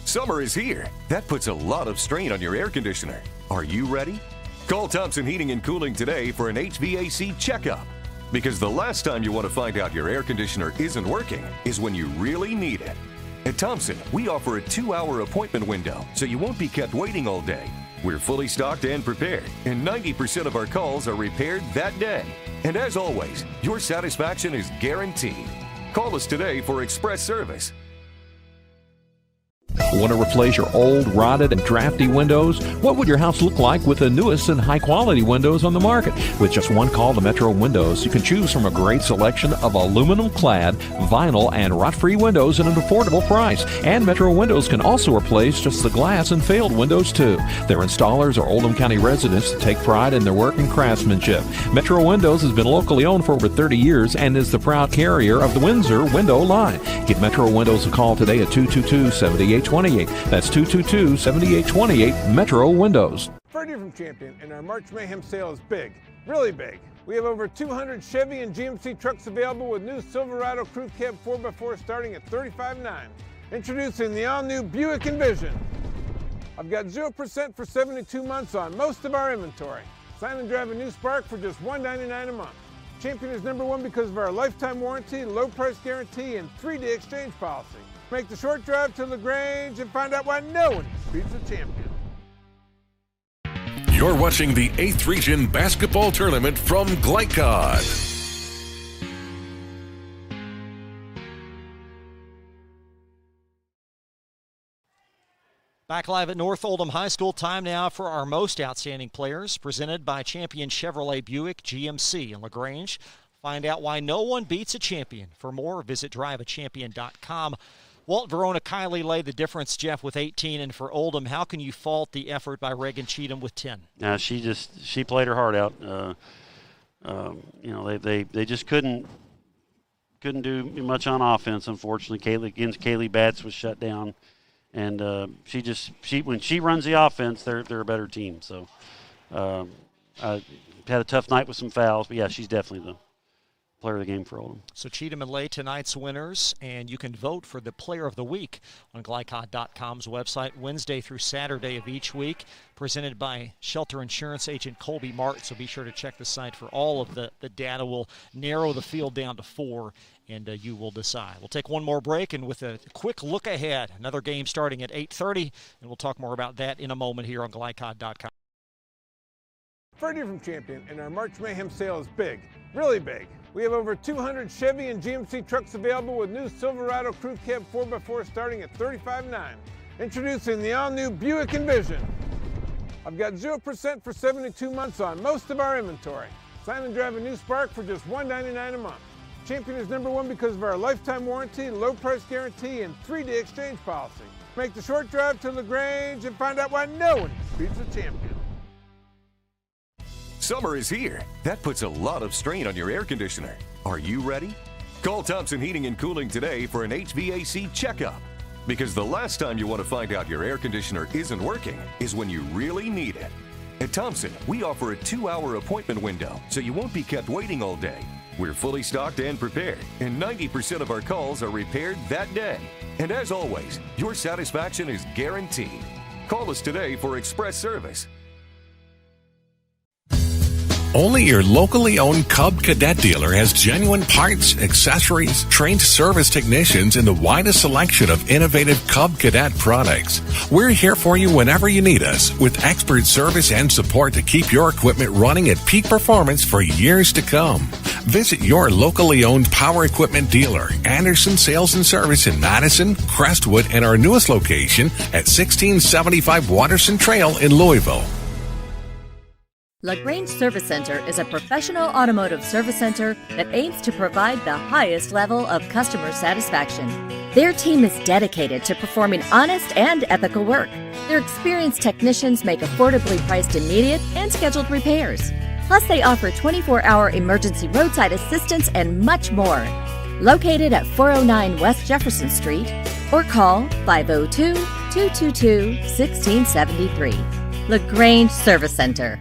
Summer is here. That puts a lot of strain on your air conditioner. Are you ready? Call Thompson Heating and Cooling today for an HVAC checkup. Because the last time you want to find out your air conditioner isn't working is when you really need it. At Thompson, we offer a 2-hour appointment window so you won't be kept waiting all day. We're fully stocked and prepared, and 90% of our calls are repaired that day. And as always, your satisfaction is guaranteed. Call us today for express service. Want to replace your old, rotted, and drafty windows? What would your house look like with the newest and high-quality windows on the market? With just one call to Metro Windows, you can choose from a great selection of aluminum-clad, vinyl, and rot-free windows at an affordable price. And Metro Windows can also replace just the glass and failed windows, too. Their installers are Oldham County residents that take pride in their work and craftsmanship. Metro Windows has been locally owned for over 30 years and is the proud carrier of the Windsor window line. Give Metro Windows a call today at 222-7828. That's 222-7828 Metro Windows. Freddie from Champion, and our March Mayhem sale is big, really big. We have over 200 Chevy and GMC trucks available with new Silverado Crew Cab 4x4 starting at $35,900. Introducing the all-new Buick Envision. I've got 0% for 72 months on most of our inventory. Sign and drive a new Spark for just $199 a month. Champion is #1 because of our lifetime warranty, low price guarantee, and 3-day exchange policy. Make the short drive to LaGrange and find out why no one beats a Champion. You're watching the 8th Region Basketball Tournament from Glycod. Back live at North Oldham High School. Time now for our most outstanding players, presented by Champion Chevrolet Buick GMC in LaGrange. Find out why no one beats a champion. For more, visit driveachampion.com. Walton-Verona Kylie laid the difference, Jeff, with 18, and for Oldham, how can you fault the effort by Reagan Cheatham with 10? She played her heart out. They just couldn't do much on offense. Unfortunately, Kaylee Batts was shut down, and when she runs the offense, they're a better team. So, I had a tough night with some fouls, but yeah, she's definitely the player of the game for Oldham. So Cheatham and Lay, tonight's winners, and you can vote for the player of the week on Glycod.com's website Wednesday through Saturday of each week, presented by Shelter Insurance Agent Colby Martin. So be sure to check the site for all of the data. We'll narrow the field down to 4, and you will decide. We'll take one more break, and with a quick look ahead, another game starting at 8:30, and we'll talk more about that in a moment here on Glycod.com. Freddie from Champion, and our March Mayhem sale is big, really big. We have over 200 Chevy and GMC trucks available with new Silverado Crew Cab 4x4 starting at $35,900. Introducing the all-new Buick Envision. I've got 0% for 72 months on most of our inventory. Sign and drive a new Spark for just $199 a month. Champion is #1 because of our lifetime warranty, low price guarantee, and 3-day exchange policy. Make the short drive to LaGrange and find out why no one beats a Champion. Summer is here. That puts a lot of strain on your air conditioner. Are you ready? Call Thompson Heating and Cooling today for an HVAC checkup. Because the last time you want to find out your air conditioner isn't working is when you really need it. At Thompson, we offer a 2-hour appointment window so you won't be kept waiting all day. We're fully stocked and prepared, and 90% of our calls are repaired that day. And as always, your satisfaction is guaranteed. Call us today for express service. Only your locally owned Cub Cadet dealer has genuine parts, accessories, trained service technicians, and the widest selection of innovative Cub Cadet products. We're here for you whenever you need us, with expert service and support to keep your equipment running at peak performance for years to come. Visit your locally owned power equipment dealer, Anderson Sales and Service in Madison, Crestwood, and our newest location at 1675 Watterson Trail in Louisville. LaGrange Service Center is a professional automotive service center that aims to provide the highest level of customer satisfaction. Their team is dedicated to performing honest and ethical work. Their experienced technicians make affordably priced immediate and scheduled repairs. Plus, they offer 24-hour emergency roadside assistance and much more. Located at 409 West Jefferson Street, or call 502-222-1673. LaGrange Service Center.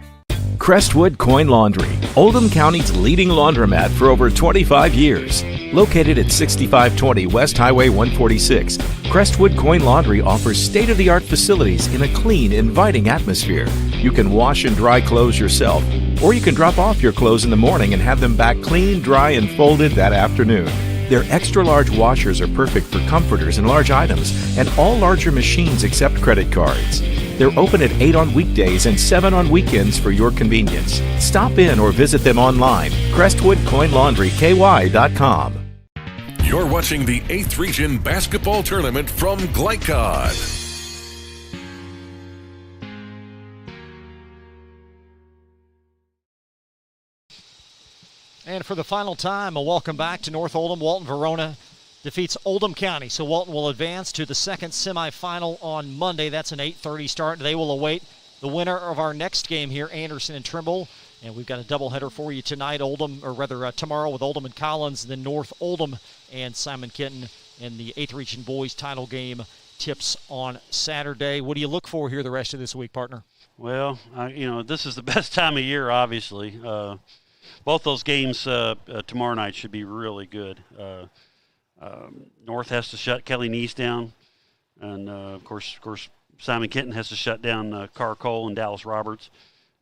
Crestwood Coin Laundry, Oldham County's leading laundromat for over 25 years. Located at 6520 West Highway 146, Crestwood Coin Laundry offers state-of-the-art facilities in a clean, inviting atmosphere. You can wash and dry clothes yourself, or you can drop off your clothes in the morning and have them back clean, dry, and folded that afternoon. Their extra-large washers are perfect for comforters and large items, and all larger machines accept credit cards. They're open at 8 on weekdays and 7 on weekends for your convenience. Stop in or visit them online, crestwoodcoinlaundryky.com. You're watching the 8th Region Basketball Tournament from Glycod. And for the final time, a welcome back to North Oldham. Walton-Verona defeats Oldham County. So Walton will advance to the second semifinal on Monday. That's an 8:30 start. They will await the winner of our next game here, Anderson and Trimble. And we've got a doubleheader for you tonight, tomorrow with Oldham and Collins, then North Oldham and Simon Kenton. And the 8th Region Boys title game tips on Saturday. What do you look for here the rest of this week, partner? Well, this is the best time of year, obviously. Both those games tomorrow night should be really good. North has to shut Kelly Neese down, and of course, Simon Kenton has to shut down Carr Cole and Dallas Roberts,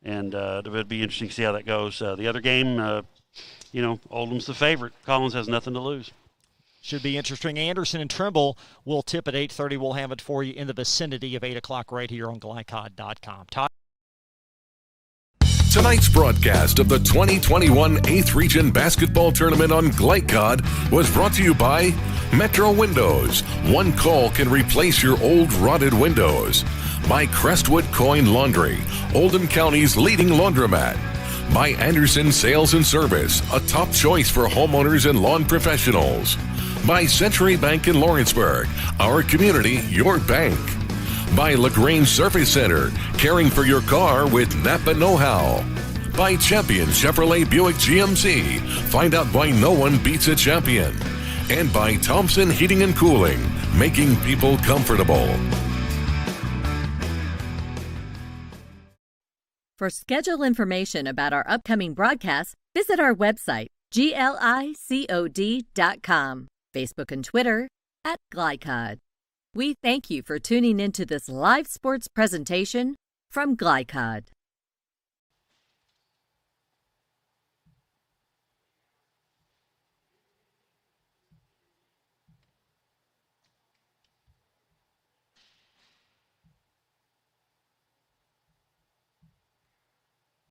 and it'll be interesting to see how that goes. The other game, Oldham's the favorite. Collins has nothing to lose. Should be interesting. Anderson and Trimble will tip at 8:30. We'll have it for you in the vicinity of 8 o'clock right here on glycod.com. Todd? Tonight's broadcast of the 2021 8th Region Basketball Tournament on Glycod was brought to you by Metro Windows. One call can replace your old rotted windows. By Crestwood Coin Laundry, Oldham County's leading laundromat. By Anderson Sales and Service, a top choice for homeowners and lawn professionals. By Century Bank in Lawrenceburg, our community, your bank. By LaGrange Surface Center, caring for your car with Napa know-how. By Champion Chevrolet Buick GMC, find out why no one beats a champion. And by Thompson Heating and Cooling, making people comfortable. For schedule information about our upcoming broadcasts, visit our website, glicod.com, Facebook and Twitter @Glycod. We thank you for tuning into this live sports presentation from Glycod.